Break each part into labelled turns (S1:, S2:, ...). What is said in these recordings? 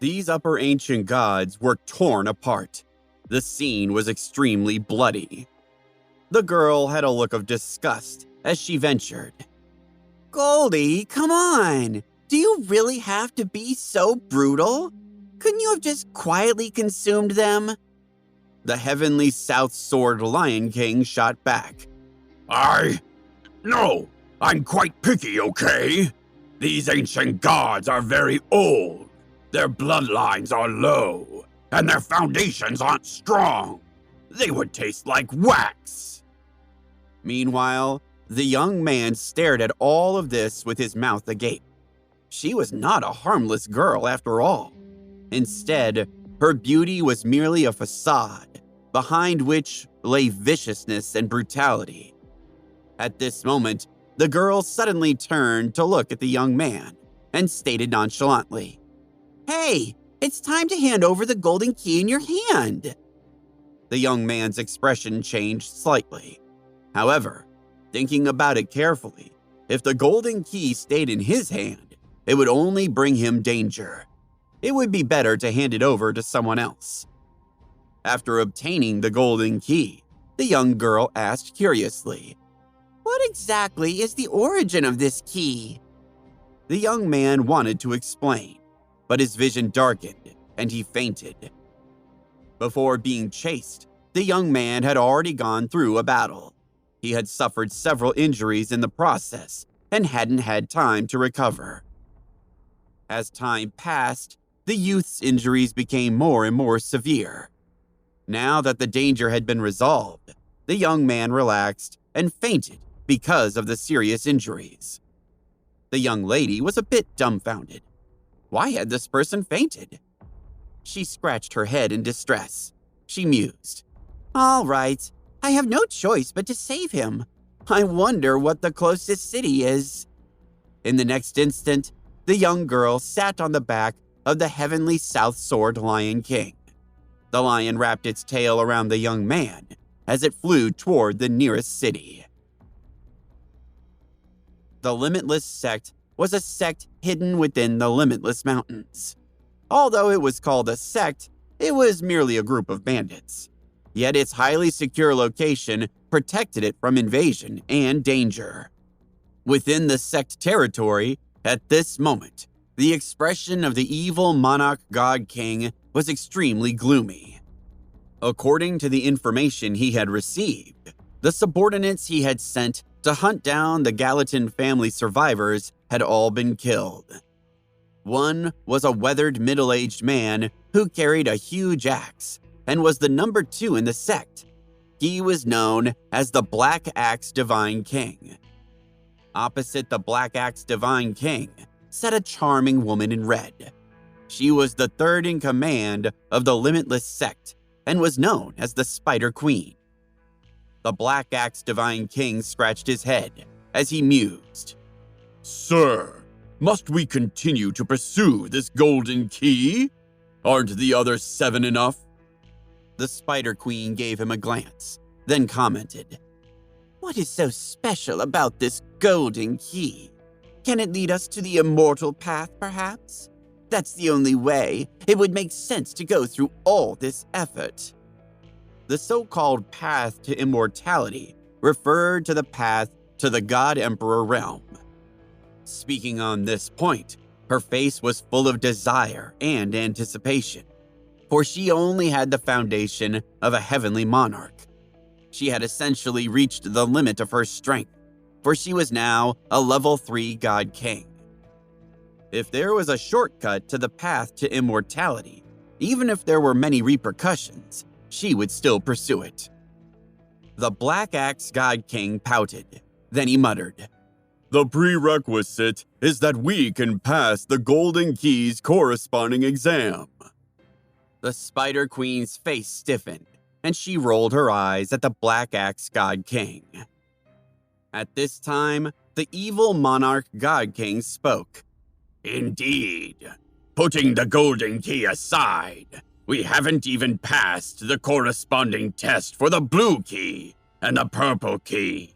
S1: These upper ancient gods were torn apart. The scene was extremely bloody. The girl had a look of disgust as she ventured.
S2: Goldie, come on! Do you really have to be so brutal? Couldn't you have just quietly consumed them?
S1: The heavenly South Sword Lion King shot back.
S3: No, I'm quite picky, okay? These ancient gods are very old. Their bloodlines are low, and their foundations aren't strong. They would taste like wax.
S1: Meanwhile, the young man stared at all of this with his mouth agape. She was not a harmless girl after all. Instead, her beauty was merely a facade, behind which lay viciousness and brutality. At this moment, the girl suddenly turned to look at the young man and stated nonchalantly,
S2: "Hey, it's time to hand over the golden key in your hand."
S1: The young man's expression changed slightly. However, thinking about it carefully, if the golden key stayed in his hand, it would only bring him danger. It would be better to hand it over to someone else. After obtaining the golden key, the young girl asked curiously,
S2: "What exactly is the origin of this key?"
S1: The young man wanted to explain, but his vision darkened and he fainted. Before being chased, the young man had already gone through a battle. He had suffered several injuries in the process and hadn't had time to recover. As time passed, the youth's injuries became more and more severe. Now that the danger had been resolved, the young man relaxed and fainted because of the serious injuries. The young lady was a bit dumbfounded. Why had this person fainted? She scratched her head in distress. She mused.
S2: "All right, I have no choice but to save him. I wonder what the closest city is."
S1: In the next instant, the young girl sat on the back of the heavenly South Sword Lion King. The lion wrapped its tail around the young man as it flew toward the nearest city. The Limitless Sect was a sect hidden within the Limitless Mountains. Although it was called a sect, it was merely a group of bandits. Yet its highly secure location protected it from invasion and danger. Within the sect territory, at this moment, the expression of the evil monarch god king was extremely gloomy. According to the information he had received, the subordinates he had sent to hunt down the Gallatin family survivors had all been killed. One was a weathered middle-aged man who carried a huge axe and was the number 2 in the sect. He was known as the Black Axe Divine King. Opposite the Black Axe Divine King sat a charming woman in red. She was the 3rd in command of the Limitless Sect and was known as the Spider Queen. The Black Axe Divine King scratched his head as he mused.
S3: "Sir, must we continue to pursue this golden key? Aren't the other 7 enough?"
S1: The Spider Queen gave him a glance, then commented,
S2: "What is so special about this golden key? Can it lead us to the immortal path, perhaps? That's the only way. It would make sense to go through all this effort."
S1: The so-called path to immortality referred to the path to the God Emperor realm. Speaking on this point, her face was full of desire and anticipation, for she only had the foundation of a heavenly monarch. She had essentially reached the limit of her strength, for she was now a level 3 God King. If there was a shortcut to the path to immortality, even if there were many repercussions, she would still pursue it. The Black Axe God King pouted. Then he muttered,
S3: "The prerequisite is that we can pass the Golden Key's corresponding exam."
S1: The Spider Queen's face stiffened, and she rolled her eyes at the Black Axe God King. At this time, the evil monarch God King spoke.
S3: "Indeed. Putting the Golden Key aside, we haven't even passed the corresponding test for the Blue Key and the Purple Key.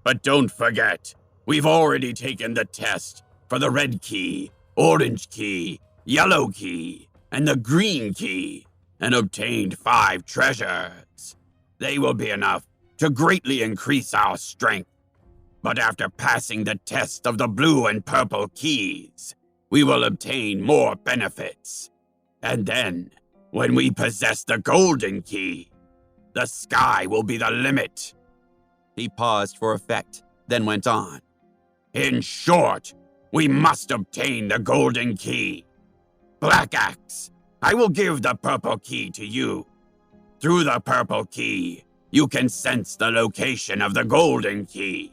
S3: But don't forget, we've already taken the test for the Red Key, Orange Key, yellow key, and the green key, and obtained 5 treasures. They will be enough to greatly increase our strength. But after passing the test of the blue and purple keys, we will obtain more benefits. And then, when we possess the golden key, the sky will be the limit.
S1: He paused for effect, then went on.
S3: In short, we must obtain the golden key. Black Axe, I will give the purple key to you. Through the purple key, you can sense the location of the golden key.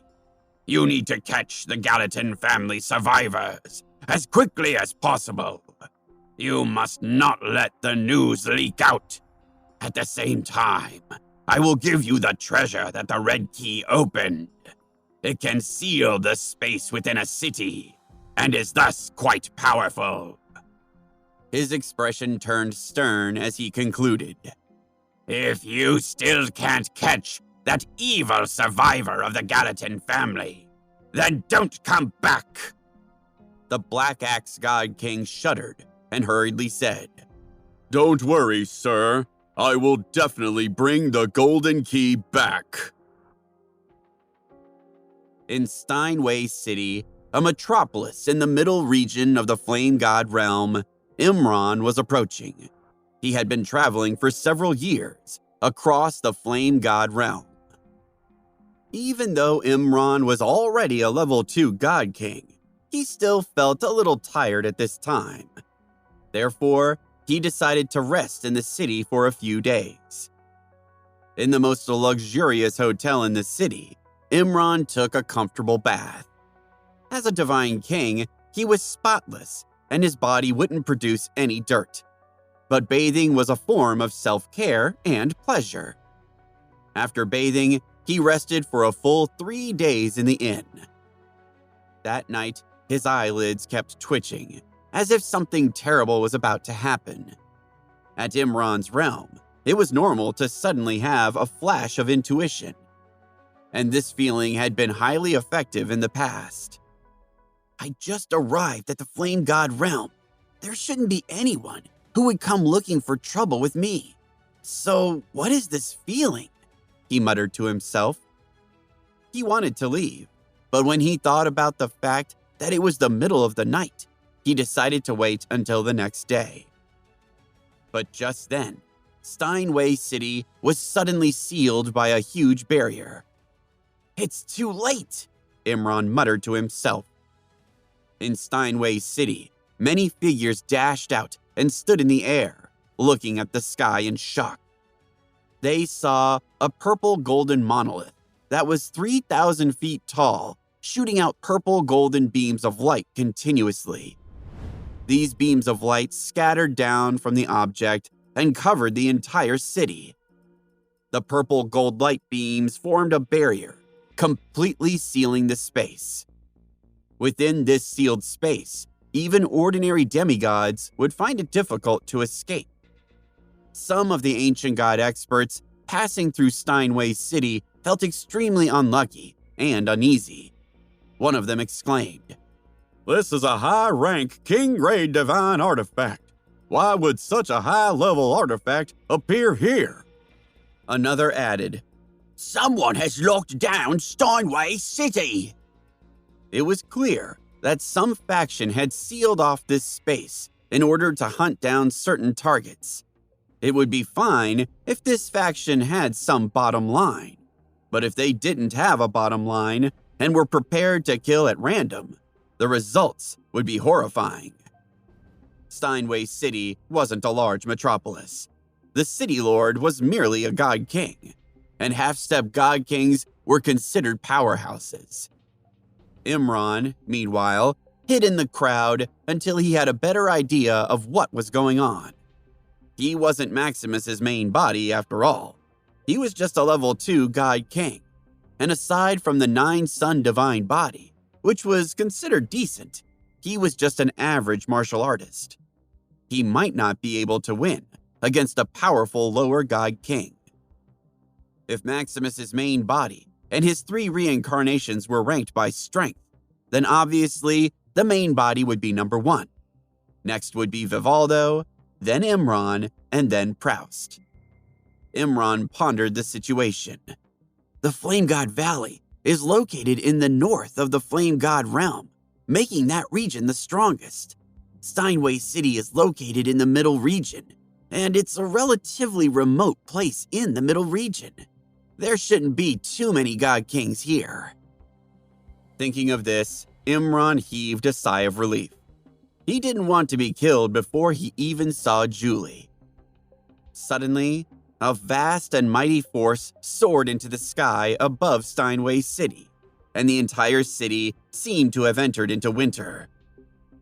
S3: You need to catch the Gallatin family survivors as quickly as possible. You must not let the news leak out. At the same time, I will give you the treasure that the red key opened. It can seal the space within a city, and is thus quite powerful.
S1: His expression turned stern as he concluded.
S3: If you still can't catch that evil survivor of the Gallatin family, then don't come back.
S1: The Black Axe God King shuddered and hurriedly said, Don't worry, sir. I will definitely bring the golden key back. In Steinway City, a metropolis in the middle region of the Flame God realm, Imran was approaching. He had been traveling for several years across the Flame God realm. Even though Imran was already a level 2 God King, he still felt a little tired at this time. Therefore, he decided to rest in the city for a few days. In the most luxurious hotel in the city, Imran took a comfortable bath. As a divine king, he was spotless, and his body wouldn't produce any dirt. But bathing was a form of self-care and pleasure. After bathing, he rested for a full 3 days in the inn. That night, his eyelids kept twitching, as if something terrible was about to happen. At Imran's realm, it was normal to suddenly have a flash of intuition, and this feeling had been highly effective in the past. I just arrived at the Flame God realm. There shouldn't be anyone who would come looking for trouble with me. So, what is this feeling? He muttered to himself. He wanted to leave, but when he thought about the fact that it was the middle of the night, he decided to wait until the next day. But just then, Steinway City was suddenly sealed by a huge barrier. It's too late, Imran muttered to himself. In Steinway City, many figures dashed out and stood in the air, looking at the sky in shock. They saw a purple golden monolith that was 3,000 feet tall, shooting out purple golden beams of light continuously. These beams of light scattered down from the object and covered the entire city. The purple gold light beams formed a barrier, completely sealing the space. Within this sealed space, even ordinary demigods would find it difficult to escape. Some of the ancient god experts passing through Steinway City felt extremely unlucky and uneasy. One of them exclaimed, "This is a high-rank, king-grade divine artifact. Why would such a high-level artifact appear here?" Another added,
S2: "Someone has locked down Steinway City."
S1: It was clear that some faction had sealed off this space in order to hunt down certain targets. It would be fine if this faction had some bottom line, but if they didn't have a bottom line and were prepared to kill at random, the results would be horrifying. Steinway City wasn't a large metropolis. The city lord was merely a god king, and half-step god kings were considered powerhouses. Imran, meanwhile, hid in the crowd until he had a better idea of what was going on. He wasn't Maximus's main body after all. He was just a level 2 god king, and aside from the 9-sun divine body, which was considered decent, he was just an average martial artist. He might not be able to win against a powerful lower god king. If Maximus's main body and his 3 reincarnations were ranked by strength, then obviously the main body would be number 1. Next would be Vivaldo, then Imran, and then Proust. Imran pondered the situation. The Flame God Valley is located in the north of the Flame God realm, making that region the strongest. Steinway City is located in the middle region, and it's a relatively remote place in the middle region. There shouldn't be too many God Kings here. Thinking of this, Imran heaved a sigh of relief. He didn't want to be killed before he even saw Julie. Suddenly, a vast and mighty force soared into the sky above Steinway City, and the entire city seemed to have entered into winter.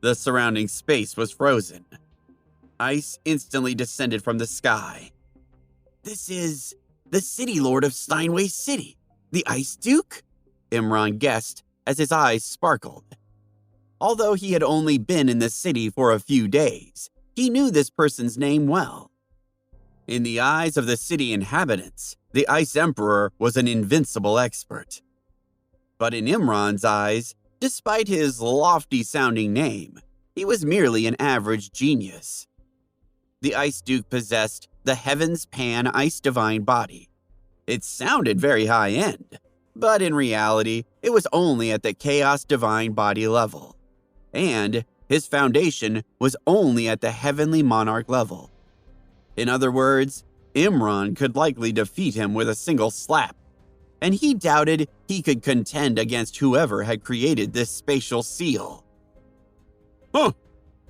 S1: The surrounding space was frozen. Ice instantly descended from the sky. This is the City Lord of Steinway City, the Ice Duke? Imran guessed as his eyes sparkled. Although he had only been in the city for a few days, he knew this person's name well. In the eyes of the city inhabitants, the Ice Emperor was an invincible expert. But in Imran's eyes, despite his lofty-sounding name, he was merely an average genius. The Ice Duke possessed the Heaven's Pan Ice Divine Body. It sounded very high-end, but in reality, it was only at the Chaos Divine Body level. And his foundation was only at the Heavenly Monarch level. In other words, Imran could likely defeat him with a single slap, and he doubted he could contend against whoever had created this spatial seal.
S3: Huh!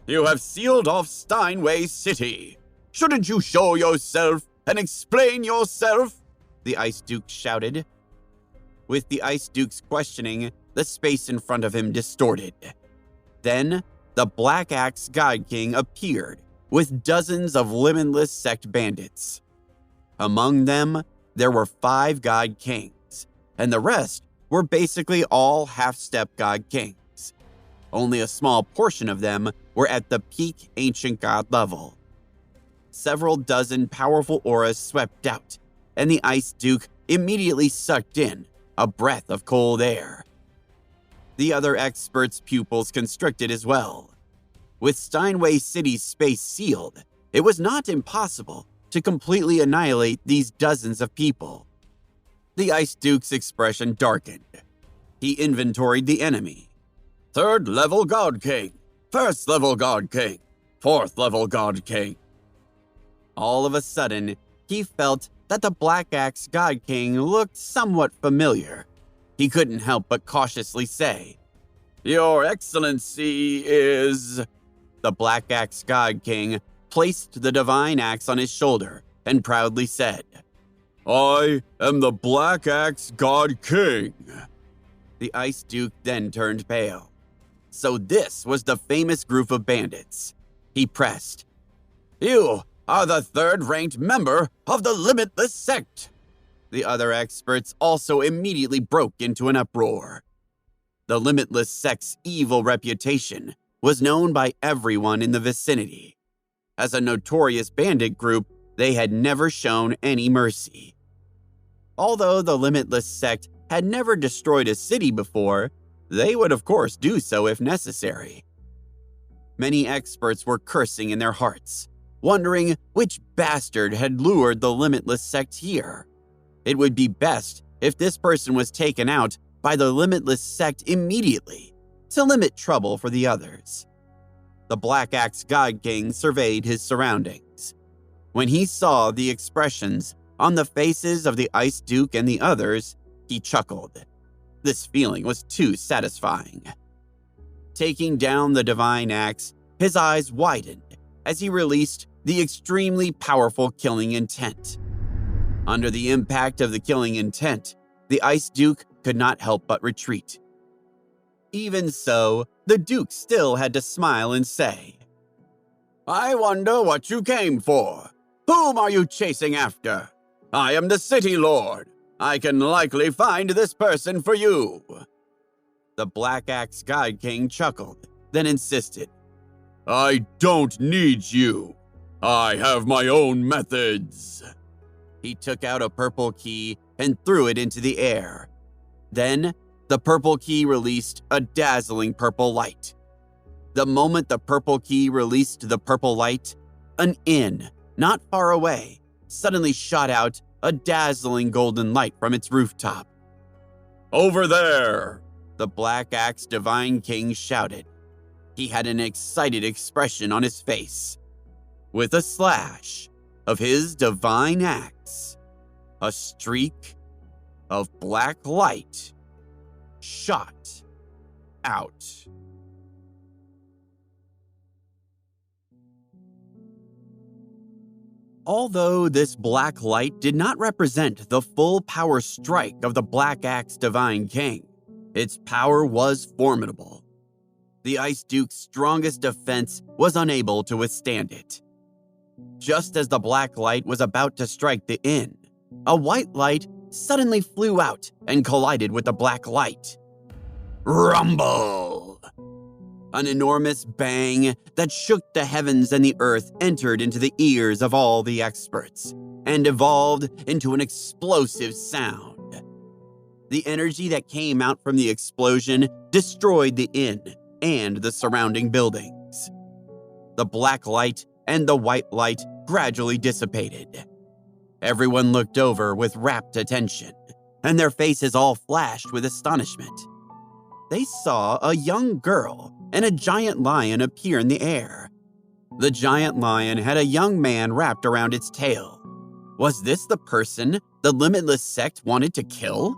S3: You have sealed off Steinway City. Shouldn't you show yourself and explain yourself?
S1: The Ice Duke shouted. With the Ice Duke's questioning, the space in front of him distorted. Then, the Black Axe God King appeared with dozens of limitless sect bandits. Among them, there were 5 God Kings, and the rest were basically all half-step God Kings. Only a small portion of them were at the peak Ancient God level. Several dozen powerful auras swept out, and the Ice Duke immediately sucked in a breath of cold air. The other experts' pupils constricted as well. With Steinway City's space sealed, it was not impossible to completely annihilate these dozens of people. The Ice Duke's expression darkened. He inventoried the enemy.
S3: 3rd level God King, 1st level God King, 4th level God King.
S1: All of a sudden, he felt that the Black Axe God King looked somewhat familiar. He couldn't help but cautiously say,
S3: Your Excellency is...
S1: The Black Axe God King placed the divine axe on his shoulder and proudly said,
S3: I am the Black Axe God King.
S1: The Ice Duke then turned pale. So this was the famous group of bandits. He pressed,
S3: You are the 3rd-ranked member of the Limitless Sect.
S1: The other experts also immediately broke into an uproar. The Limitless Sect's evil reputation was known by everyone in the vicinity. As a notorious bandit group, they had never shown any mercy. Although the Limitless Sect had never destroyed a city before, they would of course do so if necessary. Many experts were cursing in their hearts, wondering which bastard had lured the Limitless Sect here. It would be best if this person was taken out by the Limitless Sect immediately, to limit trouble for the others. The Black Axe God King surveyed his surroundings. When he saw the expressions on the faces of the Ice Duke and the others, he chuckled. This feeling was too satisfying. Taking down the divine axe, his eyes widened as he released the extremely powerful killing intent. Under the impact of the killing intent, the Ice Duke could not help but retreat. Even so, the Duke still had to smile and say,
S3: I wonder what you came for. Whom are you chasing after? I am the City Lord. I can likely find this person for you.
S1: The Black Axe God King chuckled, then insisted,
S3: I don't need you. I have my own methods.
S1: He took out a purple key and threw it into the air. Then, the purple key released a dazzling purple light. The moment the purple key released the purple light, an inn, not far away, suddenly shot out a dazzling golden light from its rooftop.
S3: Over there!
S1: The Black Axe Divine King shouted. He had an excited expression on his face. With a slash of his divine axe, a streak of black light shot out. Although this black light did not represent the full power strike of the Black Axe Divine King, its power was formidable. The Ice Duke's strongest defense was unable to withstand it. Just as the black light was about to strike the inn, a white light suddenly flew out and collided with the black light.
S3: Rumble!
S1: An enormous bang that shook the heavens and the earth entered into the ears of all the experts and evolved into an explosive sound. The energy that came out from the explosion destroyed the inn and the surrounding buildings. The black light and the white light gradually dissipated. Everyone looked over with rapt attention, and their faces all flashed with astonishment. They saw a young girl and a giant lion appear in the air. The giant lion had a young man wrapped around its tail. Was this the person the Limitless sect wanted to kill?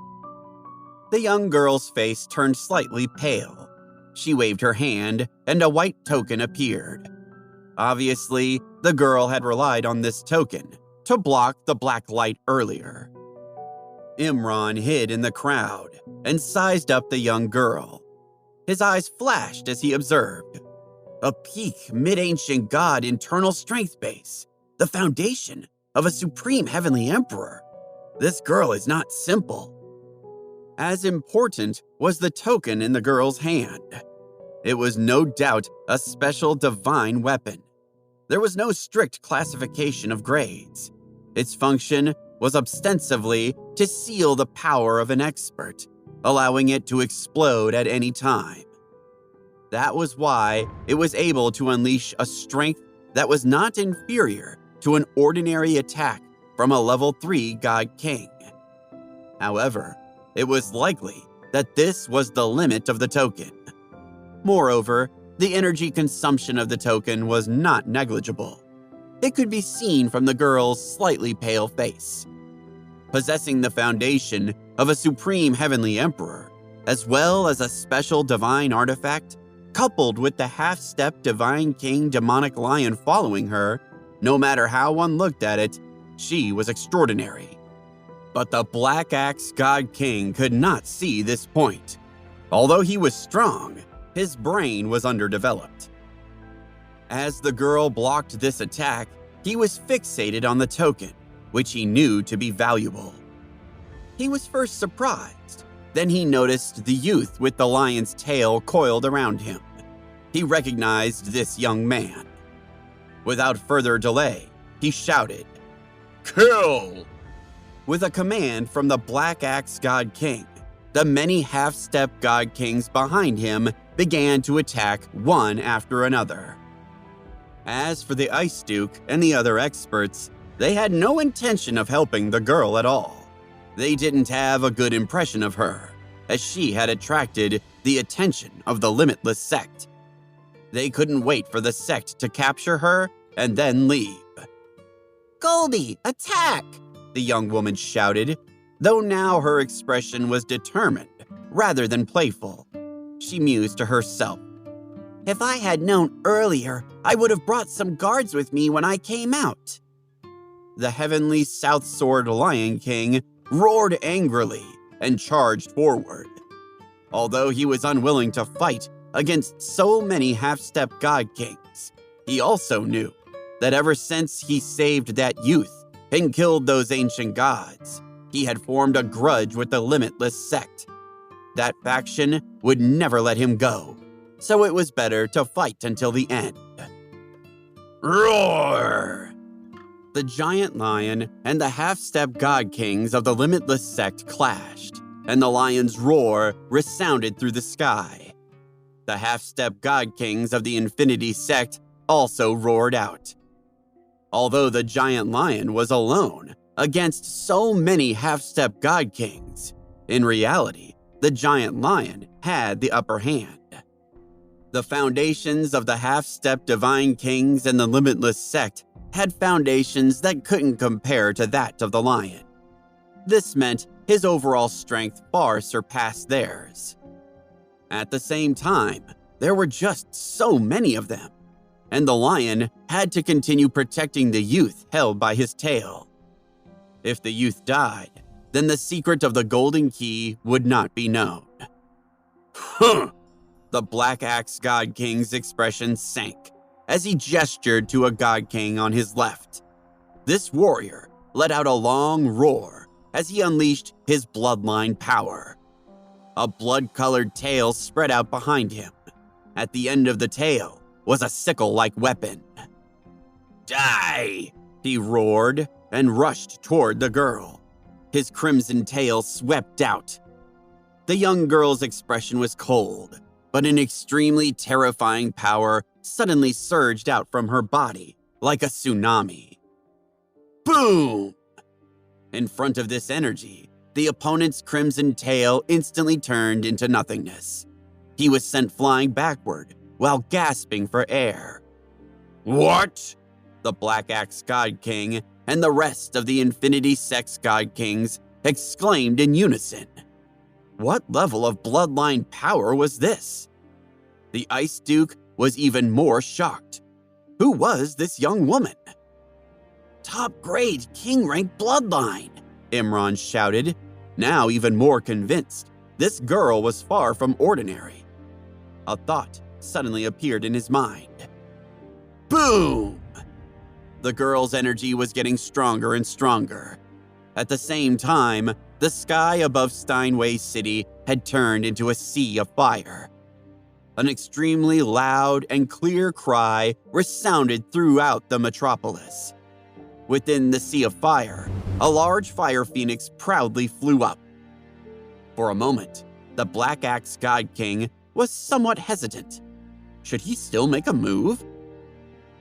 S1: The young girl's face turned slightly pale. She waved her hand, and a white token appeared. Obviously, the girl had relied on this token to block the black light earlier. Imran hid in the crowd and sized up the young girl. His eyes flashed as he observed. A peak mid-ancient god internal strength base, the foundation of a supreme heavenly emperor. This girl is not simple. As important was the token in the girl's hand. It was no doubt a special divine weapon. There was no strict classification of grades. Its function was ostensibly to seal the power of an expert, allowing it to explode at any time. That was why it was able to unleash a strength that was not inferior to an ordinary attack from a level 3 God King. However, it was likely that this was the limit of the token. Moreover, the energy consumption of the token was not negligible. It could be seen from the girl's slightly pale face. Possessing the foundation of a supreme heavenly emperor, as well as a special divine artifact, coupled with the half-step divine king demonic lion following her, no matter how one looked at it, she was extraordinary. But the Black Axe God King could not see this point. Although he was strong, his brain was underdeveloped. As the girl blocked this attack, he was fixated on the token, which he knew to be valuable. He was first surprised. Then he noticed the youth with the lion's tail coiled around him. He recognized this young man. Without further delay, he shouted,
S3: Kill!
S1: With a command from the Black Axe God King, the many half-step God Kings behind him began to attack one after another. As for the Ice Duke and the other experts, they had no intention of helping the girl at all. They didn't have a good impression of her, as she had attracted the attention of the Limitless sect. They couldn't wait for the sect to capture her and then leave. Goldie, attack! The young woman shouted, though now her expression was determined rather than playful. She mused to herself. If I had known earlier, I would have brought some guards with me when I came out. The heavenly South Sword Lion King roared angrily and charged forward. Although he was unwilling to fight against so many half-step God Kings, he also knew that ever since he saved that youth and killed those ancient gods, he had formed a grudge with the Limitless sect. That faction would never let him go, so it was better to fight until the end.
S3: Roar!
S1: The giant lion and the half-step God Kings of the Limitless sect clashed, and the lion's roar resounded through the sky. The half-step god kings of the Infinity Sect also roared out. Although the giant lion was alone against so many half-step god kings, in reality, the giant lion had the upper hand. The foundations of the half-step divine kings and the Limitless Sect had foundations that couldn't compare to that of the lion. This meant his overall strength far surpassed theirs. At the same time, there were just so many of them, and the lion had to continue protecting the youth held by his tail. If the youth died, then the secret of the golden key would not be known.
S3: Huh!
S1: The Black Axe God King's expression sank as he gestured to a God King on his left. This warrior let out a long roar as he unleashed his bloodline power. A blood-colored tail spread out behind him. At the end of the tail was a sickle-like weapon.
S3: Die!
S1: He roared and rushed toward the girl. His crimson tail swept out. The young girl's expression was cold, but an extremely terrifying power suddenly surged out from her body like a tsunami. Boom! In front of this energy, the opponent's crimson tail instantly turned into nothingness. He was sent flying backward while gasping for air.
S3: What?
S1: The Black Axe God King and the rest of the Infinity Sect God Kings exclaimed in unison. What level of bloodline power was this? The Ice Duke was even more shocked. Who was this young woman? Top-grade king-rank bloodline, Imran shouted, now even more convinced this girl was far from ordinary. A thought suddenly appeared in his mind. Boom! The girl's energy was getting stronger and stronger. At the same time, the sky above Steinway City had turned into a sea of fire. An extremely loud and clear cry resounded throughout the metropolis. Within the sea of fire, a large fire phoenix proudly flew up. For a moment, the Black Axe God King was somewhat hesitant. Should he still make a move?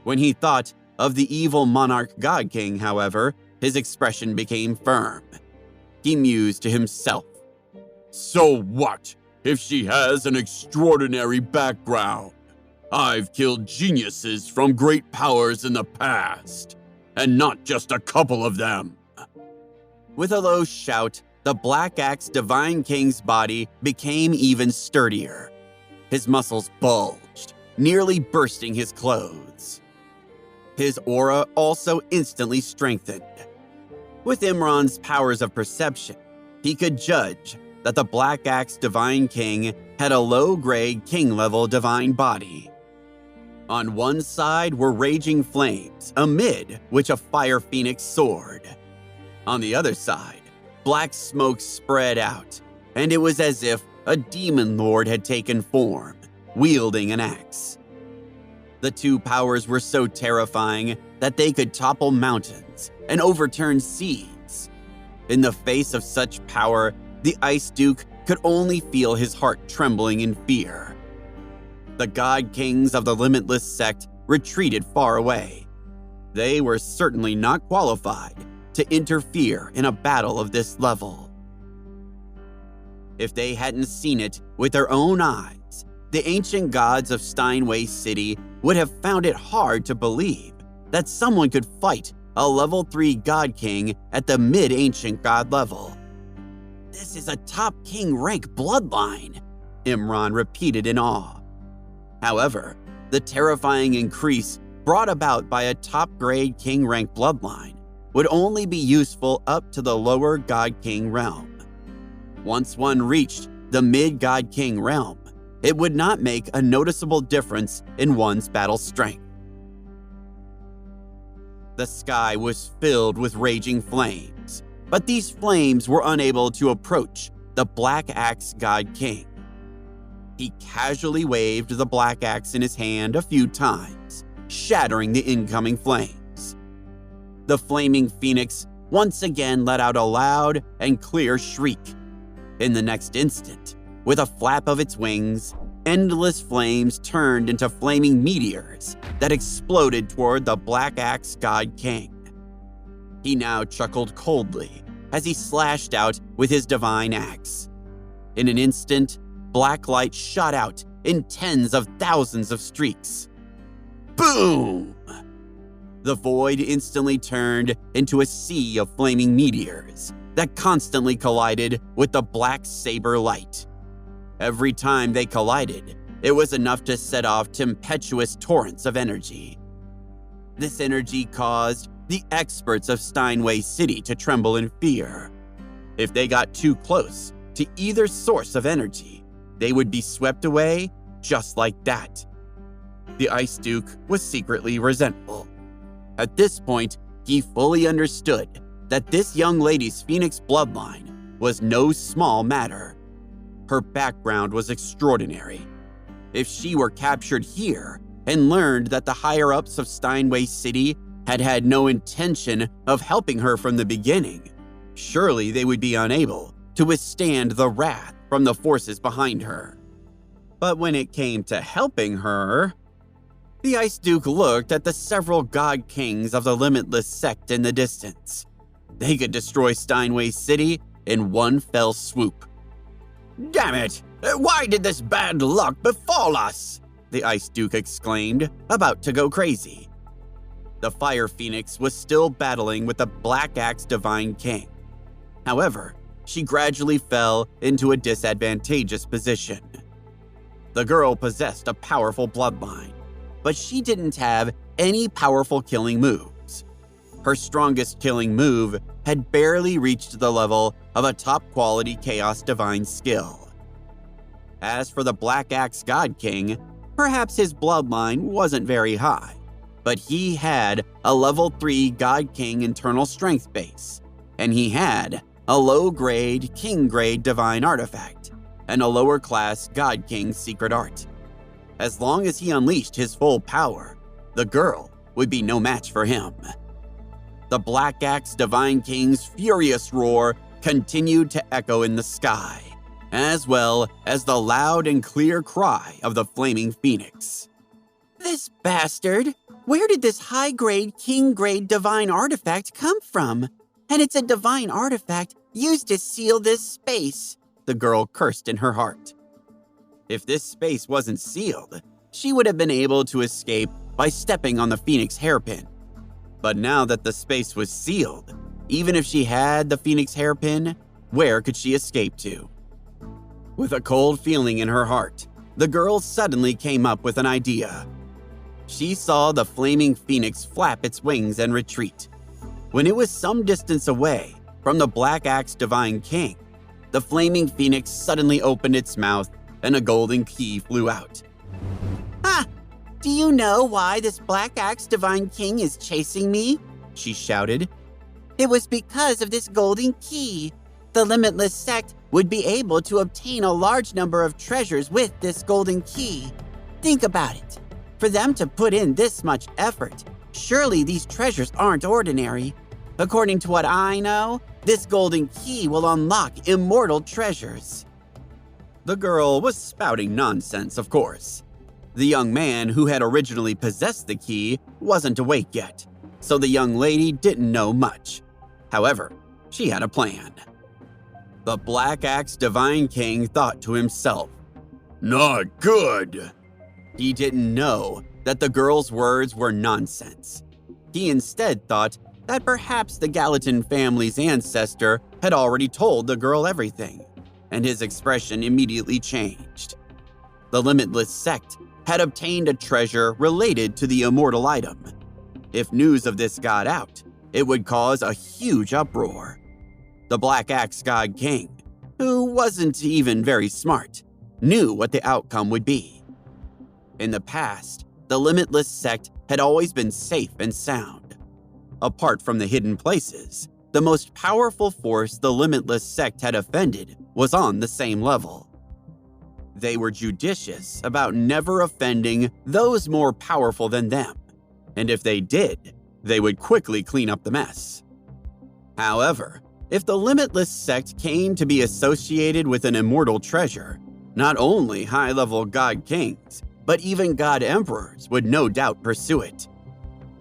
S1: When he thought of the evil monarch God King, however, his expression became firm. He mused to himself.
S3: So what if she has an extraordinary background? I've killed geniuses from great powers in the past, and not just a couple of them.
S1: With a low shout, the Black Axe Divine King's body became even sturdier. His muscles bulged, nearly bursting his clothes. His aura also instantly strengthened. With Imran's powers of perception, he could judge that the Black Axe Divine King had a low-grade king-level divine body. On one side were raging flames, amid which a fire phoenix soared. On the other side, black smoke spread out, and it was as if a demon lord had taken form, wielding an axe. The two powers were so terrifying that they could topple mountains and overturn seas. In the face of such power, the Ice Duke could only feel his heart trembling in fear. The God Kings of the Limitless Sect retreated far away. They were certainly not qualified to interfere in a battle of this level. If they hadn't seen it with their own eyes, the ancient gods of Steinway City would have found it hard to believe that someone could fight a level 3 God King at the mid-ancient god level. This is a top king rank bloodline, Imran repeated in awe. However, the terrifying increase brought about by a top-grade king rank bloodline would only be useful up to the lower God King realm. Once one reached the mid-God King realm, it would not make a noticeable difference in one's battle strength. The sky was filled with raging flames, but these flames were unable to approach the Black Axe God King. He casually waved the Black Axe in his hand a few times, shattering the incoming flames. The flaming phoenix once again let out a loud and clear shriek. In the next instant, with a flap of its wings, endless flames turned into flaming meteors that exploded toward the Black Axe God King. He now chuckled coldly as he slashed out with his divine axe. In an instant, black light shot out in tens of thousands of streaks. Boom! The void instantly turned into a sea of flaming meteors that constantly collided with the black saber light. Every time they collided, it was enough to set off tempestuous torrents of energy. This energy caused the experts of Steinway City to tremble in fear. If they got too close to either source of energy, they would be swept away just like that. The Ice Duke was secretly resentful. At this point, he fully understood that this young lady's Phoenix bloodline was no small matter. Her background was extraordinary. If she were captured here and learned that the higher-ups of Steinway City had had no intention of helping her from the beginning, surely they would be unable to withstand the wrath from the forces behind her. But when it came to helping her, the Ice Duke looked at the several god kings of the Limitless sect in the distance. They could destroy Steinway City in one fell swoop.
S3: Damn it! Why did this bad luck befall us?
S1: The Ice Duke exclaimed, about to go crazy. The Fire Phoenix was still battling with the Black Axe Divine King. However, she gradually fell into a disadvantageous position. The girl possessed a powerful bloodline, but she didn't have any powerful killing moves. Her strongest killing move had barely reached the level of a top-quality Chaos Divine skill. As for the Black Axe God King, perhaps his bloodline wasn't very high, but he had a level 3 God King internal strength base, and he had a low-grade King-grade Divine Artifact, and a lower-class God King Secret Art. As long as he unleashed his full power, the girl would be no match for him. The Black Axe Divine King's furious roar continued to echo in the sky, as well as the loud and clear cry of the Flaming Phoenix.
S2: This bastard! Where did this high-grade, king-grade divine artifact come from? And it's a divine artifact used to seal this space,
S1: the girl cursed in her heart. If this space wasn't sealed, she would have been able to escape by stepping on the Phoenix hairpin. But now that the space was sealed, even if she had the Phoenix hairpin, where could she escape to? With a cold feeling in her heart, the girl suddenly came up with an idea. She saw the Flaming Phoenix flap its wings and retreat. When it was some distance away from the Black Axe Divine King, the Flaming Phoenix suddenly opened its mouth and a golden key flew out.
S2: "Ha! Do you know why this Black Axe Divine King is chasing me?"
S1: she shouted.
S2: "It was because of this golden key. The Limitless sect would be able to obtain a large number of treasures with this golden key. Think about it. For them to put in this much effort, surely these treasures aren't ordinary. According to what I know, this golden key will unlock immortal treasures."
S1: The girl was spouting nonsense, of course. The young man who had originally possessed the key wasn't awake yet, so the young lady didn't know much. However, she had a plan. The Black Axe Divine King thought to himself,
S3: "Not good."
S1: He didn't know that the girl's words were nonsense. He instead thought that perhaps the Gallatin family's ancestor had already told the girl everything, and his expression immediately changed. The Limitless sect had obtained a treasure related to the immortal item. If news of this got out, it would cause a huge uproar. The Black Axe God King, who wasn't even very smart, knew what the outcome would be. In the past, the Limitless sect had always been safe and sound. Apart from the hidden places, the most powerful force the Limitless sect had offended was on the same level. They were judicious about never offending those more powerful than them, and if they did, they would quickly clean up the mess. However, if the Limitless sect came to be associated with an immortal treasure, Not only high-level god kings, but even god emperors would no doubt pursue it.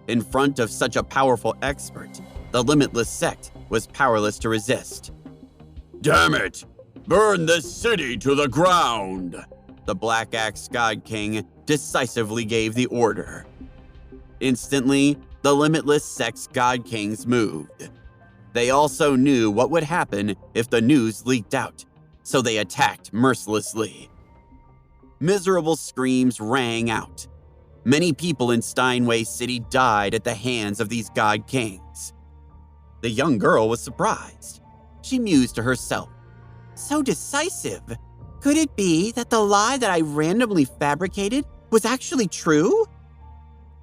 S1: In front of such a powerful expert, the Limitless Sect was powerless to resist.
S3: Damn it! Burn this city to the ground!
S1: The Black Axe God King decisively gave the order. Instantly, the Limitless Sect's God Kings moved. They also knew what would happen if the news leaked out, so they attacked mercilessly. Miserable screams rang out. Many people in Steinway City died at the hands of these God Kings. The young girl was surprised. She mused to herself, "So decisive. Could it be that the lie that I randomly fabricated was actually true?"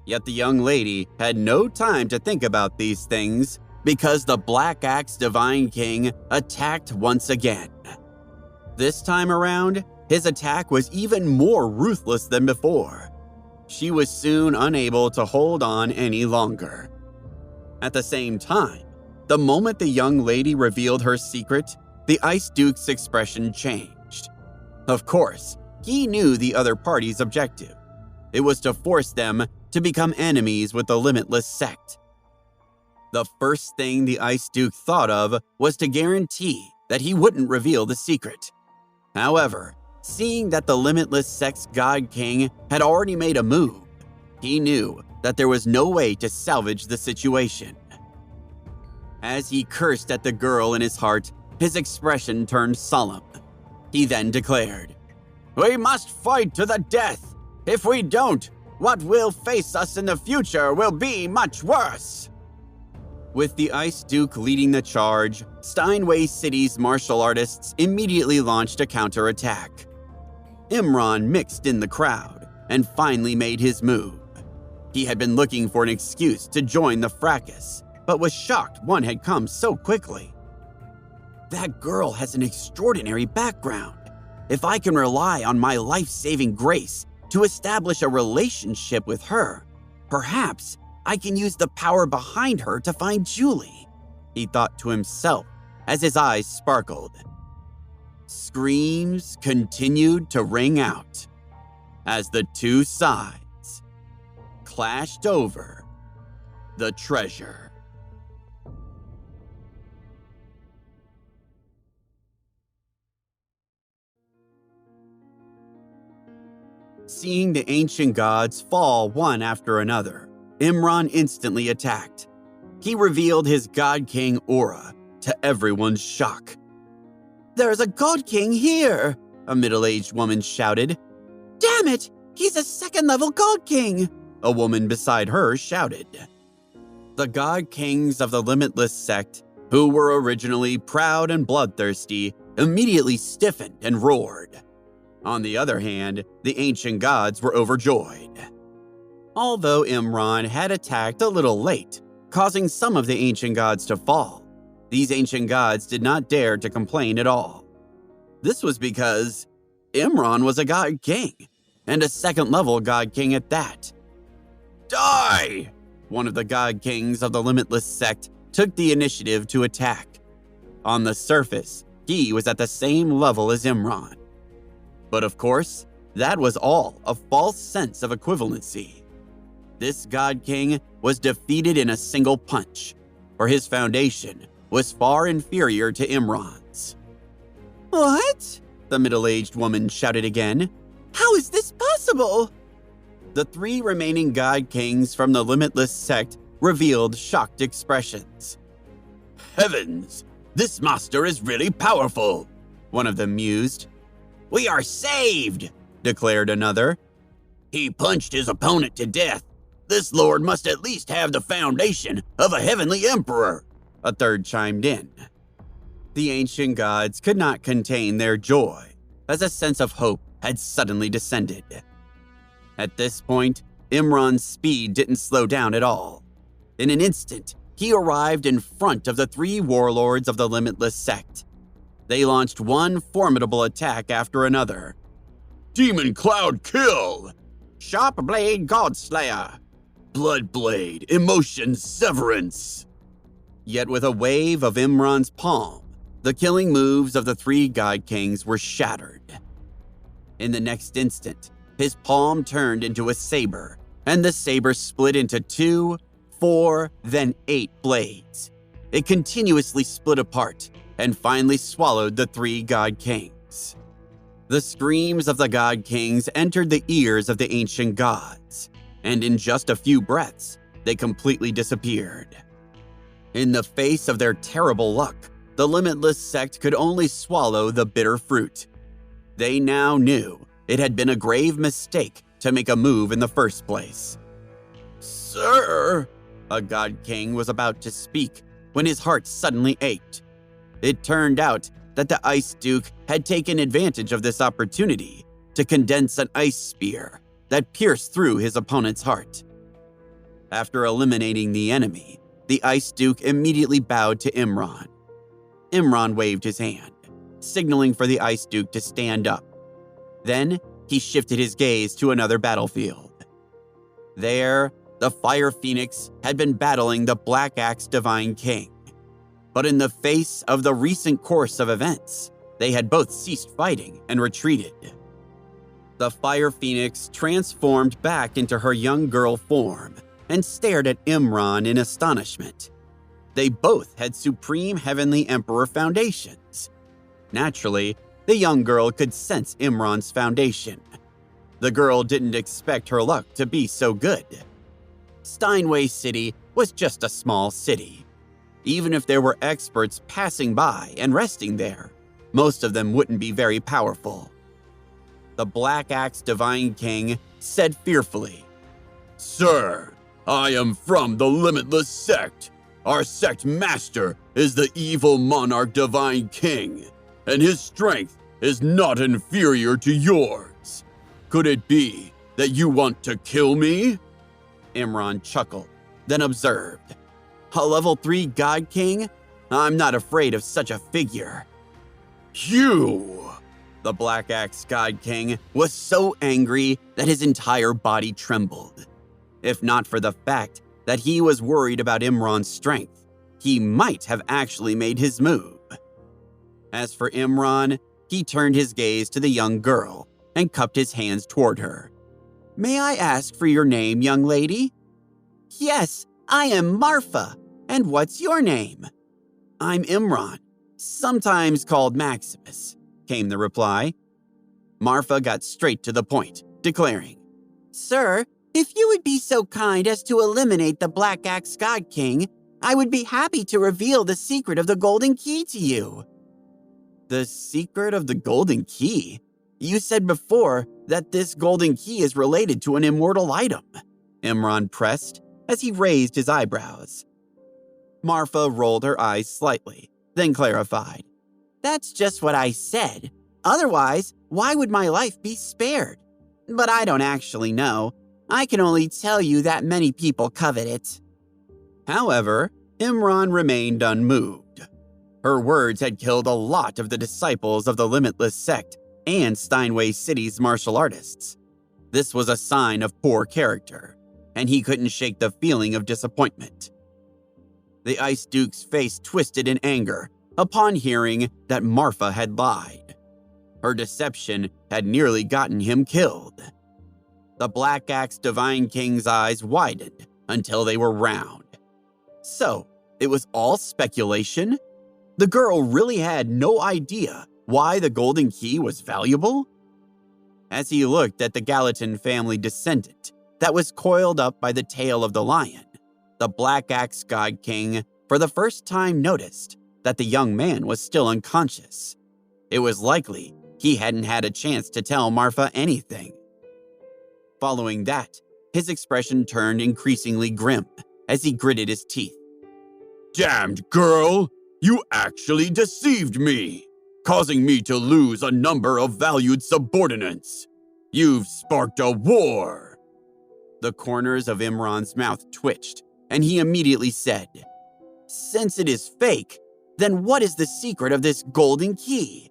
S1: Yet the young lady had no time to think about these things because the Black Axe Divine King attacked once again. This time around, his attack was even more ruthless than before. She was soon unable to hold on any longer. At the same time, the moment the young lady revealed her secret, the Ice Duke's expression changed. Of course, he knew the other party's objective. It was to force them to become enemies with the Limitless Sect. The first thing the Ice Duke thought of was to guarantee that he wouldn't reveal the secret. However, seeing that the Limitless Sect's God King had already made a move, he knew that there was no way to salvage the situation. As he cursed at the girl in his heart, his expression turned solemn. He then declared, "We must fight to the death. If we don't, what will face us in the future will be much worse." With the Ice Duke leading the charge, Steinway City's martial artists immediately launched a counterattack. Imran mixed in the crowd and finally made his move. He had been looking for an excuse to join the fracas, but was shocked one had come so quickly. "That girl has an extraordinary background. If I can rely on my life-saving grace to establish a relationship with her, perhaps I can use the power behind her to find Julie," he thought to himself as his eyes sparkled. Screams continued to ring out as the two sides clashed over the treasure. Seeing the ancient gods fall one after another, Imran instantly attacked. He revealed his God King aura, to everyone's shock. "There's a God King here!" a middle-aged woman shouted. "Damn it! He's a second-level God King!" a woman beside her shouted. The God Kings of the Limitless Sect, who were originally proud and bloodthirsty, immediately stiffened and roared. On the other hand, the ancient gods were overjoyed. Although Imran had attacked a little late, causing some of the ancient gods to fall, these ancient gods did not dare to complain at all. This was because Imran was a God King, and a second-level God King at that.
S3: Die!
S1: One of the God Kings of the Limitless Sect took the initiative to attack. On the surface, he was at the same level as Imran. But of course, that was all a false sense of equivalency. This God King was defeated in a single punch, for his foundation was far inferior to Imran's. "What?" the middle-aged woman shouted again. "How is this possible?" The three remaining God Kings from the Limitless Sect revealed shocked expressions.
S3: Heavens! This master is really powerful!
S1: One of them mused.
S3: "We are saved!"
S1: declared another.
S3: "He punched his opponent to death. This lord must at least have the foundation of a heavenly emperor,"
S1: a third chimed in. The ancient gods could not contain their joy, as a sense of hope had suddenly descended. At this point, Imran's speed didn't slow down at all. In an instant, he arrived in front of the three warlords of the Limitless Sect. They launched one formidable attack after another.
S3: "Demon Cloud Kill!
S1: Sharp Blade Godslayer!
S3: Blood Blade Emotion Severance!"
S1: Yet with a wave of Imran's palm, the killing moves of the three God Kings were shattered. In the next instant, his palm turned into a saber, and the saber split into 2, 4, then 8 blades. It continuously split apart and finally swallowed the 3 God Kings. The screams of the God Kings entered the ears of the ancient gods, and in just a few breaths, they completely disappeared. In the face of their terrible luck, the Limitless sect could only swallow the bitter fruit. They now knew it had been a grave mistake to make a move in the first place.
S3: Sir,
S1: a God King was about to speak when his heart suddenly ached. It turned out that the Ice Duke had taken advantage of this opportunity to condense an ice spear that pierced through his opponent's heart. After eliminating the enemy, the Ice Duke immediately bowed to Imran. Imran waved his hand, signaling for the Ice Duke to stand up. Then he shifted his gaze to another battlefield. There, the Fire Phoenix had been battling the Black Axe Divine King. But in the face of the recent course of events, they had both ceased fighting and retreated. The Fire Phoenix transformed back into her young girl form and stared at Imran in astonishment. They both had Supreme Heavenly Emperor foundations. Naturally, the young girl could sense Imran's foundation. The girl didn't expect her luck to be so good. Steinway City was just a small city. Even if there were experts passing by and resting there, most of them wouldn't be very powerful. The Black Axe Divine King said fearfully,
S3: Sir, I am from the Limitless sect. Our sect master is the evil monarch Divine King, and his strength is not inferior to yours. Could it be that you want to kill me?
S1: Imran chuckled, then observed, a level 3 God King? I'm not afraid of such a figure.
S3: You!
S1: The Black Axe God King was so angry that his entire body trembled. If not for the fact that he was worried about Imran's strength, he might have actually made his move. As for Imran, he turned his gaze to the young girl and cupped his hands toward her. May I ask for your name, young lady? Yes, I am Marfa. And what's your name? I'm Imran, sometimes called Maximus, came the reply. Marfa got straight to the point, declaring, Sir, if you would be so kind as to eliminate the Black Axe God King, I would be happy to reveal the secret of the Golden Key to you. The secret of the Golden Key? You said before that this Golden Key is related to an immortal item, Imran pressed as he raised his eyebrows. Marfa rolled her eyes slightly, then clarified. That's just what I said. Otherwise, why would my life be spared? But I don't actually know. I can only tell you that many people covet it. However, Imran remained unmoved. Her words had killed a lot of the disciples of the Limitless sect and Steinway City's martial artists. This was a sign of poor character, and he couldn't shake the feeling of disappointment. The Ice Duke's face twisted in anger upon hearing that Marfa had lied. Her deception had nearly gotten him killed. The Black Axe Divine King's eyes widened until they were round. So, it was all speculation? The girl really had no idea why the Golden Key was valuable? As he looked at the Gallatin family descendant that was coiled up by the tail of the lion, the Black Axe God King for the first time noticed that the young man was still unconscious. It was likely he hadn't had a chance to tell Marfa anything. Following that, his expression turned increasingly grim as he gritted his teeth.
S3: Damned girl! You actually deceived me, causing me to lose a number of valued subordinates. You've sparked a war.
S1: The corners of Imran's mouth twitched, and he immediately said, Since it is fake, then what is the secret of this golden key?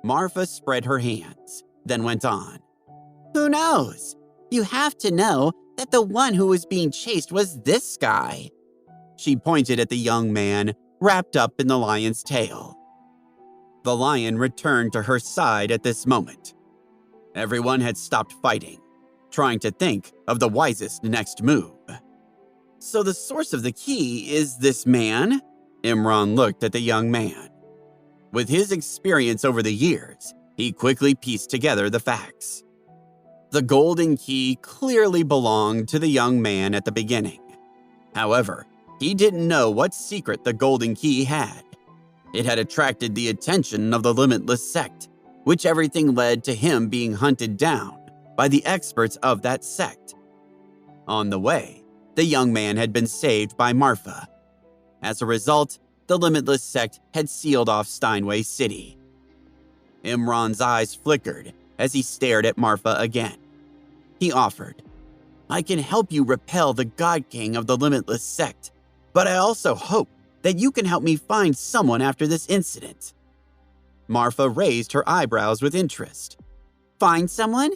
S1: Marfa spread her hands, then went on. Who knows? You have to know that the one who was being chased was this guy. She pointed at the young man wrapped up in the lion's tail. The lion returned to her side at this moment. Everyone had stopped fighting, trying to think of the wisest next move. So the source of the key is this man? Imran looked at the young man. With his experience over the years, he quickly pieced together the facts. The golden key clearly belonged to the young man at the beginning. However, he didn't know what secret the golden key had. It had attracted the attention of the Limitless sect, which everything led to him being hunted down by the experts of that sect. On the way, the young man had been saved by Marfa. As a result, the Limitless sect had sealed off Steinway City. Imran's eyes flickered as he stared at Marfa again. He offered, "I can help you repel the God King of the Limitless sect, but I also hope that you can help me find someone after this incident." Marfa raised her eyebrows with interest. "Find someone?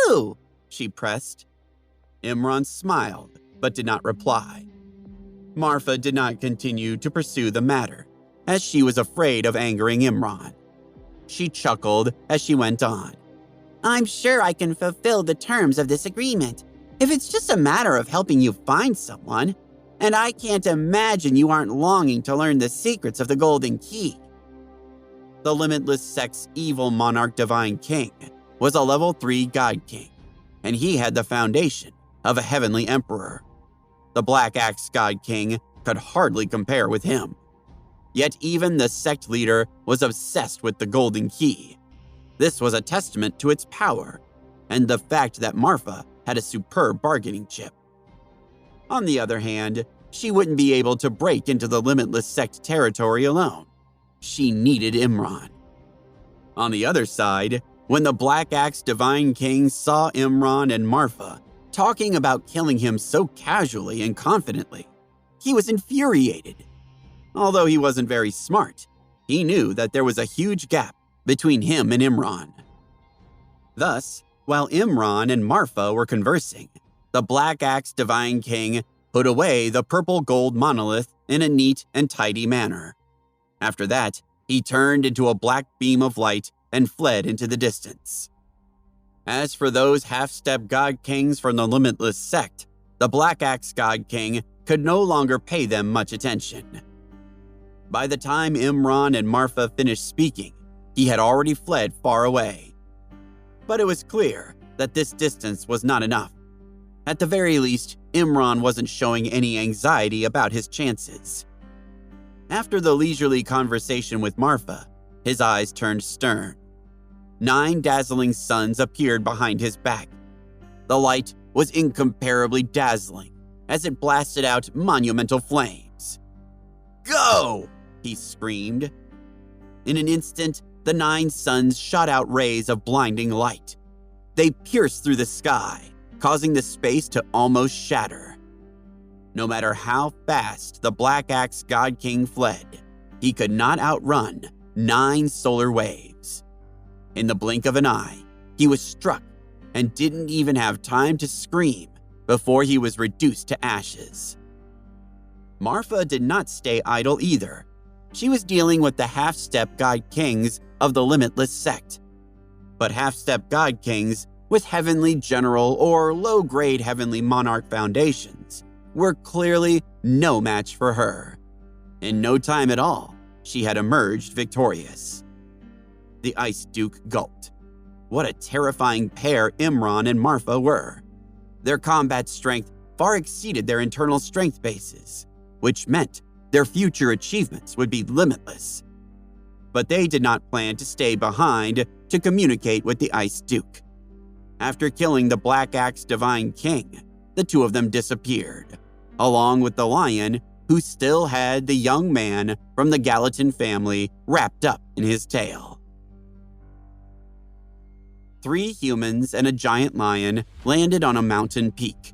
S1: Who?" she pressed. Imran smiled, but did not reply. Marfa did not continue to pursue the matter, as she was afraid of angering Imran. She chuckled as she went on. "I'm sure I can fulfill the terms of this agreement, if it's just a matter of helping you find someone. And I can't imagine you aren't longing to learn the secrets of the Golden Key." The Limitless sect's evil monarch divine king was a level 3 God King, and he had the foundation of a heavenly emperor. The Black Axe God King could hardly compare with him. Yet even the sect leader was obsessed with the Golden Key. This was a testament to its power, and the fact that Marfa had a superb bargaining chip. On the other hand, she wouldn't be able to break into the Limitless sect territory alone. She needed Imran. On the other side, when the Black Axe Divine King saw Imran and Marfa talking about killing him so casually and confidently, he was infuriated. Although he wasn't very smart, he knew that there was a huge gap between him and Imran. Thus, while Imran and Marfa were conversing, the Black Axe Divine King put away the purple gold monolith in a neat and tidy manner. After that, he turned into a black beam of light and fled into the distance. As for those half-step God Kings from the Limitless sect, the Black Axe God King could no longer pay them much attention. By the time Imran and Marfa finished speaking, he had already fled far away. But it was clear that this distance was not enough. At the very least, Imran wasn't showing any anxiety about his chances. After the leisurely conversation with Marfa, his eyes turned stern. 9 dazzling suns appeared behind his back. The light was incomparably dazzling as it blasted out monumental flames. "Go!" he screamed. In an instant, the 9 suns shot out rays of blinding light. They pierced through the sky, causing the space to almost shatter. No matter how fast the Black Axe God King fled, he could not outrun 9 solar waves. In the blink of an eye, he was struck and didn't even have time to scream before he was reduced to ashes. Marfa did not stay idle either. She was dealing with the half-step God Kings of the Limitless sect. But half-step God Kings with heavenly general or low-grade heavenly monarch foundations were clearly no match for her. In no time at all, she had emerged victorious. The Ice Duke gulped. What a terrifying pair Imran and Marfa were. Their combat strength far exceeded their internal strength bases, which meant their future achievements would be limitless. But they did not plan to stay behind to communicate with the Ice Duke. After killing the Black Axe Divine King, the two of them disappeared, along with the lion who still had the young man from the Gallatin family wrapped up in his tail. 3 humans and a giant lion landed on a mountain peak.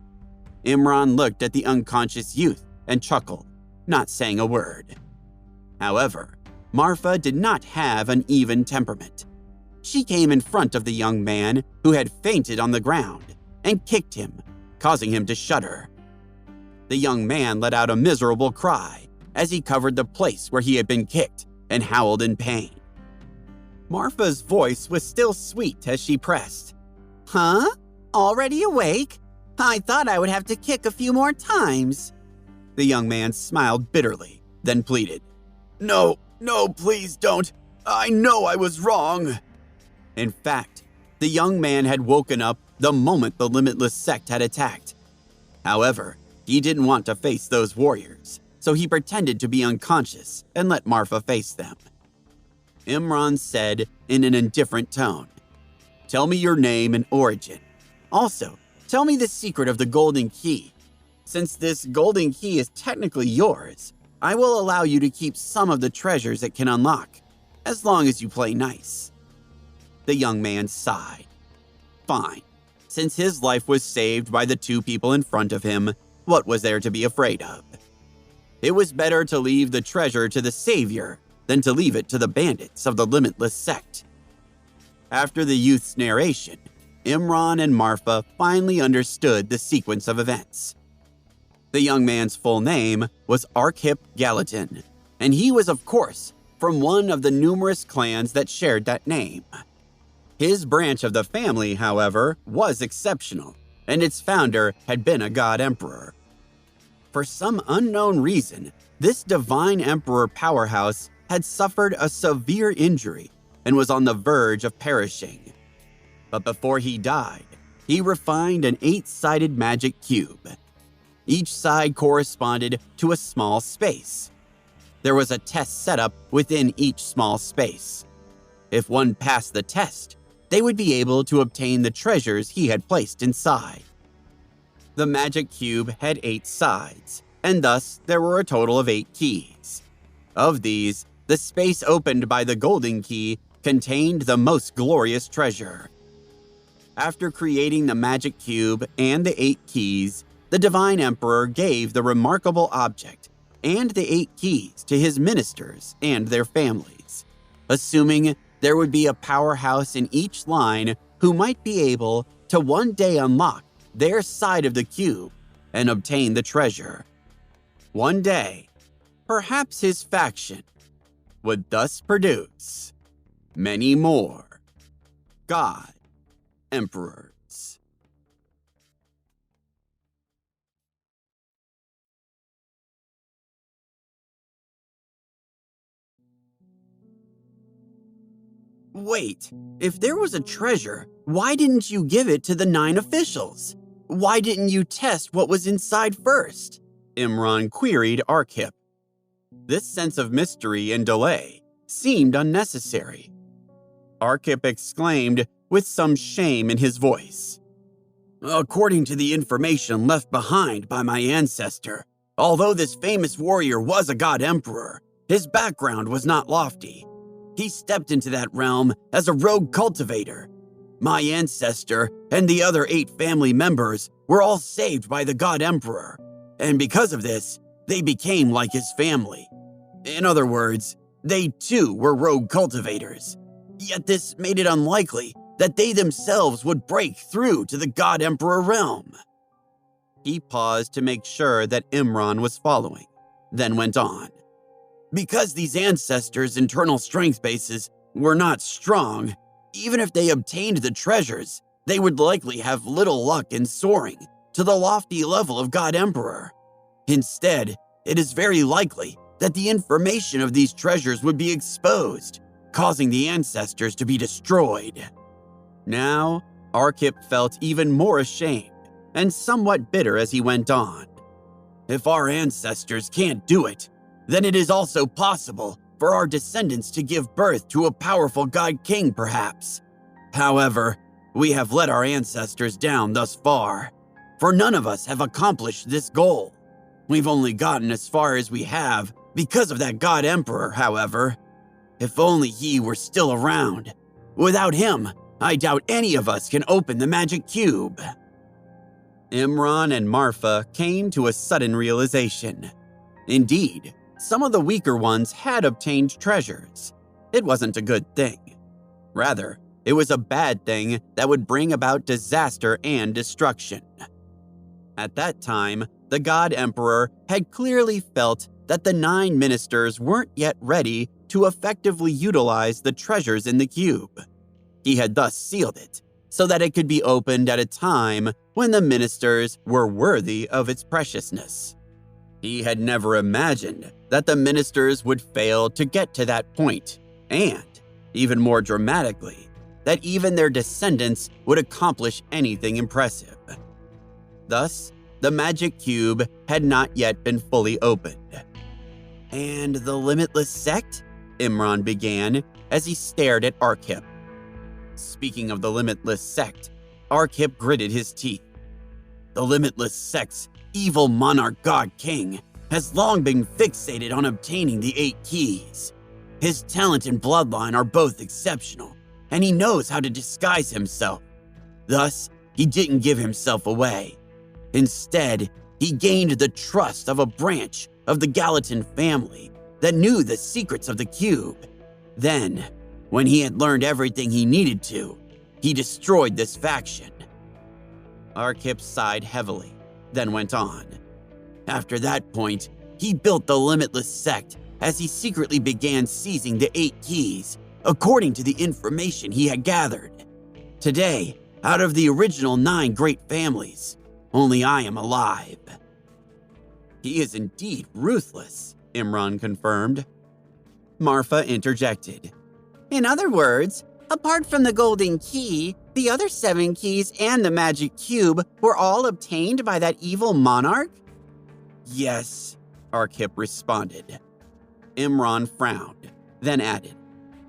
S1: Imran looked at the unconscious youth and chuckled, not saying a word. However, Marfa did not have an even temperament. She came in front of the young man who had fainted on the ground and kicked him, causing him to shudder. The young man let out a miserable cry as he covered the place where he had been kicked and howled in pain. Marfa's voice was still sweet as she pressed,
S2: Huh? Already awake? I thought I would have to kick a few more times.
S1: The young man smiled bitterly, then pleaded. No, please don't. I know I was wrong. In fact, the young man had woken up the moment the Limitless sect had attacked. However, he didn't want to face those warriors, so he pretended to be unconscious and let Marfa face them. Imran said in an indifferent tone, Tell me your name and origin. Also, tell me the secret of the golden key. Since this golden key is technically yours, I will allow you to keep some of the treasures it can unlock, as long as you play nice. The young man sighed. Fine. Since his life was saved by the two people in front of him, what was there to be afraid of? It was better to leave the treasure to the savior than to leave it to the bandits of the Limitless sect. After the youth's narration, Imran and Marfa finally understood the sequence of events. The young man's full name was Arkhip Gallatin, and he was, of course, from one of the numerous clans that shared that name. His branch of the family, however, was exceptional, and its founder had been a god emperor. For some unknown reason, this divine emperor powerhouse had suffered a severe injury and was on the verge of perishing. But before he died, he refined an 8-sided magic cube. Each side corresponded to a small space. There was a test set up within each small space. If one passed the test, they would be able to obtain the treasures he had placed inside. The magic cube had 8 sides, and thus there were a total of 8 keys. Of these, the space opened by the golden key contained the most glorious treasure. After creating the magic cube and the 8 keys, the Divine Emperor gave the remarkable object and the 8 keys to his ministers and their families, assuming there would be a powerhouse in each line who might be able to one day unlock their side of the cube and obtain the treasure. One day, perhaps his faction would thus produce many more God Emperors. Wait, if there was a treasure, why didn't you give it to the 9 officials? Why didn't you test what was inside first? Imran queried Arkhip. This sense of mystery and delay seemed unnecessary. Arkhip exclaimed with some shame in his voice. According to the information left behind by my ancestor, although this famous warrior was a god emperor, his background was not lofty. He stepped into that realm as a rogue cultivator. My ancestor and the other 8 family members were all saved by the god emperor, and because of this, they became like his family. In other words, they too were rogue cultivators. Yet this made it unlikely that they themselves would break through to the god emperor realm. He paused to make sure that Imran was following, then went on. Because these ancestors' internal strength bases were not strong, even if they obtained the treasures, they would likely have little luck in soaring to the lofty level of God Emperor. Instead, it is very likely that the information of these treasures would be exposed, causing the ancestors to be destroyed. Now, Arkhip felt even more ashamed and somewhat bitter as he went on. If our ancestors can't do it, then it is also possible for our descendants to give birth to a powerful god king, perhaps. However, we have let our ancestors down thus far, for none of us have accomplished this goal. We've only gotten as far as we have because of that god emperor, however. If only he were still around. Without him, I doubt any of us can open the magic cube. Imran and Marfa came to a sudden realization. Indeed, some of the weaker ones had obtained treasures. It wasn't a good thing. Rather, it was a bad thing that would bring about disaster and destruction. At that time, the God Emperor had clearly felt that the 9 ministers weren't yet ready to effectively utilize the treasures in the cube. He had thus sealed it, so that it could be opened at a time when the ministers were worthy of its preciousness. He had never imagined that the ministers would fail to get to that point, and, even more dramatically, that even their descendants would accomplish anything impressive. Thus, the magic cube had not yet been fully opened. "And the Limitless Sect?" Imran began as he stared at Arkhip. Speaking of the Limitless Sect, Arkhip gritted his teeth. "The Limitless Sect's evil monarch god king has long been fixated on obtaining the 8 keys. His talent and bloodline are both exceptional, and he knows how to disguise himself. Thus, he didn't give himself away. Instead, he gained the trust of a branch of the Gallatin family that knew the secrets of the cube. Then, when he had learned everything he needed to, he destroyed this faction." Arkhip sighed heavily, then went on. "After that point, he built the Limitless Sect as he secretly began seizing the 8 keys, according to the information he had gathered. Today, out of the original 9 great families, only I am alive." "He is indeed ruthless," Imran confirmed. Marfa interjected. "In other words, apart from the golden key, the other 7 keys and the magic cube were all obtained by that evil monarch?" "Yes," Arkhip responded. Imran frowned, then added,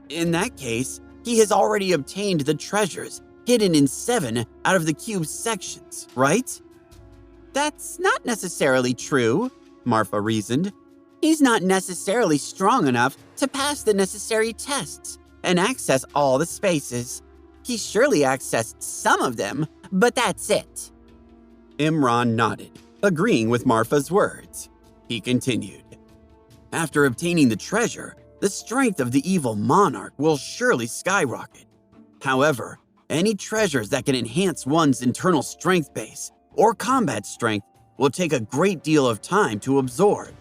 S1: "In that case, he has already obtained the treasures hidden in 7 out of the cube's sections, right?" "That's not necessarily true," Marfa reasoned. "He's not necessarily strong enough to pass the necessary tests and access all the spaces. He surely accessed some of them, but that's it." Imran nodded, agreeing with Marfa's words. He continued, "After obtaining the treasure, the strength of the evil monarch will surely skyrocket. However, any treasures that can enhance one's internal strength base or combat strength will take a great deal of time to absorb.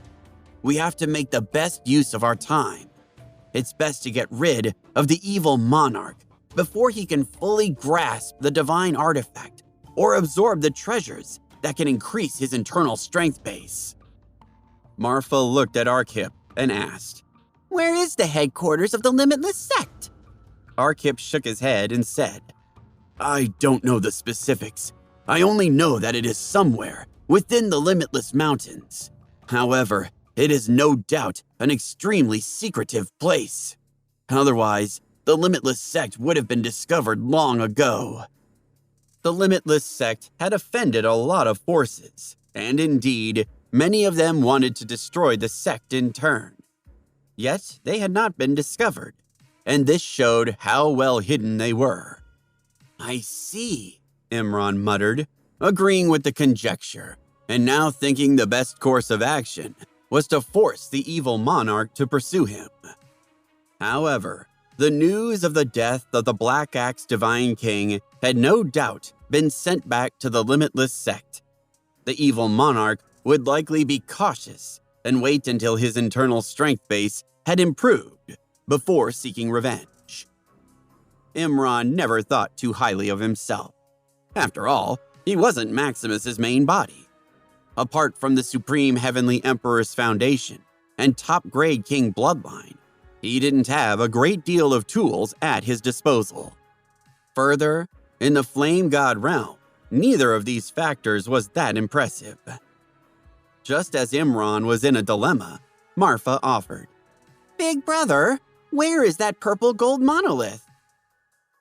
S1: We have to make the best use of our time. It's best to get rid of the evil monarch before he can fully grasp the divine artifact or absorb the treasures that can increase his internal strength base." Marfa looked at Arkhip and asked, "Where is the headquarters of the Limitless Sect?" Arkhip shook his head and said, "I don't know the specifics. I only know that it is somewhere within the Limitless Mountains. However, it is no doubt an extremely secretive place. Otherwise, the Limitless Sect would have been discovered long ago." The Limitless Sect had offended a lot of forces, and indeed, many of them wanted to destroy the sect in turn. Yet they had not been discovered, and this showed how well hidden they were. "I see," Imran muttered, agreeing with the conjecture, and now thinking the best course of action was to force the evil monarch to pursue him. However, the news of the death of the Black Axe Divine King had no doubt been sent back to the Limitless Sect. The evil monarch would likely be cautious and wait until his internal strength base had improved before seeking revenge. Imran never thought too highly of himself. After all, he wasn't Maximus's main body. Apart from the Supreme Heavenly Emperor's foundation and top-grade king bloodline, he didn't have a great deal of tools at his disposal. Further, in the Flame God realm, neither of these factors was that impressive. Just as Imran was in a dilemma, Marfa offered, "Big brother, where is that purple gold monolith?"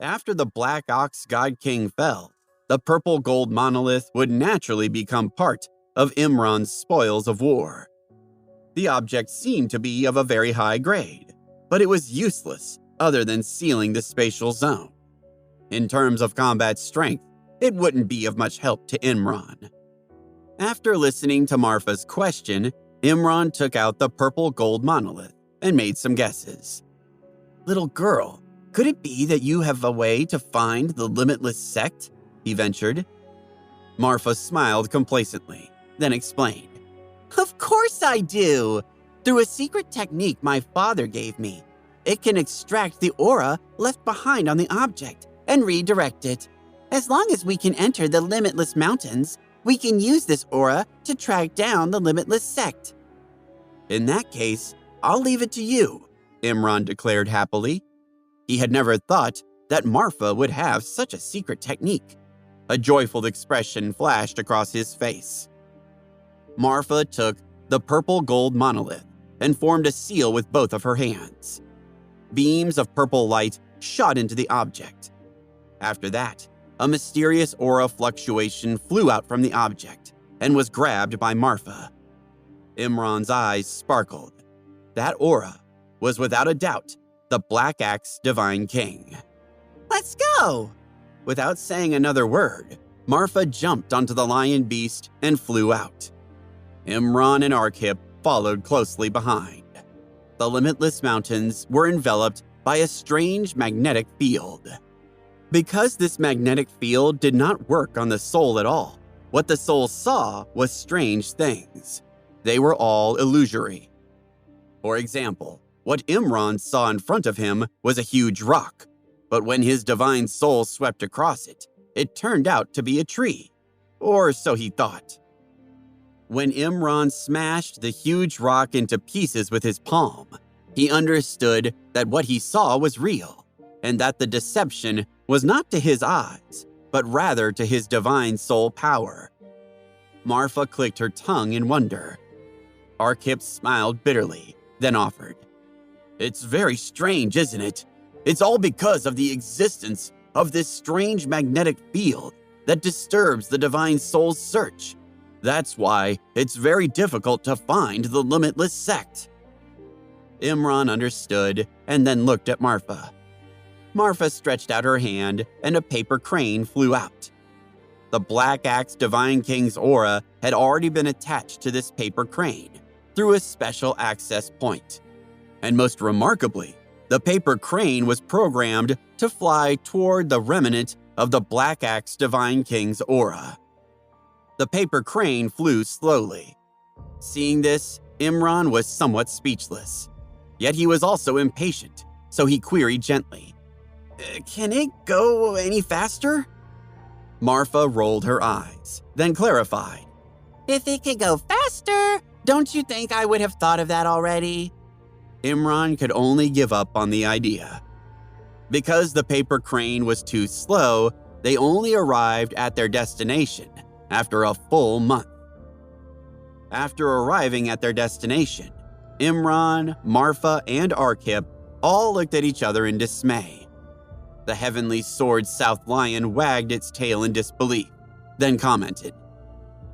S1: After the Black Ox God King fell, the purple gold monolith would naturally become part of Imran's spoils of war. The object seemed to be of a very high grade, but it was useless other than sealing the spatial zone. In terms of combat strength, it wouldn't be of much help to Imran. After listening to Marfa's question, Imran took out the purple gold monolith and made some guesses. "Little girl, could it be that you have a way to find the Limitless Sect?" he ventured. Marfa smiled complacently, then explained, "Of course I do! Through a secret technique my father gave me. It can extract the aura left behind on the object and redirect it.
S2: As long as we can enter the Limitless Mountains, we can use this aura to track down the Limitless Sect.
S1: In that case, I'll leave it to you, Imran declared happily. He had never thought that Marfa would have such a secret technique. A joyful expression flashed across his face. Marfa took the purple gold monolith and formed a seal with both of her hands. Beams of purple light shot into the object. After that, a mysterious aura fluctuation flew out from the object and was grabbed by Marfa. Imran's eyes sparkled. That aura was without a doubt the Black Axe Divine King.
S2: Let's go!
S1: Without saying another word, Marfa jumped onto the lion beast and flew out. Imran and Arkhip followed closely behind. The Limitless Mountains were enveloped by a strange magnetic field. Because this magnetic field did not work on the soul at all, what the soul saw was strange things. They were all illusory. For example, what Imran saw in front of him was a huge rock, but when his divine soul swept across it, it turned out to be a tree, or so he thought. When Imran smashed the huge rock into pieces with his palm, he understood that what he saw was real, and that the deception was not to his eyes, but rather to his divine soul power. Marfa clicked her tongue in wonder. Arkhip smiled bitterly, then offered, "It's very strange, isn't it? It's all because of the existence of this strange magnetic field that disturbs the divine soul's search. That's why it's very difficult to find the Limitless Sect." Imran understood and then looked at Marfa. Marfa stretched out her hand and a paper crane flew out. The Black Axe Divine King's aura had already been attached to this paper crane through a special access point. And most remarkably, the paper crane was programmed to fly toward the remnant of the Black Axe Divine King's aura. The paper crane flew slowly. Seeing this, Imran was somewhat speechless. Yet he was also impatient, so he queried gently, "Can it go any faster?" Marfa rolled her eyes, then clarified,
S2: "If it could go faster, don't you think I would have thought of that already?"
S1: Imran could only give up on the idea. Because the paper crane was too slow, they only arrived at their destination after a full month. After arriving at their destination, Imran, Marfa, and Arkhip all looked at each other in dismay. The heavenly sword South Lion wagged its tail in disbelief, then commented,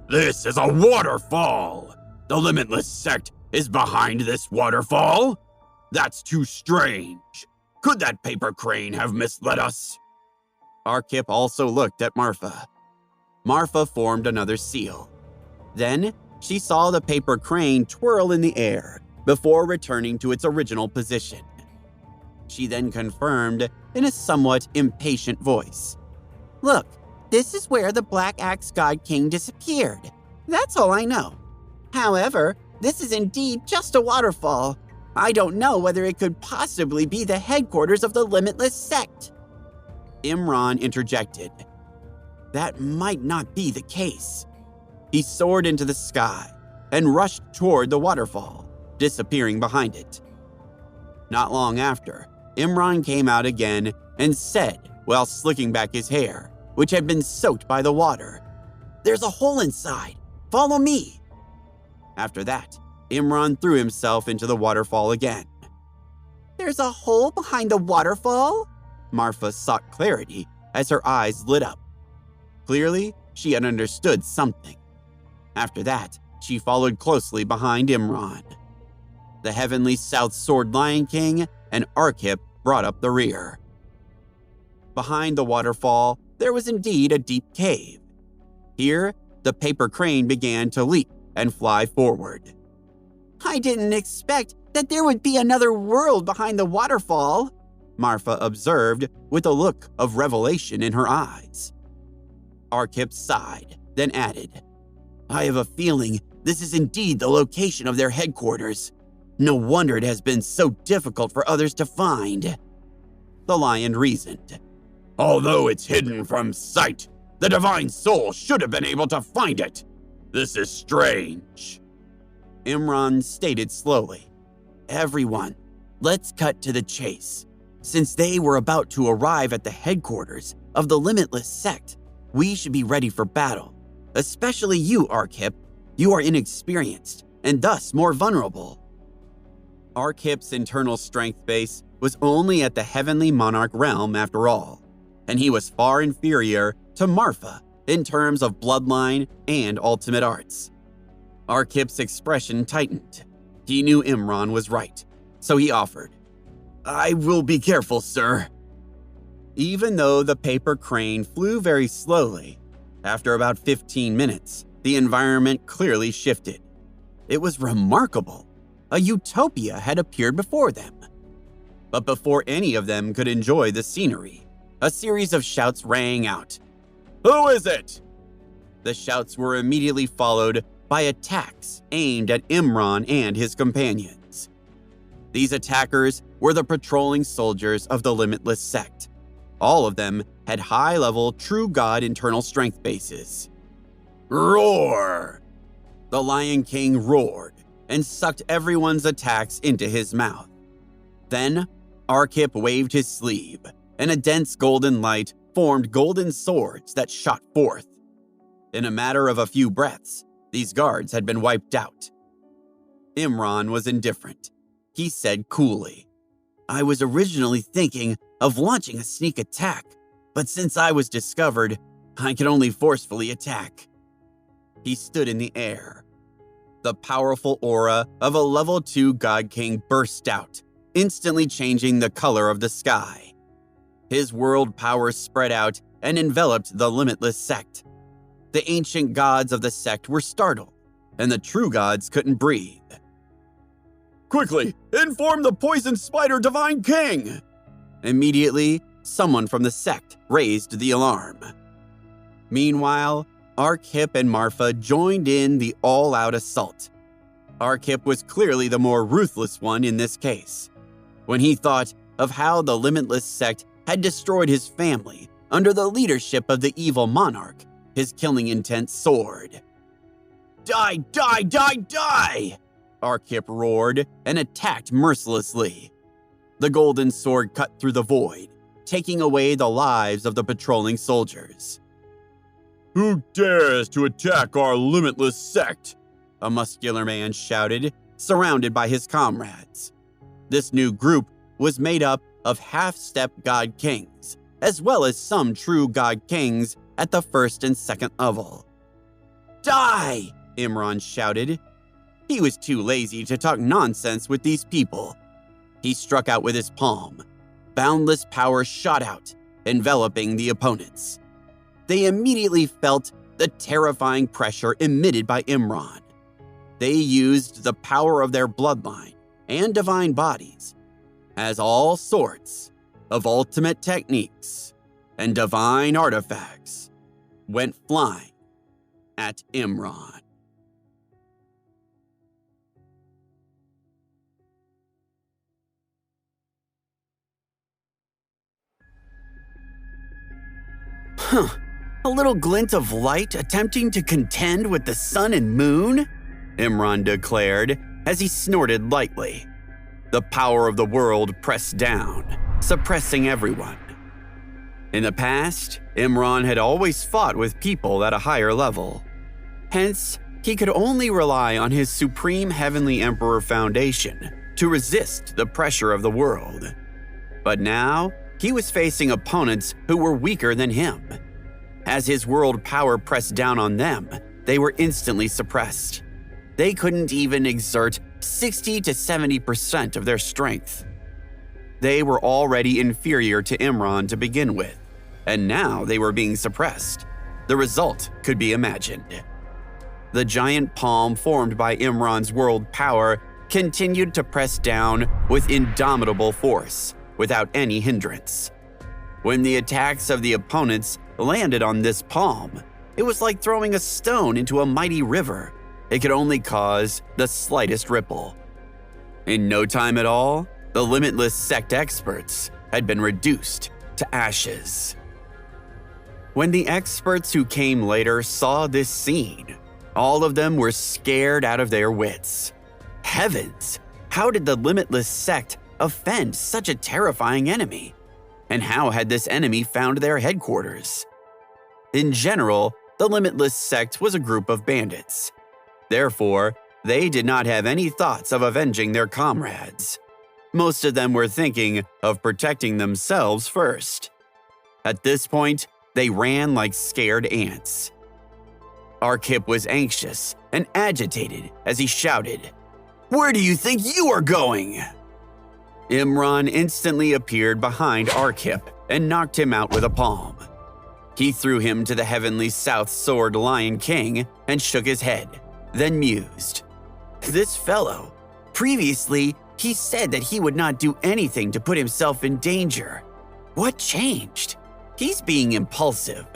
S3: "This is a waterfall! The Limitless Sect is behind this waterfall? That's too strange. Could that paper crane have misled us?"
S1: Arkhip also looked at Marfa. Marfa formed another seal. Then she saw the paper crane twirl in the air before returning to its original position. She then confirmed in a somewhat impatient voice,
S2: "Look, this is where the Black Axe God King disappeared. That's all I know. However, this is indeed just a waterfall. I don't know whether it could possibly be the headquarters of the Limitless Sect."
S1: Imran interjected, "That might not be the case." He soared into the sky and rushed toward the waterfall, disappearing behind it. Not long after, Imran came out again and said, while slicking back his hair, which had been soaked by the water, "There's a hole inside. Follow me." After that, Imran threw himself into the waterfall again.
S2: "There's a hole behind the waterfall?"
S1: Marfa sought clarity as her eyes lit up. Clearly, she had understood something. After that, she followed closely behind Imran. The heavenly South Sword Lion King and Arkhip brought up the rear. Behind the waterfall, there was indeed a deep cave. Here, the paper crane began to leap and fly forward.
S2: "I didn't expect that there would be another world behind the waterfall,"
S1: Marfa observed with a look of revelation in her eyes. Arkhip sighed, then added, "I have a feeling this is indeed the location of their headquarters. No wonder it has been so difficult for others to find." The lion reasoned.
S3: Although it's hidden from sight, the divine soul should have been able to find it. This is strange.
S1: Imran stated slowly. Everyone, let's cut to the chase. Since they were about to arrive at the headquarters of the Limitless Sect, we should be ready for battle. Especially you, Arkhip. You are inexperienced and thus more vulnerable. Arkhip's internal strength base was only at the Heavenly Monarch realm after all, and he was far inferior to Marfa in terms of bloodline and ultimate arts. Arkhip's expression tightened. He knew Imran was right, so he offered, I will be careful, sir. Even though the paper crane flew very slowly, after about 15 minutes, the environment clearly shifted. It was remarkable. A utopia had appeared before them. But before any of them could enjoy the scenery, a series of shouts rang out. Who is it? The shouts were immediately followed by attacks aimed at Imran and his companions. These attackers were the patrolling soldiers of the Limitless Sect. All of them had high-level True God internal strength bases. Roar! The Lion King roared and sucked everyone's attacks into his mouth. Then, Arkhip waved his sleeve, and a dense golden light formed golden swords that shot forth. In a matter of a few breaths, these guards had been wiped out. Imran was indifferent. He said coolly, I was originally thinking of launching a sneak attack, but since I was discovered, I can only forcefully attack. He stood in the air. The powerful aura of a level 2 God King burst out, instantly changing the color of the sky. His world power spread out and enveloped the Limitless Sect. The ancient gods of the sect were startled, and the true gods couldn't breathe. Quickly, inform the Poison Spider Divine King! Immediately, someone from the sect raised the alarm. Meanwhile, Arkhip and Marfa joined in the all-out assault. Arkhip was clearly the more ruthless one in this case. When he thought of how the Limitless Sect had destroyed his family under the leadership of the evil monarch, his killing intent soared. Die, die, die, die! Arkhip roared and attacked mercilessly. The golden sword cut through the void, taking away the lives of the patrolling soldiers. Who dares to attack our Limitless Sect? A muscular man shouted, surrounded by his comrades. This new group was made up of half-step God Kings, as well as some true God Kings at the first and second level. Die! Imran shouted. He was too lazy to talk nonsense with these people. He struck out with his palm. Boundless power shot out, enveloping the opponents. They immediately felt the terrifying pressure emitted by Imran. They used the power of their bloodline and divine bodies as all sorts of ultimate techniques and divine artifacts went flying at Imran. A little glint of light attempting to contend with the sun and moon? Imran declared as he snorted lightly. The power of the world pressed down, suppressing everyone. In the past, Imran had always fought with people at a higher level. Hence, he could only rely on his Supreme Heavenly Emperor Foundation to resist the pressure of the world. But now, he was facing opponents who were weaker than him. As his world power pressed down on them, they were instantly suppressed. They couldn't even exert 60 to 70% of their strength. They were already inferior to Imran to begin with, and now they were being suppressed. The result could be imagined. The giant palm formed by Imran's world power continued to press down with indomitable force, without any hindrance. When the attacks of the opponents landed on this palm, it was like throwing a stone into a mighty river. It could only cause the slightest ripple. In no time at all, the Limitless Sect experts had been reduced to ashes. When the experts who came later saw this scene, all of them were scared out of their wits. Heavens, how did the Limitless sect offend such a terrifying enemy? And how had this enemy found their headquarters? In general, the Limitless sect was a group of bandits. Therefore, they did not have any thoughts of avenging their comrades. Most of them were thinking of protecting themselves first. At this point, they ran like scared ants. Arkip was anxious and agitated as he shouted, "Where do you think you are going?" Imran instantly appeared behind Arkip and knocked him out with a palm. He threw him to the Heavenly South Sword Lion King and shook his head, then mused. This fellow, previously he said that he would not do anything to put himself in danger. What changed? He's being impulsive.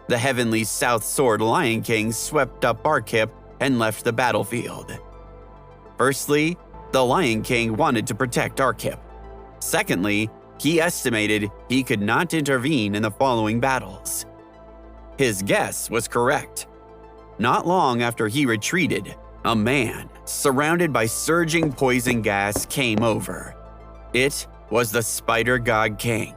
S1: The Heavenly South Sword Lion King swept up Arkip and left the battlefield. Firstly, the Lion King wanted to protect Arkip. Secondly, he estimated he could not intervene in the following battles. His guess was correct. Not long after he retreated, a man, surrounded by surging poison gas, came over. It was the Spider God King.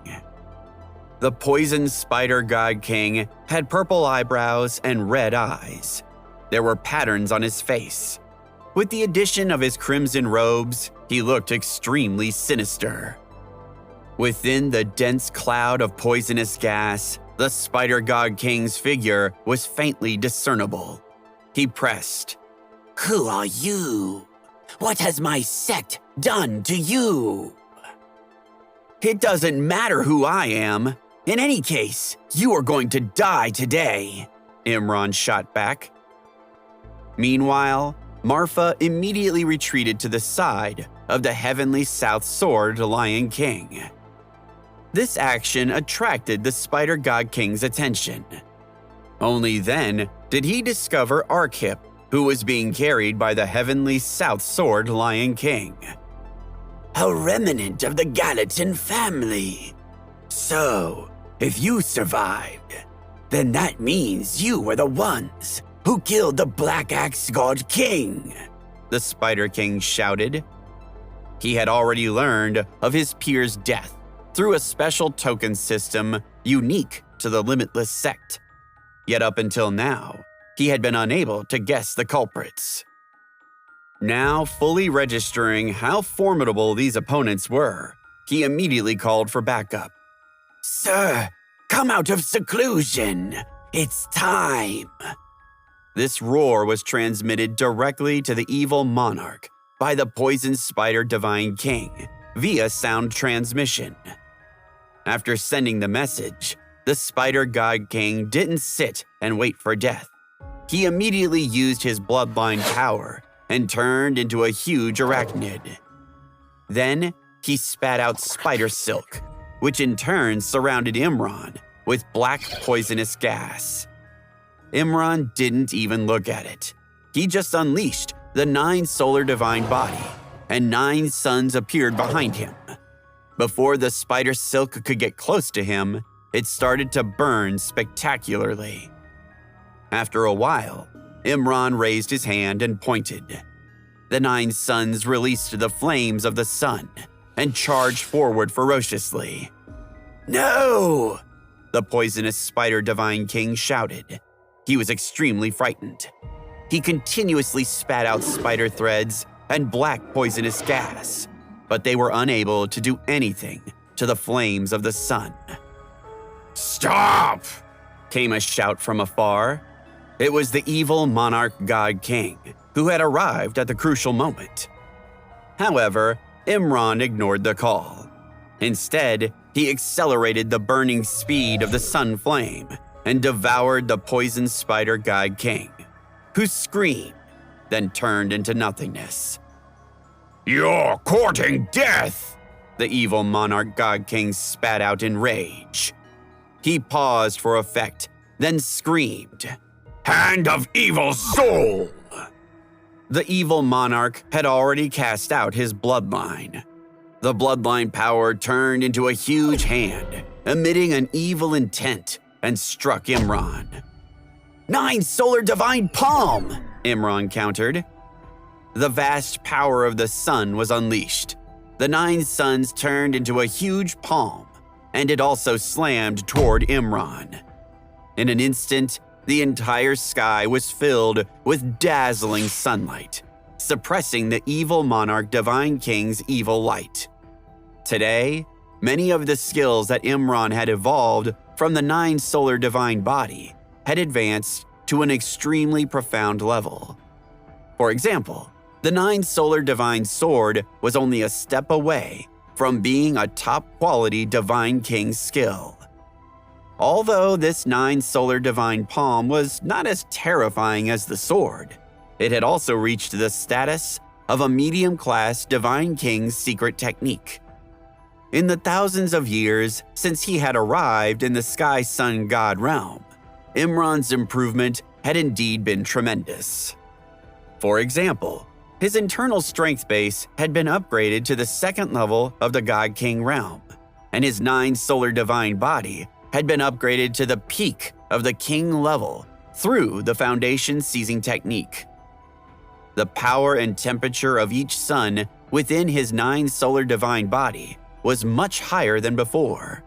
S1: The poison Spider God King had purple eyebrows and red eyes. There were patterns on his face. With the addition of his crimson robes, he looked extremely sinister. Within the dense cloud of poisonous gas, the Spider God King's figure was faintly discernible. He pressed, "Who are you? What has my sect done to you?" "It doesn't matter who I am. In any case, you are going to die today," Imran shot back. Meanwhile, Marfa immediately retreated to the side of the Heavenly South Sword Lion King. This action attracted the Spider God King's attention. Only then did he discover Arkip, who was being carried by the Heavenly South Sword Lion King. "A remnant of the Gallatin family. So, if you survived, then that means you were the ones who killed the Black Axe God King," the Spider King shouted. He had already learned of his peer's death through a special token system unique to the Limitless sect. Yet up until now, he had been unable to guess the culprits. Now fully registering how formidable these opponents were, he immediately called for backup. "Sir, come out of seclusion. It's time." This roar was transmitted directly to the evil monarch by the poison spider Divine King via sound transmission. After sending the message, the Spider God King didn't sit and wait for death. He immediately used his bloodline power and turned into a huge arachnid. Then he spat out spider silk, which in turn surrounded Imran with black poisonous gas. Imran didn't even look at it. He just unleashed the 9 solar divine body, and 9 suns appeared behind him. Before the spider silk could get close to him, it started to burn spectacularly. After a while, Imran raised his hand and pointed. The 9 suns released the flames of the sun and charged forward ferociously. "No!" the poisonous Spider Divine King shouted. He was extremely frightened. He continuously spat out spider threads and black poisonous gas, but they were unable to do anything to the flames of the sun.
S3: "Stop!"
S1: came a shout from afar. It was the evil monarch God King, who had arrived at the crucial moment. However, Imran ignored the call. Instead, he accelerated the burning speed of the sun flame and devoured the poison spider God King, who screamed, then turned into nothingness.
S3: "You're courting death!"
S1: The evil monarch God King spat out in rage. He paused for effect, then screamed,
S3: "Hand of evil soul!"
S1: The evil monarch had already cast out his bloodline. The bloodline power turned into a huge hand, emitting an evil intent, and struck Imran. "9 solar divine palm!" Imran countered. The vast power of the sun was unleashed. The 9 suns turned into a huge palm, and it also slammed toward Imran. In an instant, the entire sky was filled with dazzling sunlight, suppressing the evil monarch Divine King's evil light. Today, many of the skills that Imran had evolved from the 9 solar divine body had advanced to an extremely profound level. For example, the 9 solar divine sword was only a step away from being a top-quality Divine King skill. Although this 9 solar divine palm was not as terrifying as the sword, it had also reached the status of a medium-class Divine King's secret technique. In the thousands of years since he had arrived in the Sky Sun God realm, Imran's improvement had indeed been tremendous. For example, his internal strength base had been upgraded to the 2nd level of the God King realm, and his 9 solar divine body had been upgraded to the peak of the King level through the Foundation Seizing Technique. The power and temperature of each sun within his 9 solar divine body was much higher than before.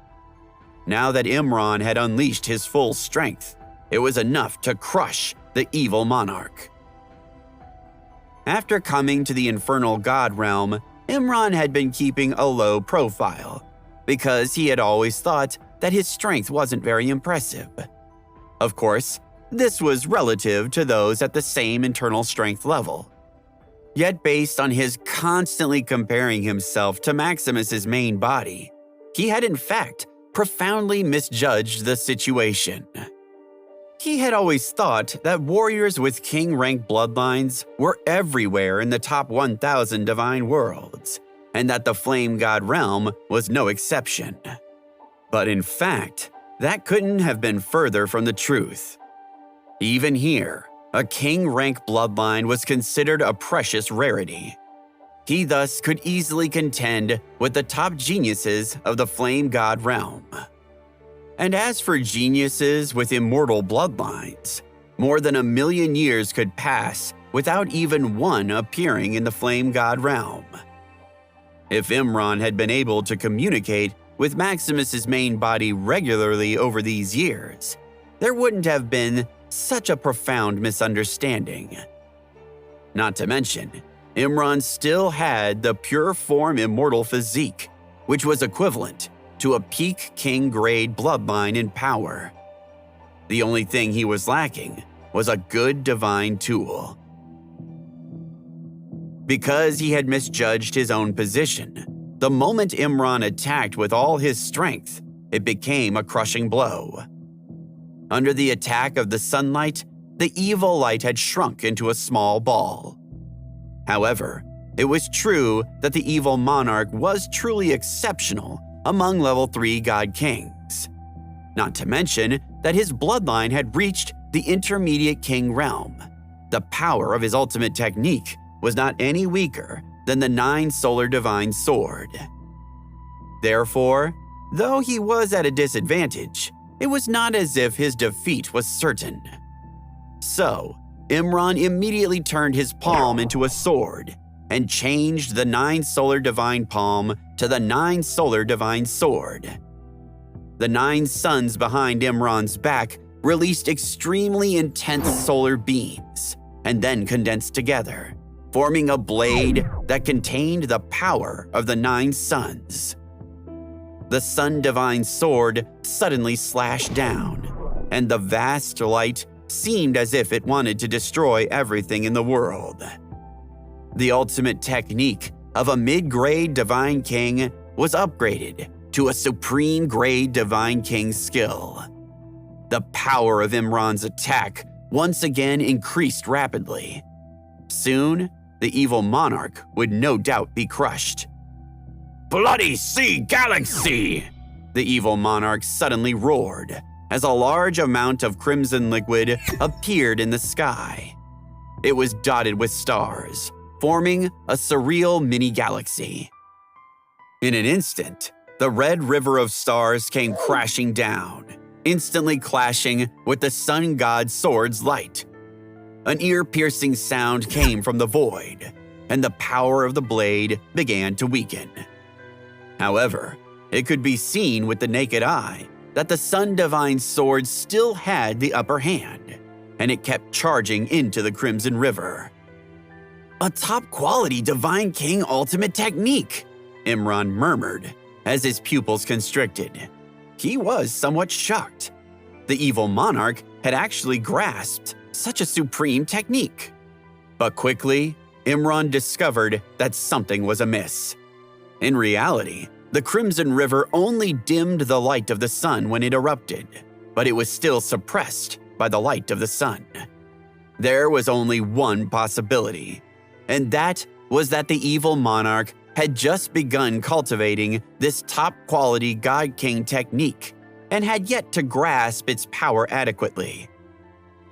S1: Now that Imran had unleashed his full strength, it was enough to crush the evil monarch. After coming to the Infernal God realm, Imran had been keeping a low profile because he had always thought that his strength wasn't very impressive. Of course, this was relative to those at the same internal strength level. Yet based on his constantly comparing himself to Maximus's main body, he had in fact profoundly misjudged the situation. He had always thought that warriors with king-rank bloodlines were everywhere in the top 1,000 divine worlds, and that the Flame God realm was no exception. But in fact, that couldn't have been further from the truth. Even here, a king-rank bloodline was considered a precious rarity. He thus could easily contend with the top geniuses of the Flame God realm. And as for geniuses with immortal bloodlines, more than 1 million years could pass without even one appearing in the Flame God realm. If Imran had been able to communicate with Maximus's main body regularly over these years, there wouldn't have been such a profound misunderstanding. Not to mention, Imran still had the pure form immortal physique, which was equivalent to a peak king-grade bloodline in power. The only thing he was lacking was a good divine tool. Because he had misjudged his own position, the moment Imran attacked with all his strength, it became a crushing blow. Under the attack of the sunlight, the evil light had shrunk into a small ball. However, it was true that the evil monarch was truly exceptional among level 3 God Kings. Not to mention that his bloodline had reached the intermediate king realm. The power of his ultimate technique was not any weaker than the 9 solar divine sword. Therefore, though he was at a disadvantage, it was not as if his defeat was certain. So, Imran immediately turned his palm into a sword and changed the 9 solar divine palm to the 9 solar divine sword. The 9 suns behind Imran's back released extremely intense solar beams and then condensed together, forming a blade that contained the power of the 9 suns. The Sun Divine Sword suddenly slashed down, and the vast light seemed as if it wanted to destroy everything in the world. The ultimate technique of a mid-grade Divine King was upgraded to a supreme-grade Divine King skill. The power of Imran's attack once again increased rapidly. Soon, the evil monarch would no doubt be crushed.
S3: Bloody sea galaxy!
S1: The evil monarch suddenly roared as a large amount of crimson liquid appeared in the sky. It was dotted with stars, forming a surreal mini-galaxy. In an instant, the red river of stars came crashing down, instantly clashing with the sun god's sword's light. An ear-piercing sound came from the void, and the power of the blade began to weaken. However, it could be seen with the naked eye that the Sun Divine Sword still had the upper hand, and it kept charging into the Crimson River. "A top-quality Divine King ultimate technique," Imran murmured as his pupils constricted. He was somewhat shocked. The evil monarch had actually grasped such a supreme technique. But quickly, Imran discovered that something was amiss. In reality, the Crimson River only dimmed the light of the sun when it erupted, but it was still suppressed by the light of the sun. There was only one possibility, and that was that the evil monarch had just begun cultivating this top-quality God King technique and had yet to grasp its power adequately.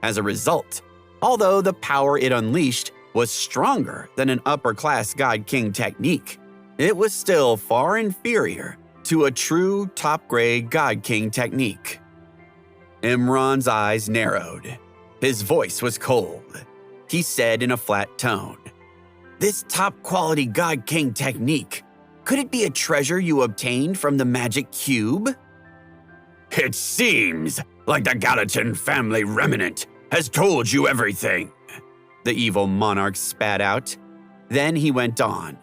S1: As a result, although the power it unleashed was stronger than an upper-class God King technique, it was still far inferior to a true top-grade God King technique. Imran's eyes narrowed. His voice was cold. He said in a flat tone, "This top-quality God King technique, could it be a treasure you obtained from the magic cube?"
S3: It seems like the Gallatin family remnant has told you everything,
S1: the evil monarch spat out. Then he went on.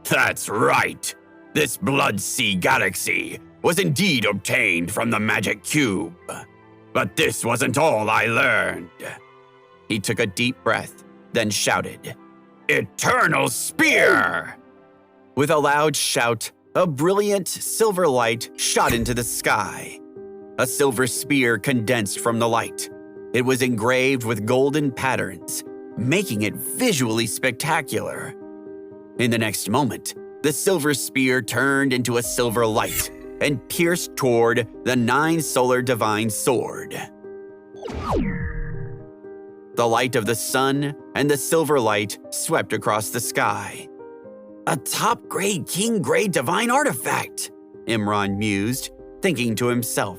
S3: That's right. This Blood Sea galaxy was indeed obtained from the magic cube. But this wasn't all I learned.
S1: He took a deep breath, then shouted,
S3: "Eternal Spear!"
S1: With a loud shout, a brilliant silver light shot into the sky. A silver spear condensed from the light. It was engraved with golden patterns, making it visually spectacular. In the next moment, the silver spear turned into a silver light and pierced toward the 9 solar divine sword. The light of the sun and the silver light swept across the sky. "A top-grade king-grade divine artifact," Imran mused, thinking to himself.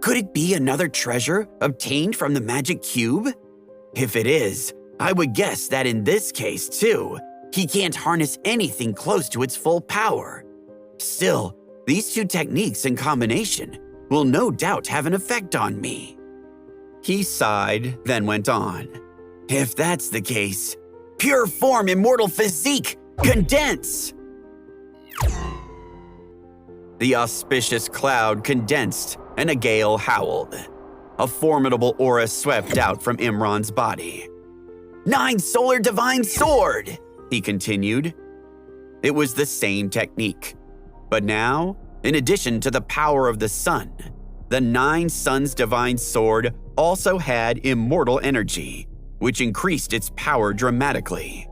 S1: "Could it be another treasure obtained from the magic cube? If it is, I would guess that in this case, too, he can't harness anything close to its full power. Still, these two techniques in combination will no doubt have an effect on me." He sighed, then went on. "If that's the case, pure form immortal physique, condense!" The auspicious cloud condensed and a gale howled. A formidable aura swept out from Imran's body. 9 solar divine sword, he continued. It was the same technique. But now, in addition to the power of the sun, the 9 suns divine sword also had immortal energy, which increased its power dramatically.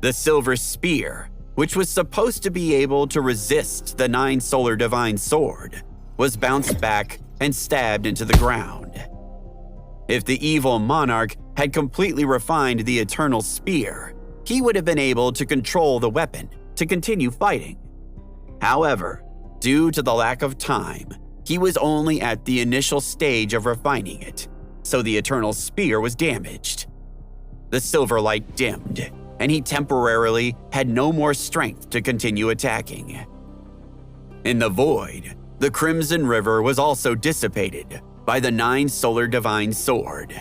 S1: The silver spear, which was supposed to be able to resist the 9 solar divine sword, was bounced back and stabbed into the ground. If the evil monarch had completely refined the eternal spear, he would have been able to control the weapon to continue fighting. However, due to the lack of time, he was only at the initial stage of refining it, so the eternal spear was damaged. The silver light dimmed, and he temporarily had no more strength to continue attacking. In the void, the Crimson River was also dissipated by the 9 solar divine sword.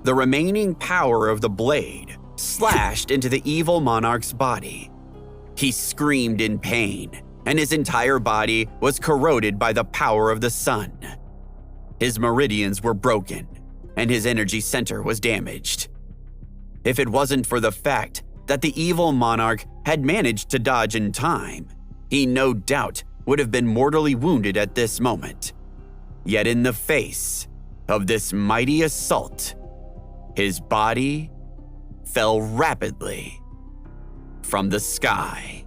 S1: The remaining power of the blade slashed into the evil monarch's body. He screamed in pain, and his entire body was corroded by the power of the sun. His meridians were broken, and his energy center was damaged. If it wasn't for the fact that the evil monarch had managed to dodge in time, he no doubt would have been mortally wounded at this moment. Yet in the face of this mighty assault, his body fell rapidly from the sky.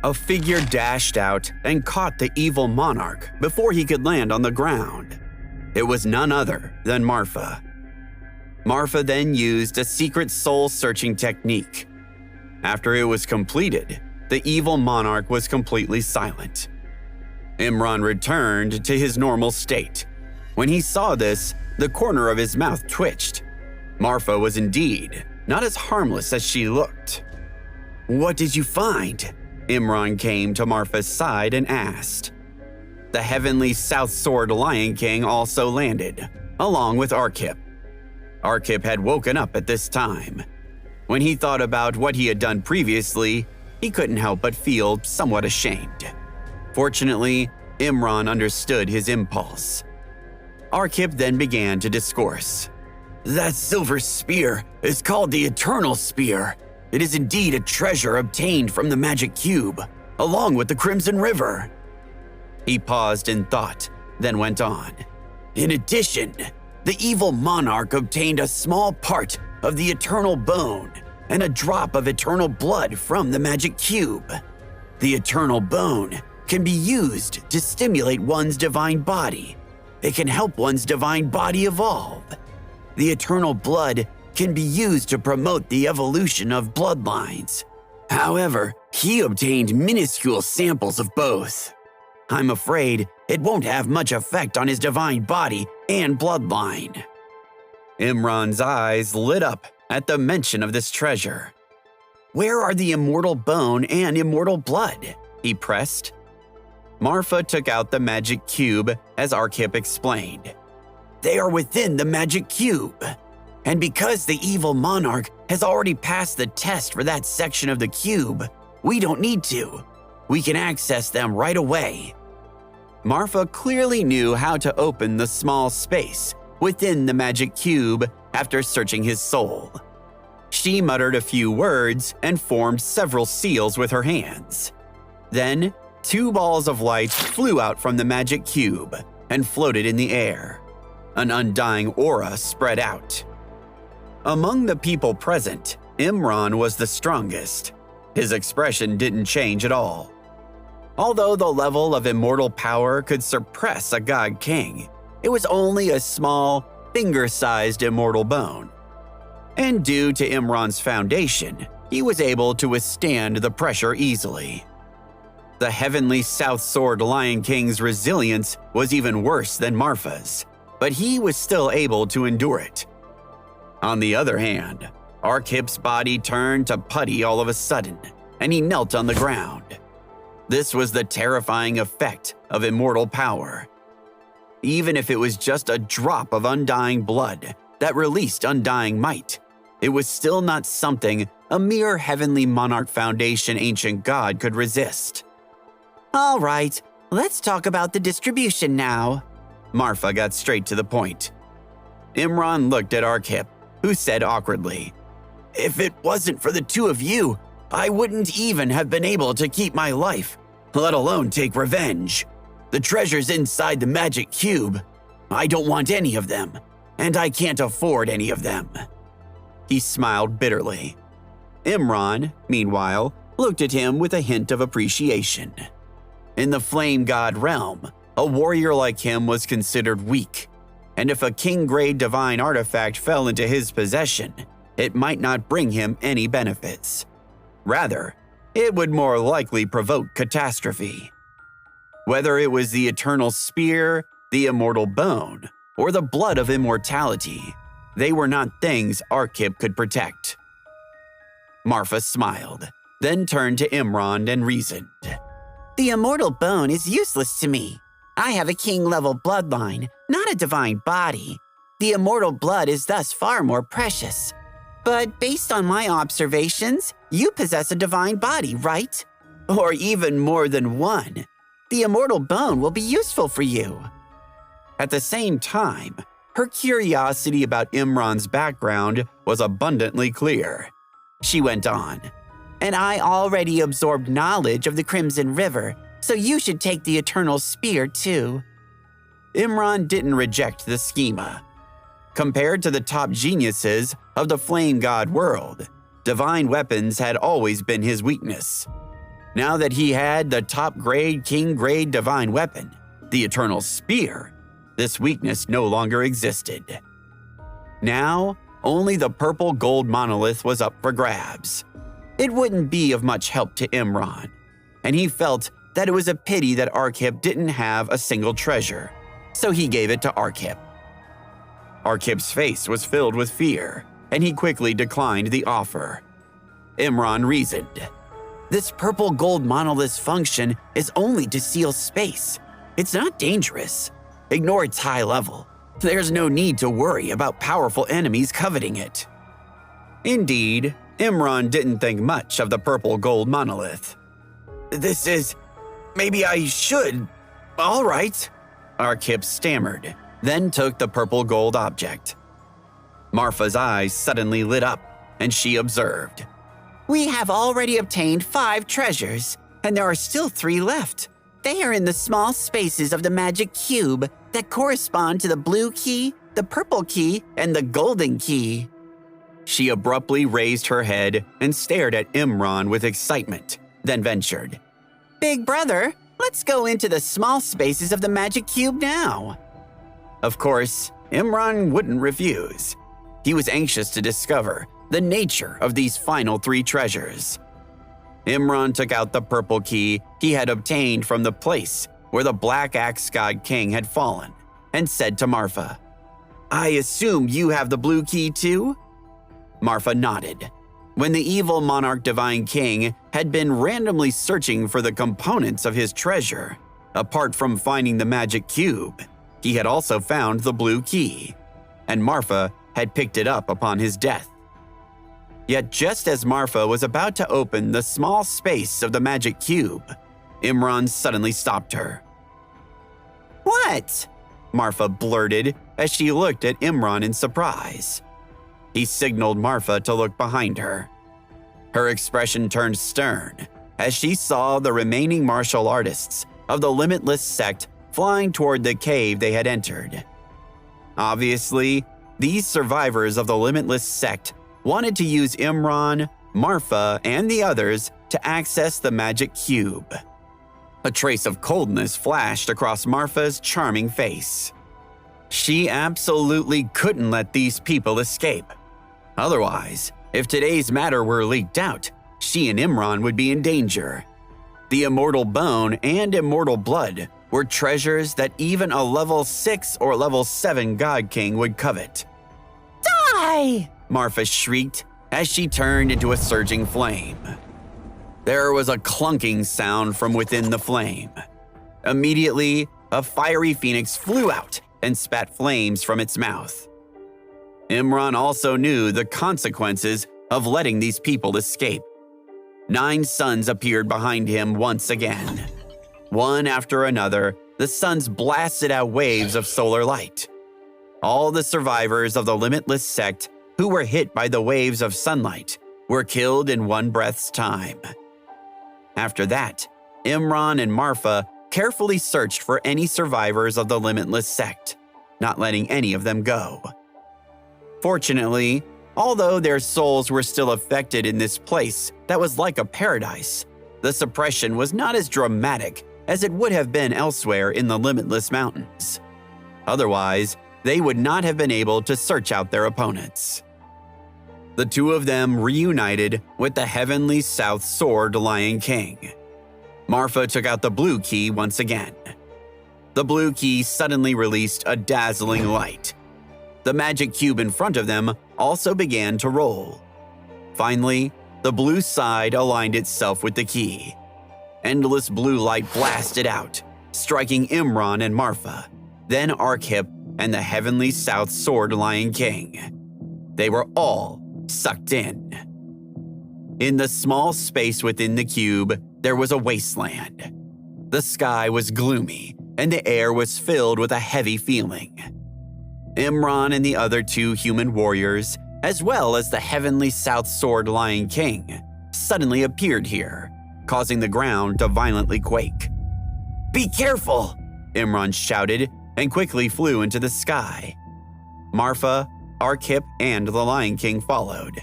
S1: A figure dashed out and caught the evil monarch before he could land on the ground. It was none other than Marfa. Marfa then used a secret soul-searching technique. After it was completed, the evil monarch was completely silent. Imran returned to his normal state. When he saw this, the corner of his mouth twitched. Marfa was indeed not as harmless as she looked. "What did you find?" Imran came to Marfa's side and asked. The heavenly South Sword Lion King also landed, along with Arkip. Arkip had woken up at this time. When he thought about what he had done previously, he couldn't help but feel somewhat ashamed. Fortunately, Imran understood his impulse. Arkip then began to discourse. "That silver spear is called the Eternal Spear. It is indeed a treasure obtained from the magic cube, along with the Crimson River." He paused in thought, then went on. "In addition, the evil monarch obtained a small part of the eternal bone and a drop of eternal blood from the magic cube. The eternal bone can be used to stimulate one's divine body. It can help one's divine body evolve. The eternal blood can be used to promote the evolution of bloodlines. However, he obtained minuscule samples of both. I'm afraid it won't have much effect on his divine body and bloodline." Imran's eyes lit up at the mention of this treasure. "Where are the immortal bone and immortal blood?" he pressed. Marfa took out the magic cube as Arkip explained. "They are within the magic cube. And because the evil monarch has already passed the test for that section of the cube, we don't need to. We can access them right away." Marfa clearly knew how to open the small space within the magic cube after searching his soul. She muttered a few words and formed several seals with her hands. Then, 2 balls of light flew out from the magic cube and floated in the air. An undying aura spread out. Among the people present, Imran was the strongest. His expression didn't change at all. Although the level of immortal power could suppress a god king, it was only a small, finger-sized immortal bone. And due to Imran's foundation, he was able to withstand the pressure easily. The heavenly South Sword Lion King's resilience was even worse than Marfa's, but he was still able to endure it. On the other hand, Arkip's body turned to putty all of a sudden, and he knelt on the ground. This was the terrifying effect of immortal power. Even if it was just a drop of undying blood that released undying might, it was still not something a mere Heavenly Monarch Foundation ancient god could resist.
S2: All right, let's talk about the distribution now.
S1: Marfa got straight to the point. Imran looked at Arkip, who said awkwardly, "If it wasn't for the 2 of you, I wouldn't even have been able to keep my life, let alone take revenge. The treasures inside the magic cube, I don't want any of them, and I can't afford any of them." He smiled bitterly. Imran, meanwhile, looked at him with a hint of appreciation. In the flame god realm, a warrior like him was considered weak, and if a king-grade divine artifact fell into his possession, it might not bring him any benefits. Rather, it would more likely provoke catastrophe. Whether it was the eternal spear, the immortal bone, or the blood of immortality, they were not things Arkip could protect. Marfa smiled, then turned to Imran and reasoned.
S2: The immortal bone is useless to me. I have a king-level bloodline, not a divine body. The immortal blood is thus far more precious. But based on my observations, you possess a divine body, right? Or even more than one. The immortal bone will be useful for you.
S1: At the same time, her curiosity about Imran's background was abundantly clear. She went on.
S2: And I already absorbed knowledge of the Crimson River, so you should take the Eternal Spear too.
S1: Imran didn't reject the schema. Compared to the top geniuses of the Flame God world, divine weapons had always been his weakness. Now that he had the top-grade, king-grade divine weapon, the Eternal Spear, this weakness no longer existed. Now, only the purple gold monolith was up for grabs. it wouldn't be of much help to Imran, and he felt that it was a pity that Arkhip didn't have a single treasure, so he gave it to Arkhip. Arkhip's face was filled with fear, and he quickly declined the offer. Imran reasoned. This purple gold monolith's function is only to seal space. It's not dangerous. Ignore its high level. There's no need to worry about powerful enemies coveting it. Indeed, Imran didn't think much of the purple gold monolith. Maybe I should. All right, Arkhip stammered, then took the purple gold object. Marfa's eyes suddenly lit up, and she observed. We have already obtained 5 treasures, and there are still 3 left. They are in the small spaces of the magic cube that correspond to the blue key, the purple key, and the golden key. She abruptly raised her head and stared at Imran with excitement, then ventured. Big brother, let's go into the small spaces of the magic cube now. Of course, Imran wouldn't refuse. He was anxious to discover the nature of these final 3 treasures. Imran took out the purple key he had obtained from the place where the Black Axe God King had fallen and said to Marfa, I assume you have the blue key too? Marfa nodded. When the evil monarch Divine King had been randomly searching for the components of his treasure, apart from finding the magic cube, he had also found the blue key, and Marfa had picked it up upon his death. Yet just as Marfa was about to open the small space of the magic cube, Imran suddenly stopped her. What? Marfa blurted as she looked at Imran in surprise. He signaled Marfa to look behind her. Her expression turned stern as she saw the remaining martial artists of the Limitless sect flying toward the cave they had entered. Obviously, these survivors of the Limitless sect wanted to use Imran, Marfa, and the others to access the magic cube. A trace of coldness flashed across Marfa's charming face. She absolutely couldn't let these people escape. Otherwise, if today's matter were leaked out, she and Imran would be in danger. The immortal bone and immortal blood were treasures that even a level 6 or level 7 God King would covet. Die! Marfa shrieked as she turned into a surging flame. There was a clunking sound from within the flame. Immediately, a fiery phoenix flew out and spat flames from its mouth. Imran also knew the consequences of letting these people escape. 9 suns appeared behind him once again. One after another, the suns blasted out waves of solar light. All the survivors of the Limitless sect who were hit by the waves of sunlight were killed in one breath's time. After that, Imran and Marfa carefully searched for any survivors of the Limitless sect, not letting any of them go. Fortunately, although their souls were still affected in this place that was like a paradise, the suppression was not as dramatic as it would have been elsewhere in the Limitless Mountains. Otherwise, they would not have been able to search out their opponents. The 2 of them reunited with the Heavenly South Sword Lion King. Marfa took out the blue key once again. The blue key suddenly released a dazzling light. The magic cube in front of them also began to roll. Finally, the blue side aligned itself with the key. Endless blue light blasted out, striking Imran and Marfa, then Arkhip and the Heavenly South Sword Lion King. They were all sucked in. In the small space within the cube, there was a wasteland. The sky was gloomy, and the air was filled with a heavy feeling. Imran and the other 2 human warriors, as well as the Heavenly South Sword Lion King, suddenly appeared here, causing the ground to violently quake. Be careful! Imran shouted and quickly flew into the sky. Marfa, Arkhip, and the Lion King followed.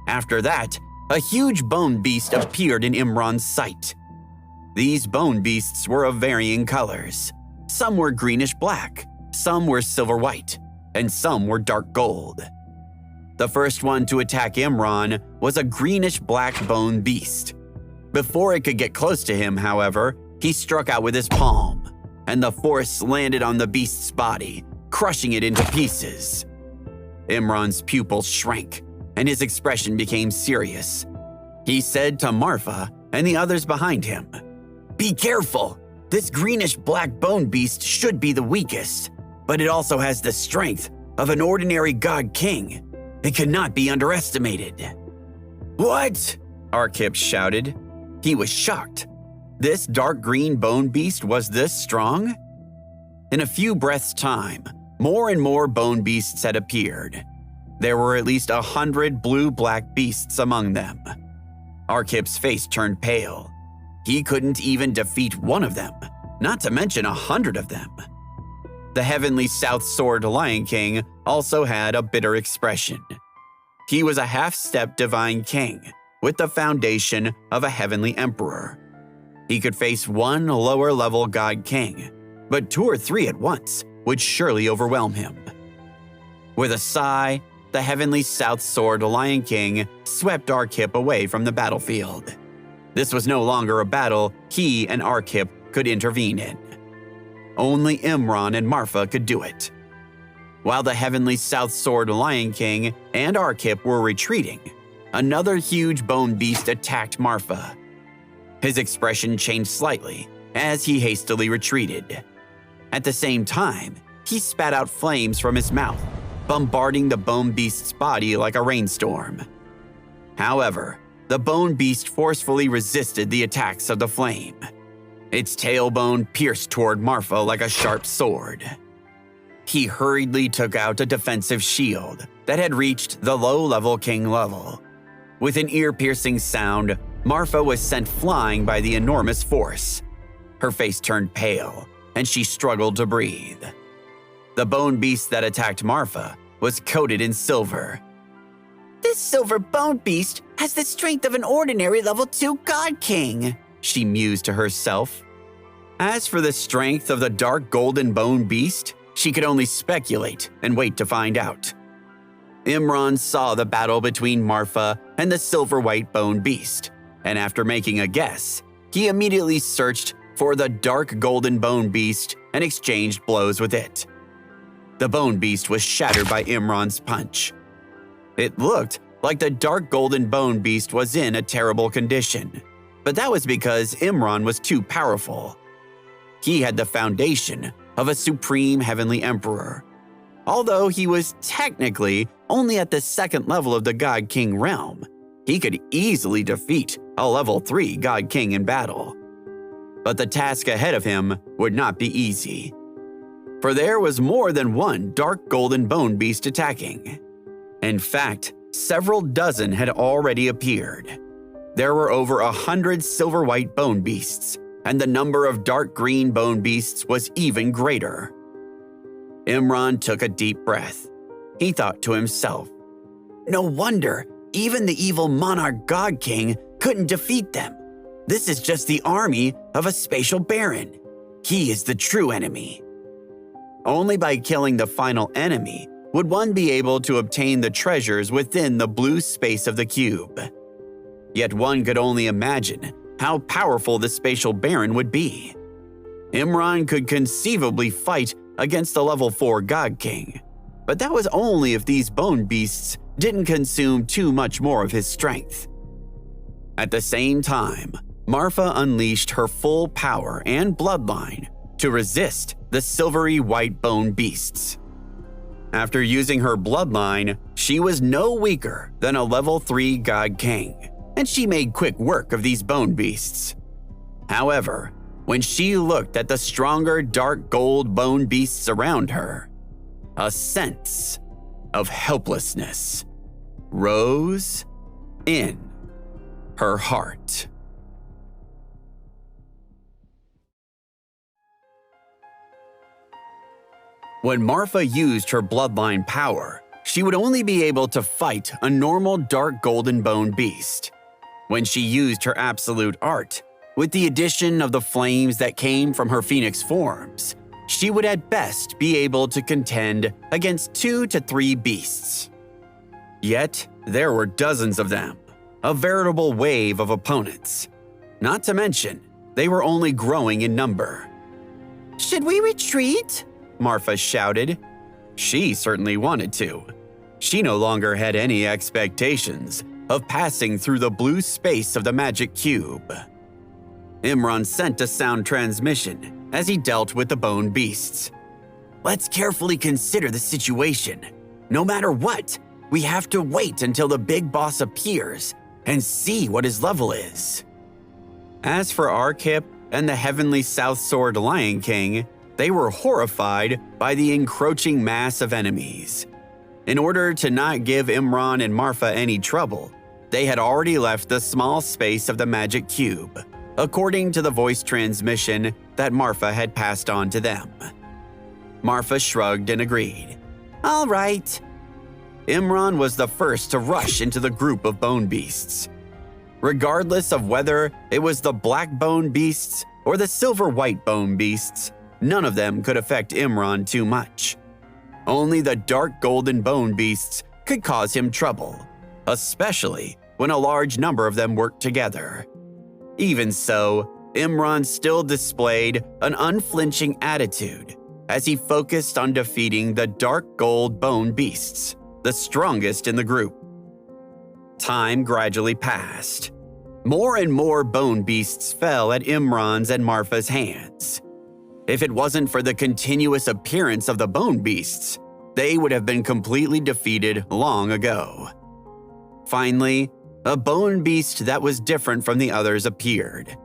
S1: After that, a huge bone beast appeared in Imran's sight. These bone beasts were of varying colors. Some were greenish-black, some were silver-white, and some were dark gold. The first one to attack Imran was a greenish-black bone beast. Before it could get close to him, however, he struck out with his palm, and the force landed on the beast's body, crushing it into pieces. Imran's pupils shrank, and his expression became serious. He said to Marfa and the others behind him, "Be careful! This greenish-black bone beast should be the weakest, but it also has the strength of an ordinary god king. It cannot be underestimated." "What?" Arkip shouted. He was shocked. This dark green bone beast was this strong? In a few breaths' time, more and more bone beasts had appeared. There were at least 100 blue-black beasts among them. Arkip's face turned pale. He couldn't even defeat one of them, not to mention 100 of them. The Heavenly South Sword Lion King also had a bitter expression. He was a half-step divine king with the foundation of a heavenly emperor. He could face one lower-level god king, but 2 or 3 at once would surely overwhelm him. With a sigh, the Heavenly South Sword Lion King swept Arkip away from the battlefield. This was no longer a battle he and Arkip could intervene in. Only Imran and Marfa could do it. While the Heavenly South Sword Lion King and Arkip were retreating, another huge bone beast attacked Marfa. His expression changed slightly as he hastily retreated. At the same time, he spat out flames from his mouth, bombarding the bone beast's body like a rainstorm. However, the bone beast forcefully resisted the attacks of the flame. Its tailbone pierced toward Marfa like a sharp sword. He hurriedly took out a defensive shield that had reached the low-level king level. With an ear-piercing sound, Marfa was sent flying by the enormous force. Her face turned pale, and she struggled to breathe. The bone beast that attacked Marfa was coated in silver.
S2: "This silver bone beast has the strength of an ordinary level 2 god king,"
S1: she mused to herself. As for the strength of the dark golden bone beast, she could only speculate and wait to find out. Imran saw the battle between Marfa and the silver-white bone beast, and after making a guess, he immediately searched for the dark golden bone beast and exchanged blows with it. The bone beast was shattered by Imran's punch. It looked like the dark golden bone beast was in a terrible condition, but that was because Imran was too powerful. He had the foundation of a supreme heavenly emperor. Although he was technically only at the second level of the God King realm, he could easily defeat a level 3 God King in battle. But the task ahead of him would not be easy, for there was more than one dark golden bone beast attacking. In fact, several dozen had already appeared. There were over 100 silver-white bone beasts, and the number of dark green bone beasts was even greater. Imran took a deep breath. He thought to himself, "No wonder even the evil monarch God King couldn't defeat them. This is just the army of a spatial baron. He is the true enemy." Only by killing the final enemy would one be able to obtain the treasures within the blue space of the cube. Yet one could only imagine how powerful the spatial baron would be. Imran could conceivably fight against the level 4 God King, but that was only if these bone beasts didn't consume too much more of his strength. At the same time, Marfa unleashed her full power and bloodline to resist the silvery white bone beasts. After using her bloodline, she was no weaker than a level 3 God King, and she made quick work of these bone beasts. However, when she looked at the stronger dark gold bone beasts around her, a sense of helplessness rose in her heart. When Marfa used her bloodline power, she would only be able to fight a normal dark golden bone beast. When she used her absolute art, with the addition of the flames that came from her phoenix forms, she would at best be able to contend against 2 to 3 beasts. Yet, there were dozens of them, a veritable wave of opponents. Not to mention, they were only growing in number.
S2: Should we retreat?
S1: Marfa shouted. She certainly wanted to. She no longer had any expectations of passing through the blue space of the magic cube. Imran sent a sound transmission as he dealt with the bone beasts. Let's carefully consider the situation. No matter what, we have to wait until the big boss appears and see what his level is. As for Arkip and the Heavenly South Sword Lion King, they were horrified by the encroaching mass of enemies. In order to not give Imran and Marfa any trouble, they had already left the small space of the magic cube, according to the voice transmission that Marfa had passed on to them. Marfa shrugged and agreed.
S2: All right.
S1: Imran was the first to rush into the group of bone beasts. Regardless of whether it was the black bone beasts or the silver-white bone beasts, none of them could affect Imran too much. Only the dark golden bone beasts could cause him trouble, especially when a large number of them worked together. Even so, Imran still displayed an unflinching attitude as he focused on defeating the dark gold bone beasts, the strongest in the group. Time gradually passed. More and more bone beasts fell at Imran's and Marfa's hands. If it wasn't for the continuous appearance of the bone beasts, they would have been completely defeated long ago. Finally, a bone beast that was different from the others appeared.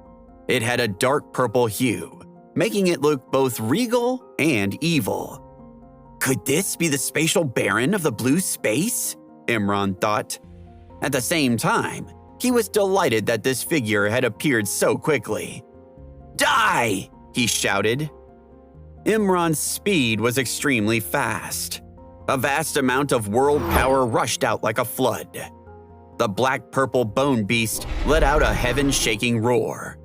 S1: It had a dark purple hue, making it look both regal and evil. Could this be the spatial baron of the blue space? Imran thought. At the same time, he was delighted that this figure had appeared so quickly. Die! He shouted. Imran's speed was extremely fast. A vast amount of world power rushed out like a flood. The black-purple bone beast let out a heaven-shaking roar.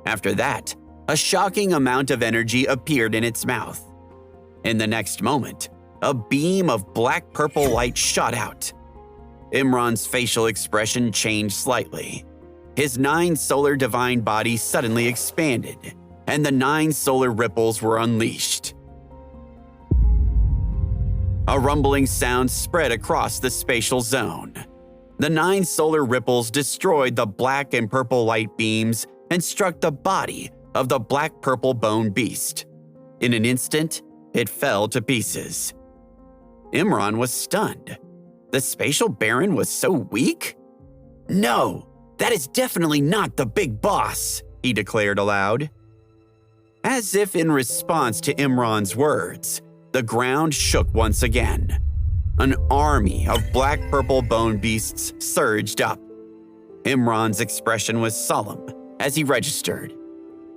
S1: After that, a shocking amount of energy appeared in its mouth. In the next moment, a beam of black-purple light shot out. Imran's facial expression changed slightly. His 9 solar divine body suddenly expanded, and the 9 solar ripples were unleashed. A rumbling sound spread across the spatial zone. The 9 solar ripples destroyed the black and purple light beams and struck the body of the black-purple bone beast. In an instant, it fell to pieces. Imran was stunned. The spatial baron was so weak? No, that is definitely not the big boss, he declared aloud. As if in response to Imran's words, the ground shook once again. An army of black-purple bone beasts surged up. Imran's expression was solemn as he registered.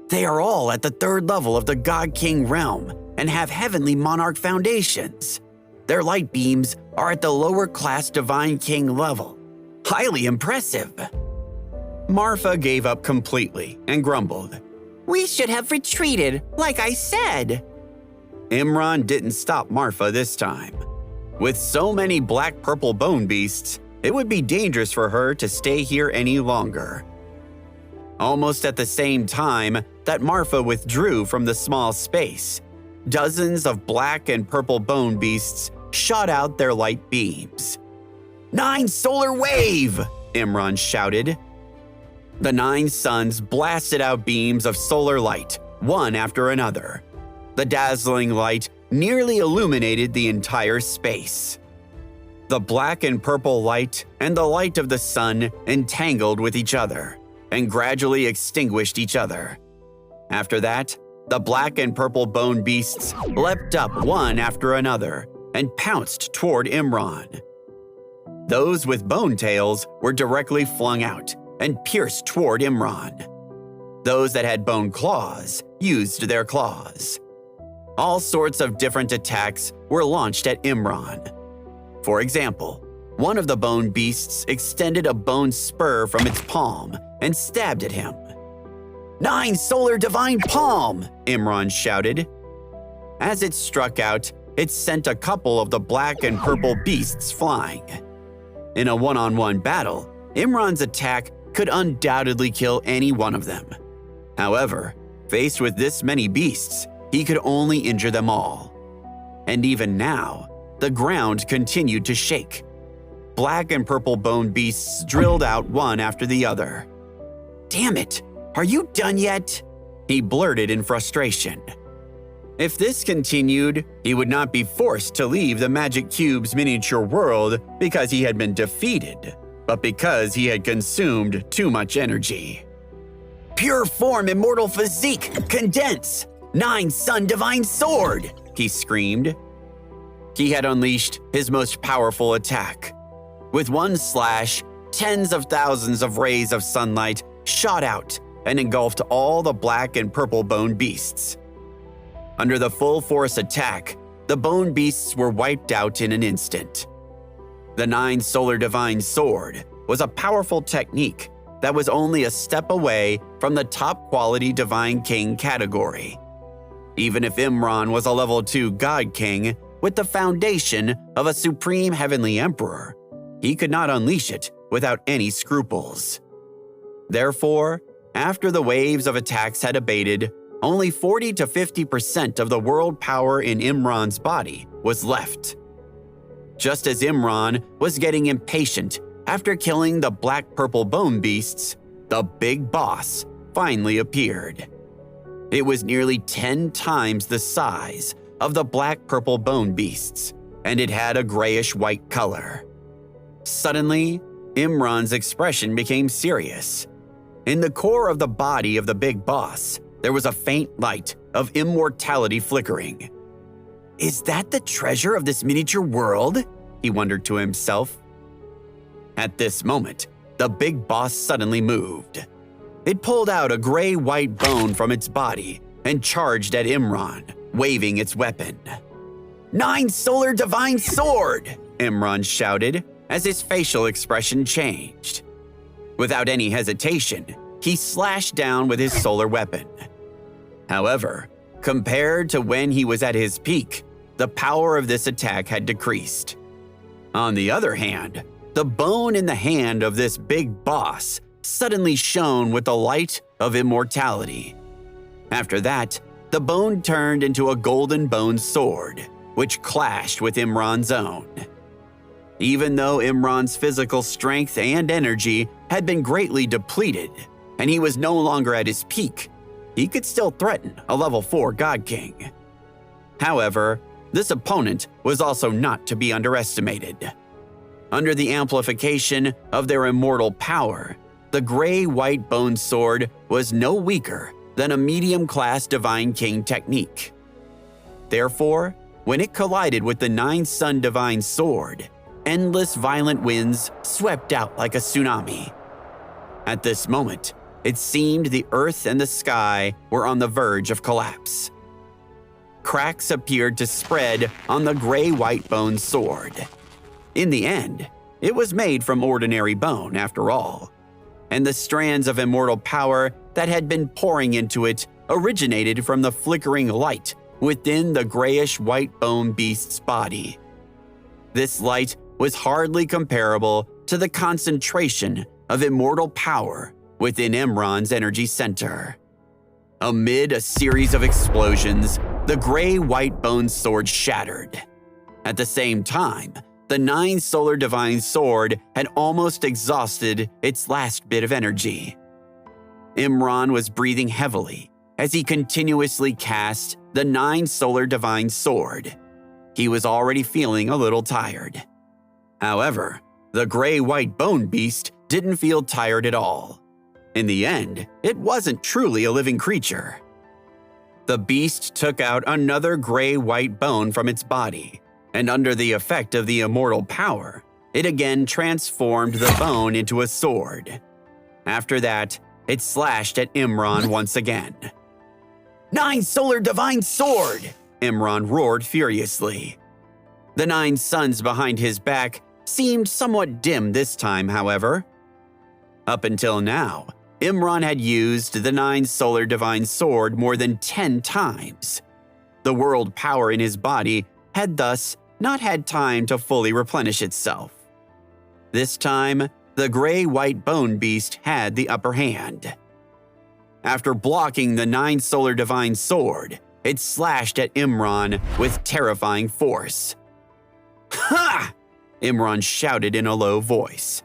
S1: They are all at the 3rd level of the God King realm and have heavenly monarch foundations. Their light beams are at the lower class Divine King level. Highly impressive. Marfa gave up completely and grumbled.
S2: We should have retreated, like I said.
S1: Imran didn't stop Marfa this time. With so many black-purple bone beasts, it would be dangerous for her to stay here any longer. Almost at the same time that Marfa withdrew from the small space, dozens of black and purple bone beasts shot out their light beams. 9 solar wave! Imran shouted. The 9 suns blasted out beams of solar light, one after another. The dazzling light nearly illuminated the entire space. The black and purple light and the light of the sun entangled with each other and gradually extinguished each other. After that, the black and purple bone beasts leapt up one after another and pounced toward Imran. Those with bone tails were directly flung out and pierced toward Imran. Those that had bone claws used their claws. All sorts of different attacks were launched at Imran. For example, one of the bone beasts extended a bone spur from its palm and stabbed at him. 9 solar divine palm! Imran shouted. As it struck out, it sent a couple of the black and purple beasts flying. In a one-on-one battle, Imran's attack could undoubtedly kill any one of them. However, faced with this many beasts, he could only injure them all. And even now, the ground continued to shake. Black and purple bone beasts drilled out one after the other. "Damn it! Are you done yet?" he blurted in frustration. If this continued, he would not be forced to leave the Magic Cube's miniature world because he had been defeated, but because he had consumed too much energy. "Pure form immortal physique, condense! 9 Sun Divine Sword!" he screamed. He had unleashed his most powerful attack. With one slash, tens of thousands of rays of sunlight shot out and engulfed all the black and purple bone beasts. Under the full force attack, the bone beasts were wiped out in an instant. The 9 Solar Divine Sword was a powerful technique that was only a step away from the top quality Divine King category. Even if Imran was a level 2 God King with the foundation of a supreme heavenly emperor, he could not unleash it without any scruples. Therefore, after the waves of attacks had abated, only 40 to 50% of the world power in Imran's body was left. Just as Imran was getting impatient after killing the black-purple bone beasts, the big boss finally appeared. It was nearly 10 times the size of the black-purple bone beasts, and it had a grayish-white color. Suddenly, Imran's expression became serious. In the core of the body of the big boss, there was a faint light of immortality flickering. "Is that the treasure of this miniature world?" he wondered to himself. At this moment, the big boss suddenly moved. It pulled out a gray-white bone from its body and charged at Imran, waving its weapon. "9 Solar Divine Sword!" Imran shouted as his facial expression changed. Without any hesitation, he slashed down with his solar weapon. However, compared to when he was at his peak, the power of this attack had decreased. On the other hand, the bone in the hand of this big boss suddenly shone with the light of immortality. After that, the bone turned into a golden bone sword, which clashed with Imran's own. Even though Imran's physical strength and energy had been greatly depleted, and he was no longer at his peak, he could still threaten a level 4 God King. However, this opponent was also not to be underestimated. Under the amplification of their immortal power, the gray-white bone sword was no weaker than a medium-class Divine King technique. Therefore, when it collided with the 9 Sun Divine Sword, endless violent winds swept out like a tsunami. At this moment, it seemed the earth and the sky were on the verge of collapse. Cracks appeared to spread on the gray-white bone sword. In the end, it was made from ordinary bone after all, and the strands of immortal power that had been pouring into it originated from the flickering light within the grayish-white bone beast's body. This light was hardly comparable to the concentration of immortal power within Imran's energy center. Amid a series of explosions, the gray-white bone sword shattered. At the same time, the 9 Solar Divine Sword had almost exhausted its last bit of energy. Imran was breathing heavily as he continuously cast the 9 Solar Divine Sword. He was already feeling a little tired. However, the gray-white bone beast didn't feel tired at all. In the end, it wasn't truly a living creature. The beast took out another gray-white bone from its body, and under the effect of the immortal power, it again transformed the bone into a sword. After that, it slashed at Imran once again. "9 Solar Divine Sword!" Imran roared furiously. The 9 suns behind his back seemed somewhat dim this time, however. Up until now, Imran had used the 9 Solar Divine Sword more than 10 times. The world power in his body had thus not had time to fully replenish itself. This time, the gray-white bone beast had the upper hand. After blocking the 9 Solar Divine Sword, it slashed at Imran with terrifying force. Ha! Imran shouted in a low voice.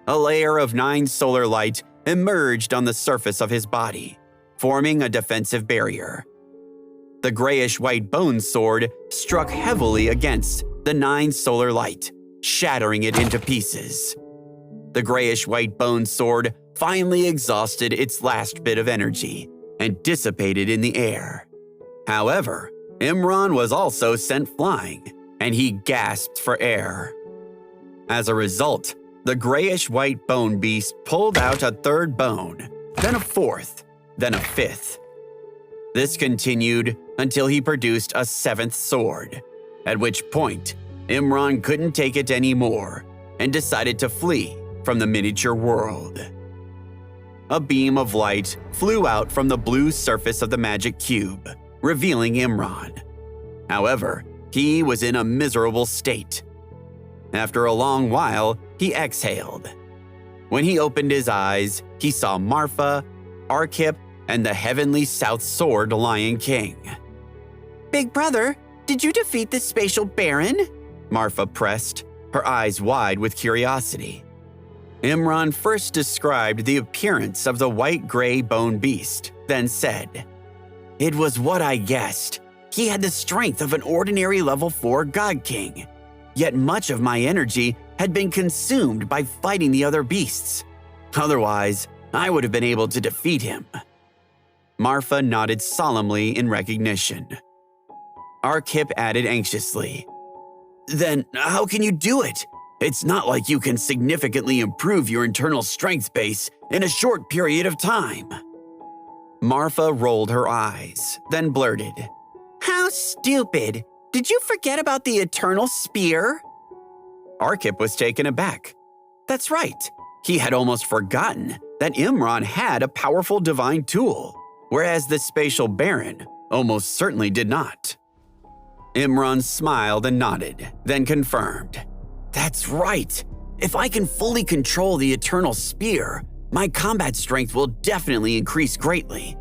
S1: A layer of 9 solar light emerged on the surface of his body, forming a defensive barrier. The grayish-white bone sword struck heavily against the 9 solar light, shattering it into pieces. The grayish-white bone sword finally exhausted its last bit of energy and dissipated in the air. However, Imran was also sent flying, and he gasped for air. As a result, the grayish-white bone beast pulled out a 3rd bone, then a 4th, then a 5th. This continued until he produced a 7th sword, at which point Imran couldn't take it anymore and decided to flee from the miniature world. A beam of light flew out from the blue surface of the magic cube, revealing Imran. However, he was in a miserable state. After a long while, he exhaled. When he opened his eyes, he saw Marfa, Arkip, and the Heavenly South Sword Lion King.
S2: Big brother, did you defeat the spatial baron?
S1: Marfa pressed, her eyes wide with curiosity. Imran first described the appearance of the white-gray bone beast, then said, "It was what I guessed. He had the strength of an ordinary level 4 God King. Yet much of my energy had been consumed by fighting the other beasts. Otherwise, I would have been able to defeat him." Marfa nodded solemnly in recognition. Arkip added anxiously, "Then how can you do it? It's not like you can significantly improve your internal strength base in a short period of time." Marfa rolled her eyes, then blurted,
S2: How stupid! Did you forget about the Eternal Spear?
S1: Arkip was taken aback. That's right. He had almost forgotten that Imran had a powerful divine tool, whereas the spatial baron almost certainly did not. Imran smiled and nodded, then confirmed. That's right. If I can fully control the Eternal Spear, my combat strength will definitely increase greatly.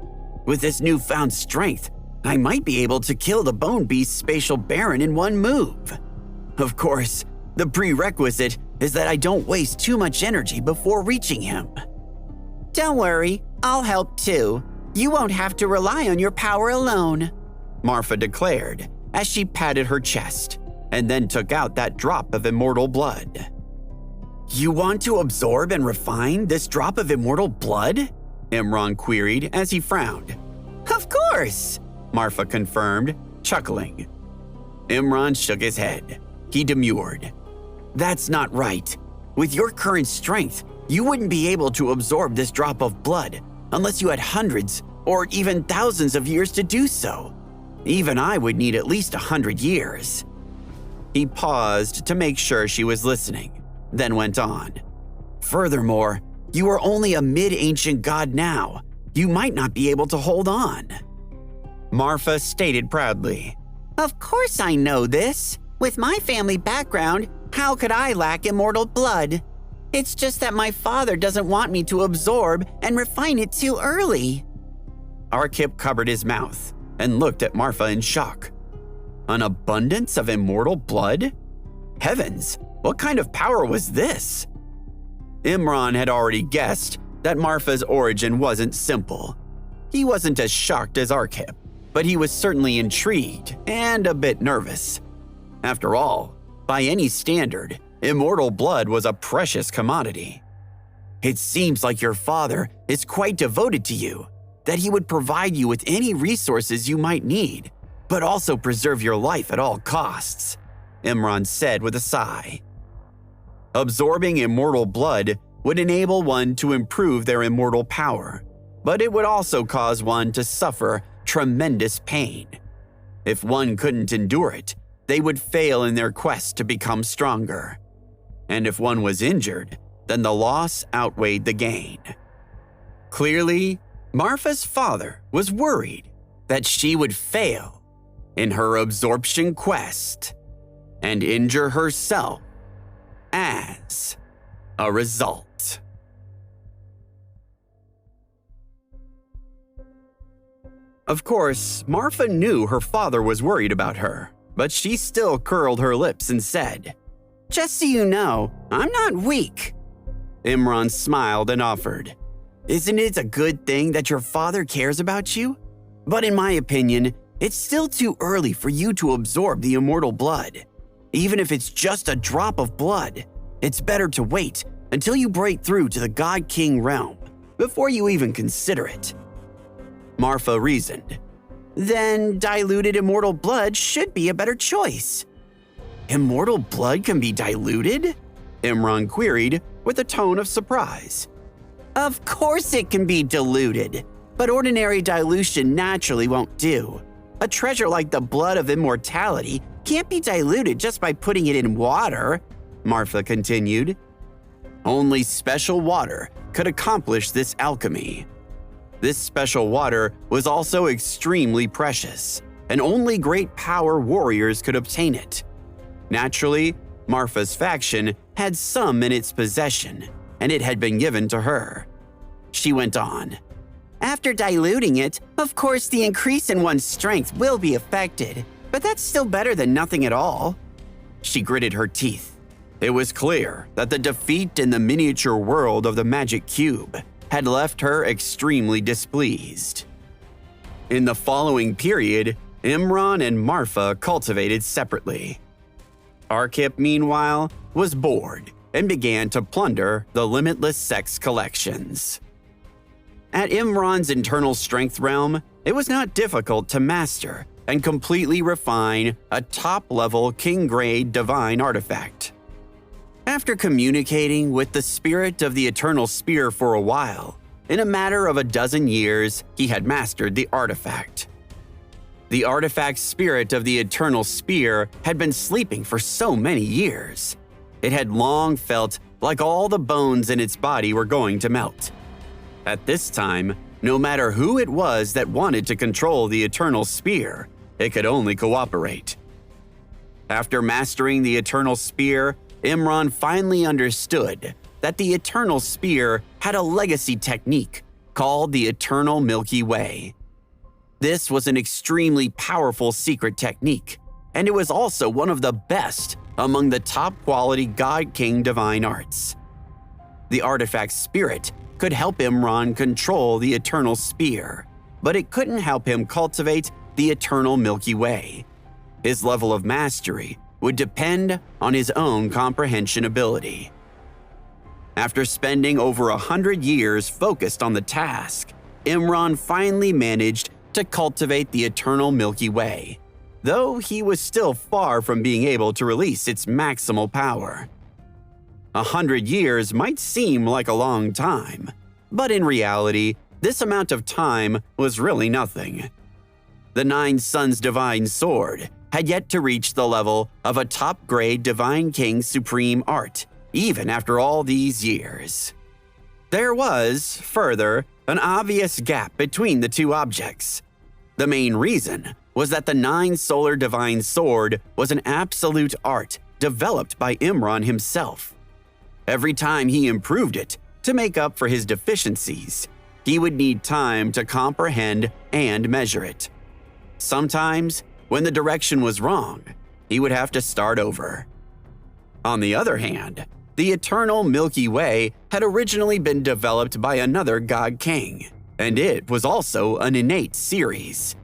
S1: With this newfound strength, I might be able to kill the Bone Beast Spatial Baron in one move. Of course, the prerequisite is that I don't waste too much energy before reaching him.
S2: Don't worry, I'll help too. You won't have to rely on your power alone,
S1: Marfa declared as she patted her chest and then took out that drop of immortal blood. You want to absorb and refine this drop of immortal blood? Imran queried as he frowned.
S2: Of course,
S1: Marfa confirmed, chuckling. Imran shook his head. He demurred. That's not right. With your current strength, you wouldn't be able to absorb this drop of blood unless you had hundreds or even thousands of years to do so. Even I would need at least 100 years. He paused to make sure she was listening, then went on. Furthermore, you are only a mid-ancient god now. You might not be able to hold on. Marfa stated proudly.
S2: Of course I know this. With my family background, how could I lack immortal blood? It's just that my father doesn't want me to absorb and refine it too early.
S1: Arkip covered his mouth and looked at Marfa in shock. An abundance of immortal blood? Heavens, what kind of power was this? Imran had already guessed that Marfa's origin wasn't simple. He wasn't as shocked as Arkip, but he was certainly intrigued and a bit nervous. After all, by any standard, immortal blood was a precious commodity. It seems like your father is quite devoted to you, that he would provide you with any resources you might need, but also preserve your life at all costs, Imran said with a sigh. Absorbing immortal blood would enable one to improve their immortal power, but it would also cause one to suffer tremendous pain. If one couldn't endure it, they would fail in their quest to become stronger. And if one was injured, then the loss outweighed the gain. Clearly, Marfa's father was worried that she would fail in her absorption quest and injure herself as a result. Of course, Marfa knew her father was worried about her, but she still curled her lips and said, "Just so you know, I'm not weak." Imran smiled and offered, "Isn't it a good thing that your father cares about you? But in my opinion, it's still too early for you to absorb the immortal blood. Even if it's just a drop of blood, it's better to wait until you break through to the God King realm before you even consider it." Marfa reasoned, "Then diluted immortal blood should be a better choice." "Immortal blood can be diluted?" Imran queried with a tone of surprise. "Of course it can be diluted, but ordinary dilution naturally won't do. A treasure like the blood of immortality can't be diluted just by putting it in water," Marfa continued. Only special water could accomplish this alchemy. This special water was also extremely precious, and only great power warriors could obtain it. Naturally, Marfa's faction had some in its possession, and it had been given to her. She went on, "After diluting it, of course the increase in one's strength will be affected, but that's still better than nothing at all." She gritted her teeth. It was clear that the defeat in the miniature world of the magic cube had left her extremely displeased. In the following period, Imran and Marfa cultivated separately. Arkip, meanwhile, was bored and began to plunder the limitless sex collections. At Imran's internal strength realm, it was not difficult to master and completely refine a top-level king-grade divine artifact. After communicating with the spirit of the Eternal Spear for a while, in a matter of a dozen years, he had mastered the artifact. The artifact spirit of the Eternal Spear had been sleeping for so many years. It had long felt like all the bones in its body were going to melt. At this time, no matter who it was that wanted to control the Eternal Spear, it could only cooperate. After mastering the Eternal Spear, Imran finally understood that the Eternal Spear had a legacy technique called the Eternal Milky Way. This was an extremely powerful secret technique, and it was also one of the best among the top-quality God King divine arts. The artifact spirit could help Imran control the Eternal Spear, but it couldn't help him cultivate the Eternal Milky Way. His level of mastery would depend on his own comprehension ability. After spending over 100 years focused on the task, Imran finally managed to cultivate the Eternal Milky Way, though he was still far from being able to release its maximal power. 100 years might seem like a long time, but in reality, this amount of time was really nothing. The Nine Suns Divine Sword had yet to reach the level of a top-grade Divine King Supreme art, even after all these years. There was, further, an obvious gap between the two objects. The main reason was that the Nine Solar Divine Sword was an absolute art developed by Imran himself. Every time he improved it to make up for his deficiencies, he would need time to comprehend and measure it. Sometimes, when the direction was wrong, he would have to start over. On the other hand, the Eternal Milky Way had originally been developed by another God King, and it was also an innate series.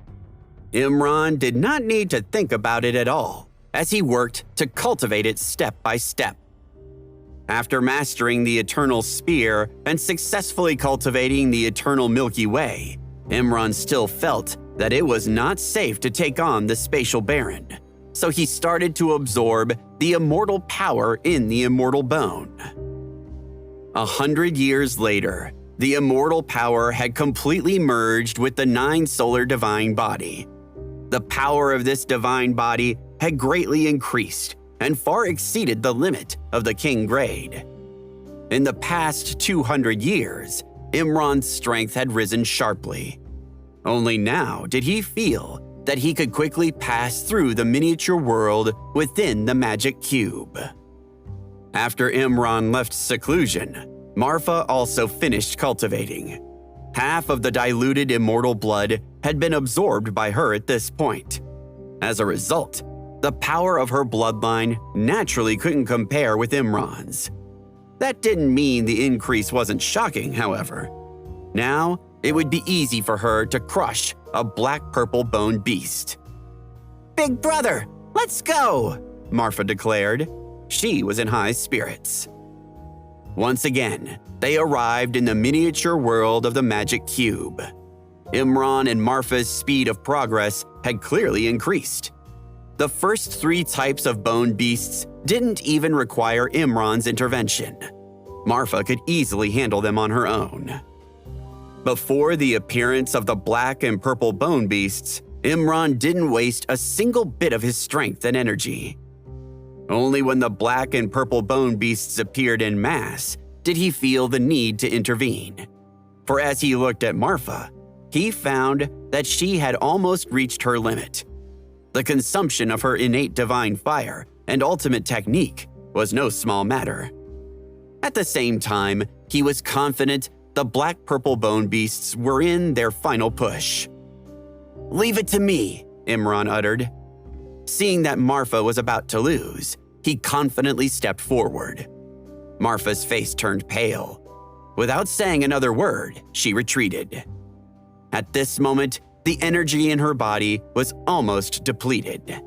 S1: Imran did not need to think about it at all, as he worked to cultivate it step by step. After mastering the Eternal Spear and successfully cultivating the Eternal Milky Way, Imran still felt that it was not safe to take on the Spatial Baron, so he started to absorb the immortal power in the immortal bone. 100 years later, the immortal power had completely merged with the Nine Solar Divine Body. The power of this divine body had greatly increased and far exceeded the limit of the King grade. In the past 200 years, Imran's strength had risen sharply. Only now did he feel that he could quickly pass through the miniature world within the magic cube. After Imran left seclusion, Marfa also finished cultivating. Half of the diluted immortal blood had been absorbed by her at this point. As a result, the power of her bloodline naturally couldn't compare with Imran's. That didn't mean the increase wasn't shocking, however. Now, it would be easy for her to crush a black-purple bone beast.
S2: Big brother, let's go,
S1: Marfa declared. She was in high spirits. Once again, they arrived in the miniature world of the magic cube. Imran and Marfa's speed of progress had clearly increased. The first 3 types of bone beasts didn't even require Imran's intervention. Marfa could easily handle them on her own. Before the appearance of the black and purple bone beasts, Imran didn't waste a single bit of his strength and energy. Only when the black and purple bone beasts appeared en masse did he feel the need to intervene. For as he looked at Marfa, he found that she had almost reached her limit. The consumption of her innate divine fire and ultimate technique was no small matter. At the same time, he was confident the black-purple bone beasts were in their final push.
S2: Leave it to me,
S1: Imran uttered. Seeing that Marfa was about to lose, he confidently stepped forward. Marfa's face turned pale. Without saying another word, she retreated. At this moment, the energy in her body was almost depleted.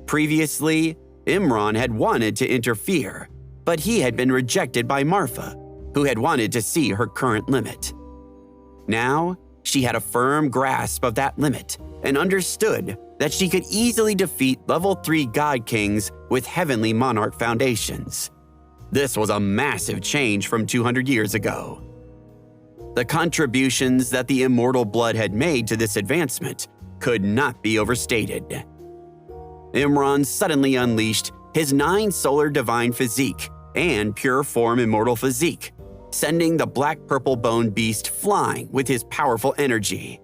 S1: Previously, Imran had wanted to interfere, but he had been rejected by Marfa, who had wanted to see her current limit. Now, she had a firm grasp of that limit and understood that she could easily defeat level 3 God Kings with heavenly monarch foundations. This was a massive change from 200 years ago. The contributions that the immortal blood had made to this advancement could not be overstated. Imran suddenly unleashed his 9 solar divine physique and pure form immortal physique, sending the black-purple bone beast flying with his powerful energy.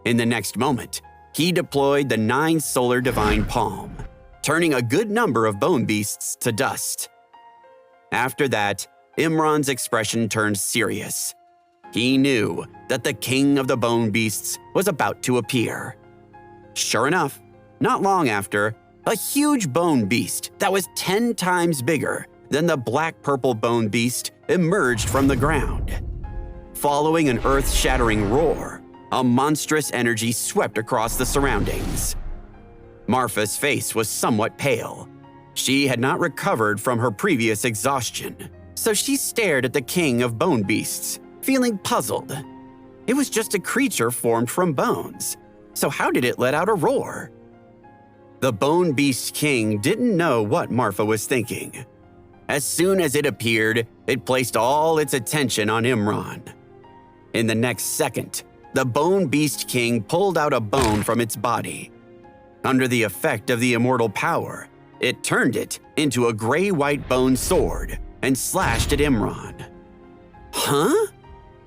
S1: In the next moment, he deployed the 9 solar divine palm, turning a good number of bone beasts to dust. After that, Imran's expression turned serious. He knew that the king of the bone beasts was about to appear. Sure enough, not long after, a huge bone beast that was 10 times bigger than the black-purple bone beast emerged from the ground. Following an earth-shattering roar, a monstrous energy swept across the surroundings. Marfa's face was somewhat pale. She had not recovered from her previous exhaustion, so she stared at the king of bone beasts, feeling puzzled. It was just a creature formed from bones, so how did it let out a roar? The Bone Beast King didn't know what Marfa was thinking. As soon as it appeared, it placed all its attention on Imran. In the next second, the Bone Beast King pulled out a bone from its body. Under the effect of the immortal power, it turned it into a gray-white bone sword and slashed at Imran. Huh?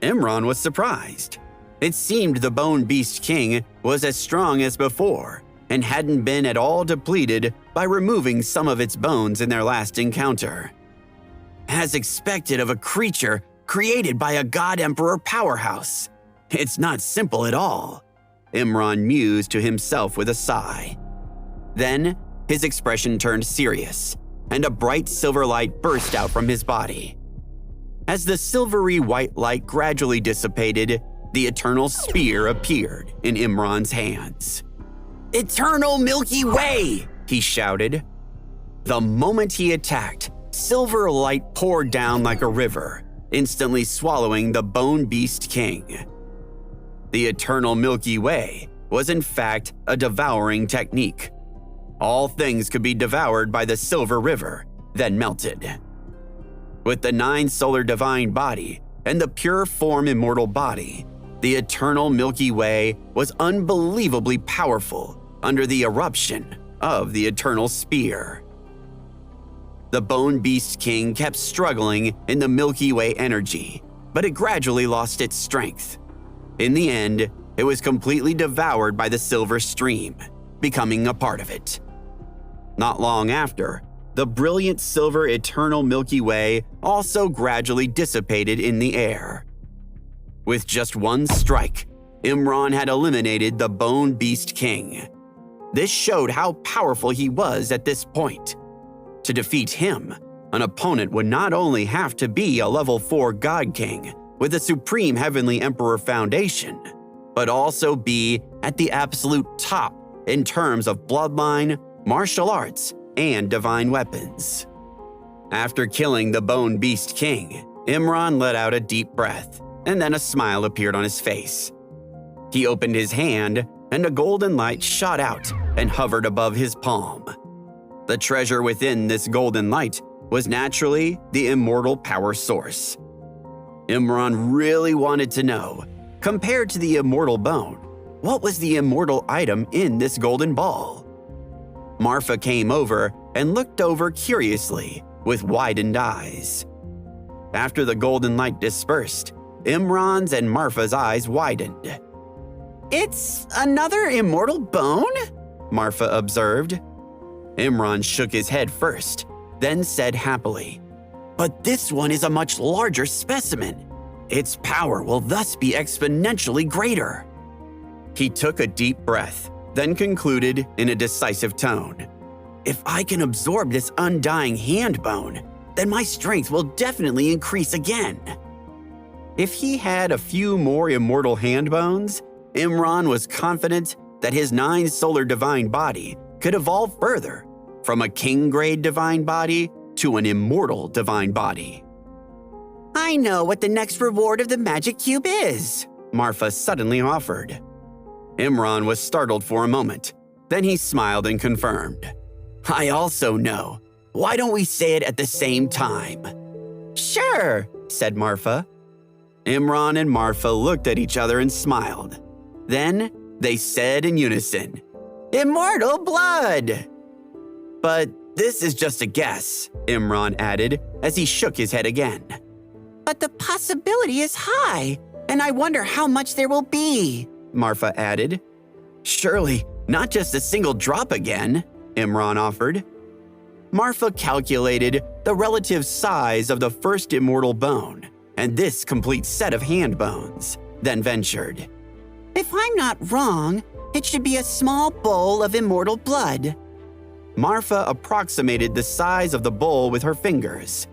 S1: Imran was surprised. It seemed the Bone Beast King was as strong as before and hadn't been at all depleted by removing some of its bones in their last encounter. As expected of a creature created by a God Emperor powerhouse, it's not simple at all, Imran mused to himself with a sigh. Then, his expression turned serious, and a bright silver light burst out from his body. As the silvery white light gradually dissipated, the eternal spear appeared in Imran's hands.
S2: Eternal Milky Way,
S1: he shouted. The moment he attacked, silver light poured down like a river, instantly swallowing the Bone Beast King. The Eternal Milky Way was in fact a devouring technique. All things could be devoured by the silver river, then melted. With the 9 solar divine body and the pure form immortal body, the Eternal Milky Way was unbelievably powerful under the eruption of the Eternal Spear. The Bone Beast King kept struggling in the Milky Way energy, but it gradually lost its strength. In the end, it was completely devoured by the silver stream, becoming a part of it. Not long after, the brilliant silver eternal Milky Way also gradually dissipated in the air. With just one strike, Imran had eliminated the Bone Beast King. This showed how powerful he was at this point. To defeat him, an opponent would not only have to be a level 4 God King with the Supreme Heavenly Emperor Foundation, but also be at the absolute top in terms of bloodline, martial arts, and divine weapons. After killing the Bone Beast King, Imran let out a deep breath, and then a smile appeared on his face. He opened his hand, and a golden light shot out and hovered above his palm. The treasure within this golden light was naturally the immortal power source. Imran really wanted to know, compared to the immortal bone, what was the immortal item in this golden ball? Marfa came over and looked over curiously with widened eyes. After the golden light dispersed, Imran's and Marfa's eyes widened.
S2: It's another immortal bone?
S1: Marfa observed. Imran shook his head first, then said happily,
S2: But this one is a much larger specimen. Its power will thus be exponentially greater.
S1: He took a deep breath, then concluded in a decisive tone.
S2: If I can absorb this undying hand bone, then my strength will definitely increase again.
S1: If he had a few more immortal hand bones, Imran was confident that his 9 solar divine body could evolve further, from a king-grade divine body to an immortal divine body.
S2: I know what the next reward of the magic cube is,
S1: Marfa suddenly offered. Imran was startled for a moment. Then he smiled and confirmed.
S2: I also know. Why don't we say it at the same time?
S1: Sure, said Marfa. Imran and Marfa looked at each other and smiled. Then they said in unison,
S2: Immortal blood!
S1: But this is just a guess, Imran added as he shook his head again.
S2: But the possibility is high, and I wonder how much there will be,
S1: Marfa added. Surely not just a single drop again, Imran offered. Marfa calculated the relative size of the first immortal bone and this complete set of hand bones, then ventured.
S2: If I'm not wrong, it should be a small bowl of immortal blood.
S1: Marfa approximated the size of the bowl with her fingers.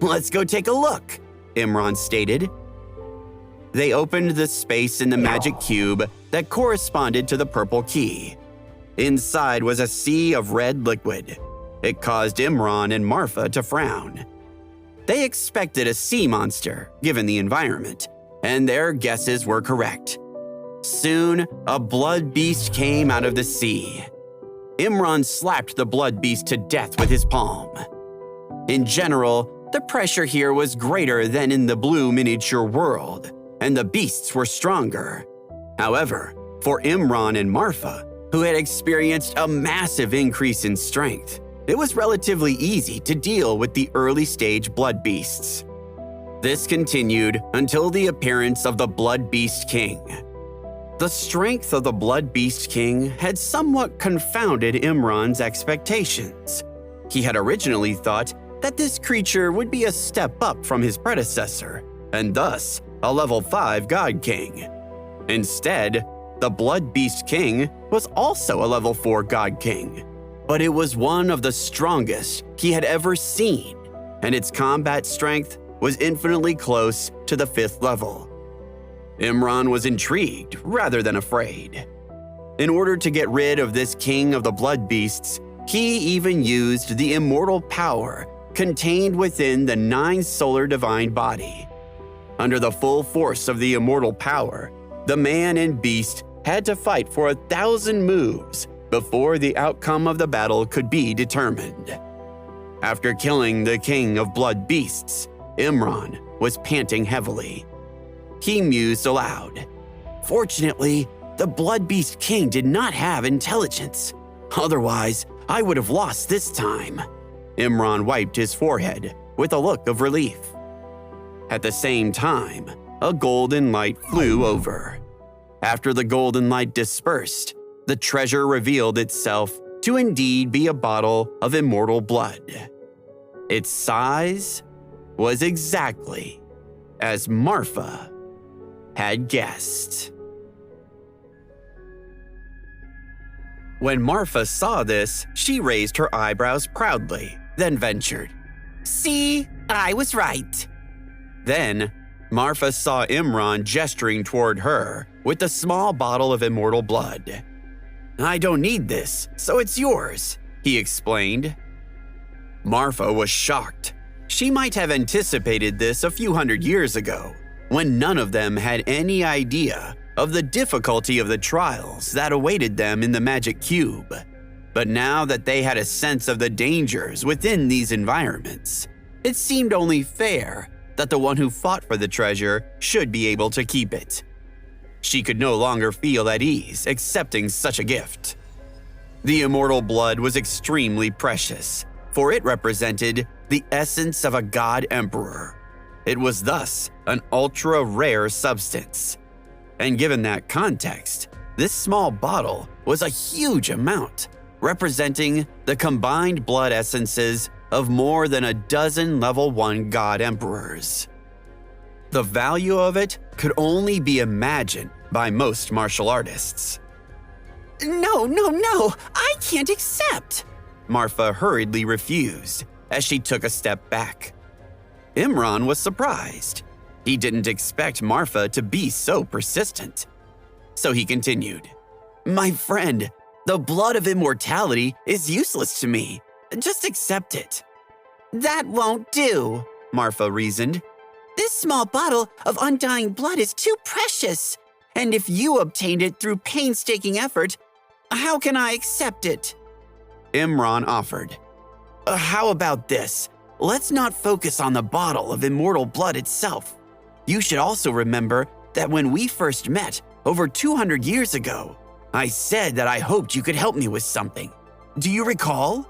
S2: Let's go take a look,
S1: Imran stated. They opened the space in the magic cube that corresponded to the purple key. Inside was a sea of red liquid. It caused Imran and Marfa to frown. They expected a sea monster, given the environment, and their guesses were correct. Soon, a blood beast came out of the sea. Imran slapped the blood beast to death with his palm. In general, the pressure here was greater than in the blue miniature world, and the beasts were stronger. However, for Imran and Marfa, who had experienced a massive increase in strength, it was relatively easy to deal with the early-stage blood beasts. This continued until the appearance of the Blood Beast King. The strength of the Blood Beast King had somewhat confounded Imran's expectations. He had originally thought that this creature would be a step up from his predecessor, and thus a level 5 God King. Instead, the Blood Beast King was also a level 4 God King, but it was one of the strongest he had ever seen, and its combat strength was infinitely close to the 5th level. Imran was intrigued rather than afraid. In order to get rid of this king of the blood beasts, he even used the immortal power contained within the 9 solar divine body. Under the full force of the immortal power, the man and beast had to fight for 1,000 moves before the outcome of the battle could be determined. After killing the king of blood beasts, Imran was panting heavily. He mused aloud. Fortunately, the Blood Beast King did not have intelligence. Otherwise, I would have lost this time. Imran wiped his forehead with a look of relief. At the same time, a golden light flew over. After the golden light dispersed, the treasure revealed itself to indeed be a bottle of immortal blood. Its size was exactly as Marfa had guessed. When Marfa saw this, she raised her eyebrows proudly, then ventured, "See, I was right." Then, Marfa saw Imran gesturing toward her with the small bottle of immortal blood. "I don't need this, so it's yours," he explained. Marfa was shocked. She might have anticipated this a few hundred years ago, when none of them had any idea of the difficulty of the trials that awaited them in the magic cube. But now that they had a sense of the dangers within these environments, it seemed only fair that the one who fought for the treasure should be able to keep it. She could no longer feel at ease accepting such a gift. The immortal blood was extremely precious, for it represented the essence of a god emperor. It was thus an ultra-rare substance. And given that context, this small bottle was a huge amount, representing the combined blood essences of more than a dozen level 1 god emperors. The value of it could only be imagined by most martial artists.
S2: No, I can't accept.
S1: Marfa hurriedly refused as she took a step back. Imran was surprised. He didn't expect Marfa to be so persistent. So he continued, "My friend, the blood of immortality is useless to me. Just accept it."
S2: That won't do,
S1: Marfa reasoned.
S2: This small bottle of undying blood is too precious. And if you obtained it through painstaking effort, how can I accept it?
S1: Imran offered. How about this? Let's not focus on the bottle of immortal blood itself. You should also remember that when we first met over 200 years ago, I said that I hoped you could help me with something. Do you recall?"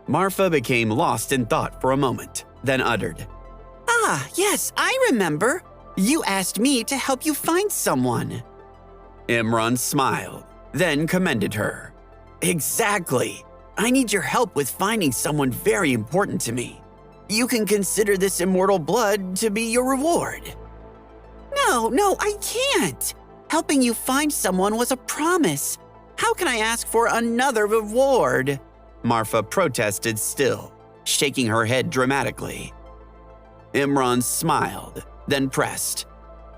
S1: Marfa became lost in thought for a moment, then uttered,
S2: "Ah, yes, I remember. You asked me to help you find someone."
S1: Imran smiled, then commended her. "Exactly. I need your help with finding someone very important to me. You can consider this immortal blood to be your reward."
S2: No, I can't. Helping you find someone was a promise. How can I ask for another reward?
S1: Marfa protested still, shaking her head dramatically. Imran smiled, then pressed.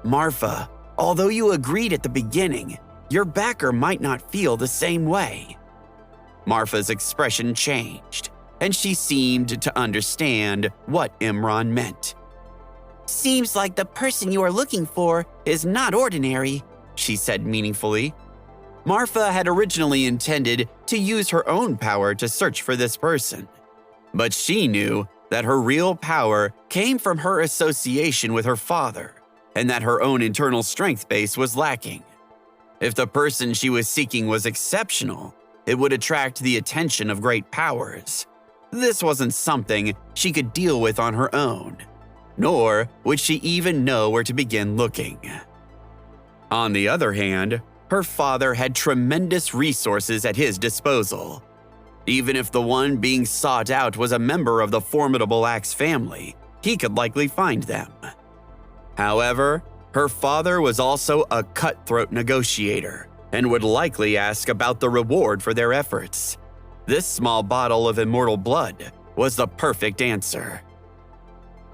S1: "Marfa, although you agreed at the beginning, your backer might not feel the same way." Marfa's expression changed, and she seemed to understand what Imran meant.
S2: "Seems like the person you are looking for is not ordinary," she said meaningfully.
S1: Marfa had originally intended to use her own power to search for this person, but she knew that her real power came from her association with her father, and that her own internal strength base was lacking. If the person she was seeking was exceptional, it would attract the attention of great powers. This wasn't something she could deal with on her own, nor would she even know where to begin looking. On the other hand, her father had tremendous resources at his disposal. Even if the one being sought out was a member of the formidable Axe family, he could likely find them. However, her father was also a cutthroat negotiator and would likely ask about the reward for their efforts. This small bottle of immortal blood was the perfect answer.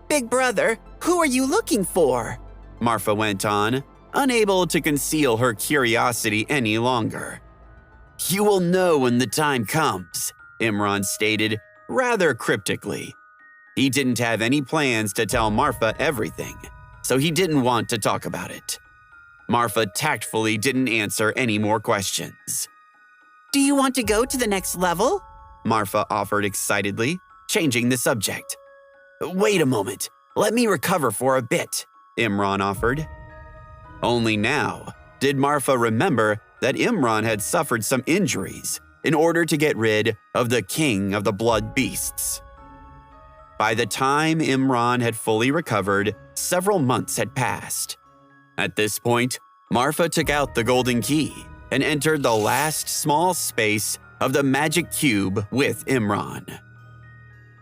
S2: "Big brother, who are you looking for?"
S1: Marfa went on, unable to conceal her curiosity any longer. "You will know when the time comes," Imran stated, rather cryptically. He didn't have any plans to tell Marfa everything, so he didn't want to talk about it. Marfa tactfully didn't answer any more questions.
S2: "Do you want to go to the next level?"
S1: Marfa offered excitedly, changing the subject. "Wait a moment, let me recover for a bit," Imran offered. Only now did Marfa remember that Imran had suffered some injuries in order to get rid of the king of the blood beasts. By the time Imran had fully recovered, several months had passed. At this point, Marfa took out the golden key and entered the last small space of the magic cube with Imran.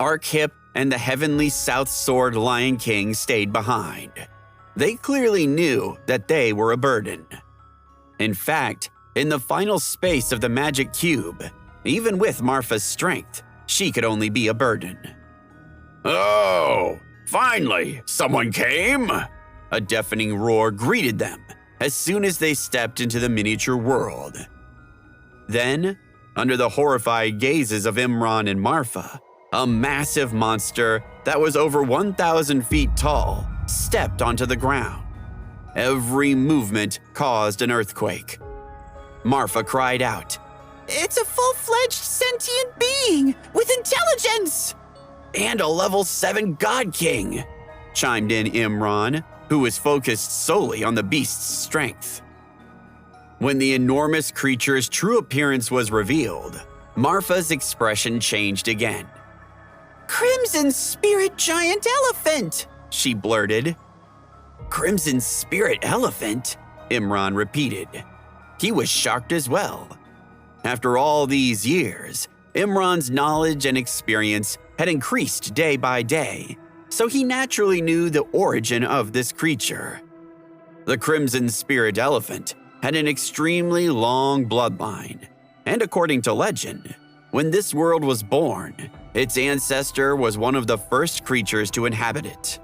S1: Arkhip and the heavenly South Sword Lion King stayed behind. They clearly knew that they were a burden. In fact, in the final space of the magic cube, even with Marfa's strength, she could only be a burden.
S3: Oh, finally, someone came?
S1: A deafening roar greeted them as soon as they stepped into the miniature world. Then, under the horrified gazes of Imran and Marfa, a massive monster that was over 1,000 feet tall stepped onto the ground. Every movement caused an earthquake. Marfa cried out,
S2: "It's a full-fledged sentient being with intelligence!"
S1: "And a level 7 God King," chimed in Imran, who was focused solely on the beast's strength. When the enormous creature's true appearance was revealed, Marfa's expression changed again.
S2: "Crimson Spirit Giant Elephant!"
S1: she blurted. "Crimson Spirit Elephant?" Imran repeated. He was shocked as well. After all these years, Imran's knowledge and experience had increased day by day, so he naturally knew the origin of this creature. The Crimson Spirit Elephant had an extremely long bloodline, and according to legend, when this world was born, its ancestor was one of the first creatures to inhabit it.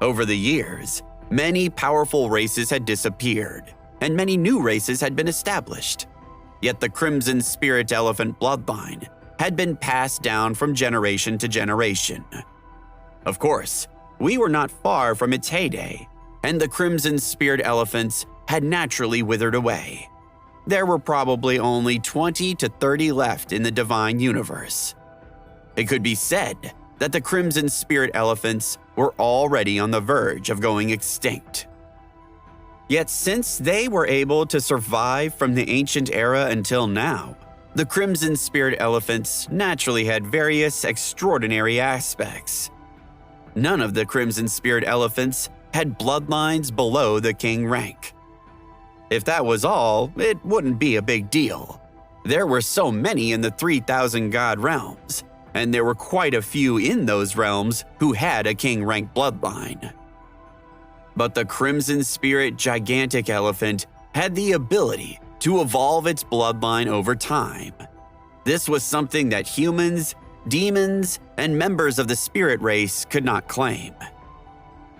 S1: Over the years, many powerful races had disappeared, and many new races had been established. Yet the Crimson Spirit Elephant bloodline had been passed down from generation to generation. Of course, we were not far from its heyday, and the Crimson Spirit Elephants had naturally withered away. There were probably only 20 to 30 left in the divine universe. It could be said that the Crimson Spirit Elephants were already on the verge of going extinct. Yet since they were able to survive from the ancient era until now, the Crimson Spirit Elephants naturally had various extraordinary aspects. None of the Crimson Spirit Elephants had bloodlines below the king rank. If that was all, it wouldn't be a big deal. There were so many in the 3,000 god realms, and there were quite a few in those realms who had a king rank bloodline. But the Crimson Spirit Gigantic Elephant had the ability to evolve its bloodline over time. This was something that humans, demons, and members of the spirit race could not claim.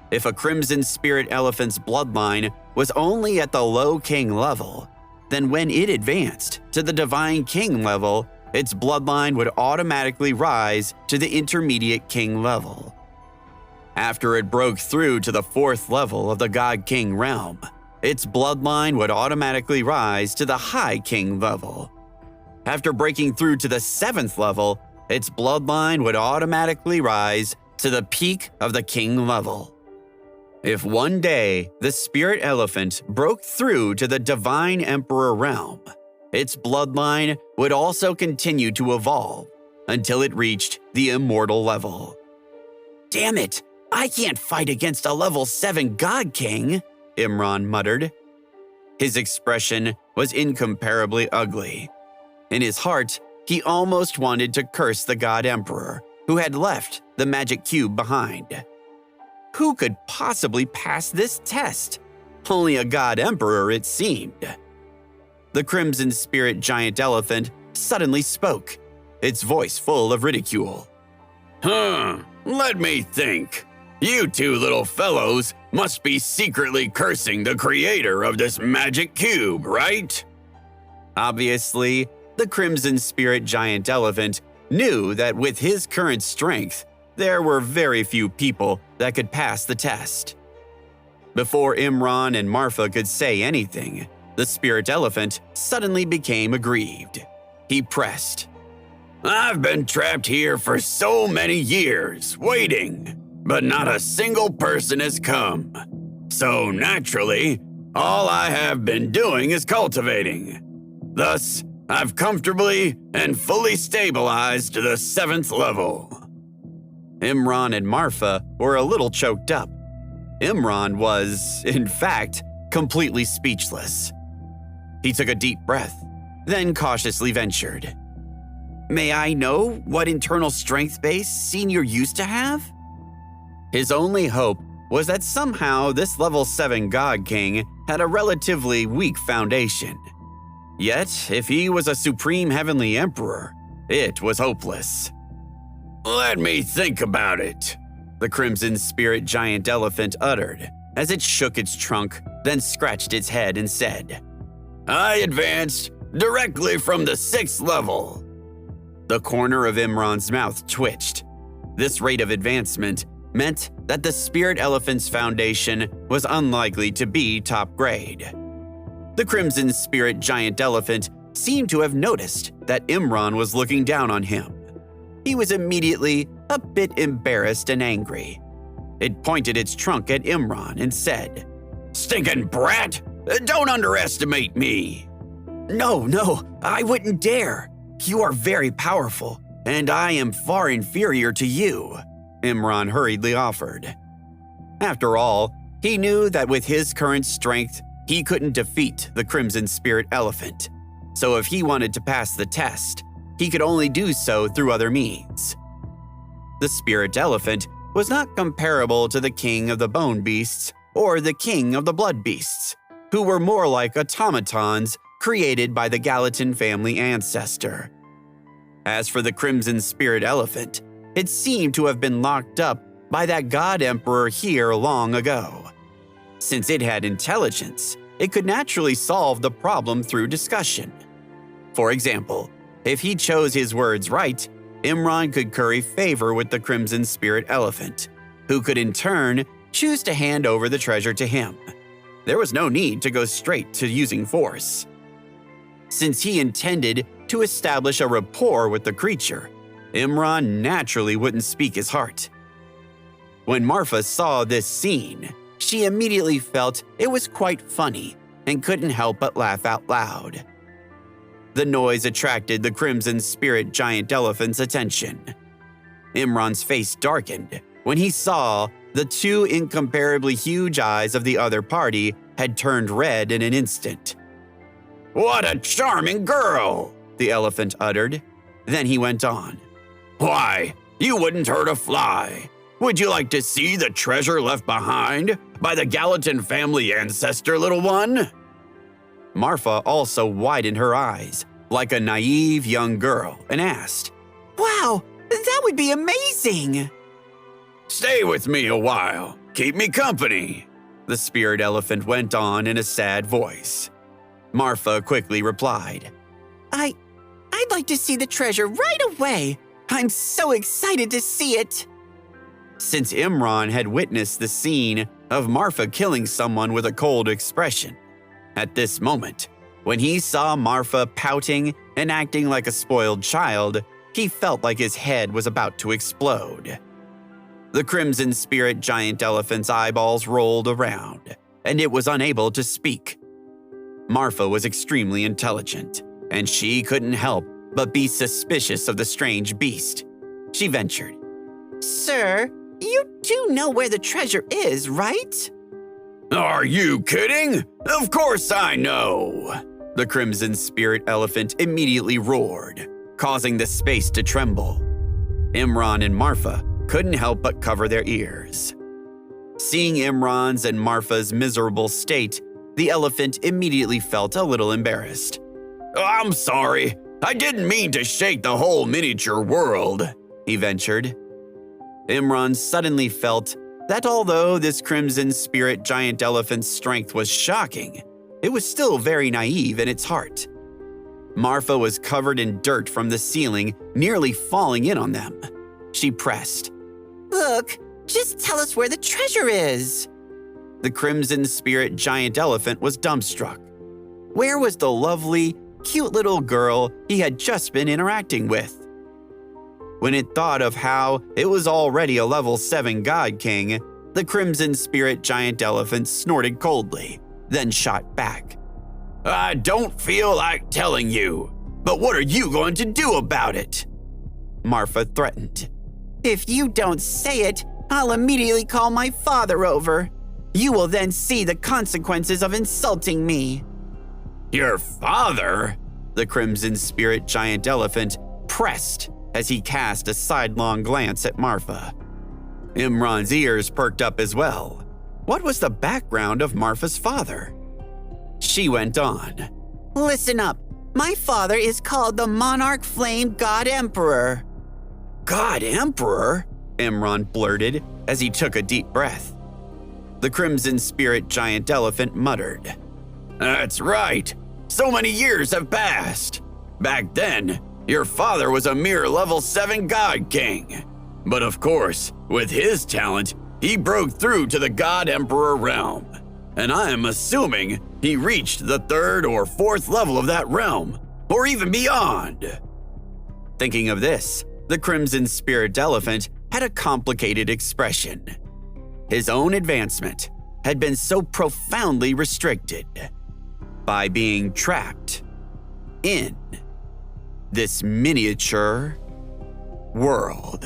S1: If a Crimson Spirit Elephant's bloodline was only at the low king level, then when it advanced to the divine king level, its bloodline would automatically rise to the intermediate king level. After it broke through to the 4th level of the God King realm, its bloodline would automatically rise to the high king level. After breaking through to the 7th level, its bloodline would automatically rise to the peak of the king level. If one day the spirit elephant broke through to the divine emperor realm, its bloodline would also continue to evolve until it reached the immortal level. "Damn it, I can't fight against a level 7 God King," Imran muttered. His expression was incomparably ugly. In his heart, he almost wanted to curse the God Emperor who had left the magic cube behind. Who could possibly pass this test? Only a God Emperor, it seemed. The Crimson Spirit Giant Elephant suddenly spoke, its voice full of ridicule.
S3: Let me think. You two little fellows must be secretly cursing the creator of this magic cube, right?
S1: Obviously, the Crimson Spirit Giant Elephant knew that with his current strength, there were very few people that could pass the test. Before Imran and Marfa could say anything, the Spirit Elephant suddenly became aggrieved. He pressed.
S3: I've been trapped here for so many years, waiting, but not a single person has come. So naturally, all I have been doing is cultivating. Thus, I've comfortably and fully stabilized to the 7th level.
S1: Imran and Marfa were a little choked up. Imran was, in fact, completely speechless. He took a deep breath, then cautiously ventured. May I know what internal strength base Senior used to have? His only hope was that somehow this level 7 God King had a relatively weak foundation. Yet, if he was a supreme heavenly emperor, it was hopeless.
S3: Let me think about it,
S1: the Crimson Spirit Giant Elephant uttered as it shook its trunk, then scratched its head and said,
S3: I advanced directly from the 6th level.
S1: The corner of Imran's mouth twitched. This rate of advancement meant that the Spirit Elephant's foundation was unlikely to be top grade. The Crimson Spirit Giant Elephant seemed to have noticed that Imran was looking down on him. He was immediately a bit embarrassed and angry. It pointed its trunk at Imran and said,
S3: Stinking brat! Don't underestimate me!
S1: No, I wouldn't dare. You are very powerful, and I am far inferior to you, Imran hurriedly offered. After all, he knew that with his current strength, he couldn't defeat the Crimson Spirit Elephant. So if he wanted to pass the test, he could only do so through other means. The Spirit Elephant was not comparable to the King of the Bone Beasts or the King of the Blood Beasts, who were more like automatons created by the Gallatin family ancestor. As for the Crimson Spirit Elephant, it seemed to have been locked up by that God Emperor here long ago. Since it had intelligence, it could naturally solve the problem through discussion. For example, if he chose his words right, Imran could curry favor with the Crimson Spirit Elephant, who could in turn choose to hand over the treasure to him. There was no need to go straight to using force. Since he intended to establish a rapport with the creature, Imran naturally wouldn't speak his heart. When Marfa saw this scene, she immediately felt it was quite funny and couldn't help but laugh out loud. The noise attracted the Crimson Spirit Giant Elephant's attention. Imran's face darkened when he saw the two incomparably huge eyes of the other party had turned red in an instant.
S3: What a charming girl,
S1: the elephant uttered. Then he went on.
S3: Why, you wouldn't hurt a fly. Would you like to see the treasure left behind by the Gallatin family ancestor, little one?
S1: Marfa also widened her eyes, like a naive young girl, and asked,
S2: Wow, that would be amazing!
S3: Stay with me a while. Keep me company,
S1: the spirit elephant went on in a sad voice. Marfa quickly replied,
S2: I'd like to see the treasure right away. I'm so excited to see it.
S1: Since Imran had witnessed the scene of Marfa killing someone with a cold expression, at this moment, when he saw Marfa pouting and acting like a spoiled child, he felt like his head was about to explode. The Crimson Spirit Giant Elephant's eyeballs rolled around, and it was unable to speak. Marfa was extremely intelligent, and she couldn't help but be suspicious of the strange beast. She ventured,
S2: Sir, you do know where the treasure is, right?
S3: Are you kidding? Of course I know,
S1: the Crimson Spirit Elephant immediately roared, causing the space to tremble. Imran and Marfa couldn't help but cover their ears. Seeing Imran's and Marfa's miserable state, the elephant immediately felt a little embarrassed.
S3: I'm sorry. I didn't mean to shake the whole miniature world,
S1: he ventured. Imran suddenly felt that although this Crimson Spirit Giant Elephant's strength was shocking, it was still very naive in its heart. Marfa was covered in dirt from the ceiling, nearly falling in on them. She pressed,
S2: Look, just tell us where the treasure is.
S1: The Crimson Spirit Giant Elephant was dumbstruck. Where was the lovely, cute little girl he had just been interacting with? When it thought of how it was already a level 7 God King, the Crimson Spirit Giant Elephant snorted coldly, then shot back.
S3: I don't feel like telling you, but what are you going to do about it?
S1: Marfa threatened.
S2: If you don't say it, I'll immediately call my father over. You will then see the consequences of insulting me.
S3: Your father?
S1: The Crimson Spirit Giant Elephant pressed as he cast a sidelong glance at Marfa. Imran's ears perked up as well. What was the background of Marfa's father? She went on.
S2: Listen up. My father is called the Monarch Flame God Emperor.
S1: God Emperor? Imran blurted as he took a deep breath. The Crimson Spirit Giant Elephant muttered. That's right. So many years have passed. Back then, your father was a mere level 7 God King. But of course, with his talent, he broke through to the God Emperor realm. And I am assuming he reached the 3rd or 4th level of that realm, or even beyond. Thinking of this, the Crimson Spirit Elephant had a complicated expression. His own advancement had been so profoundly restricted by being trapped in this miniature world.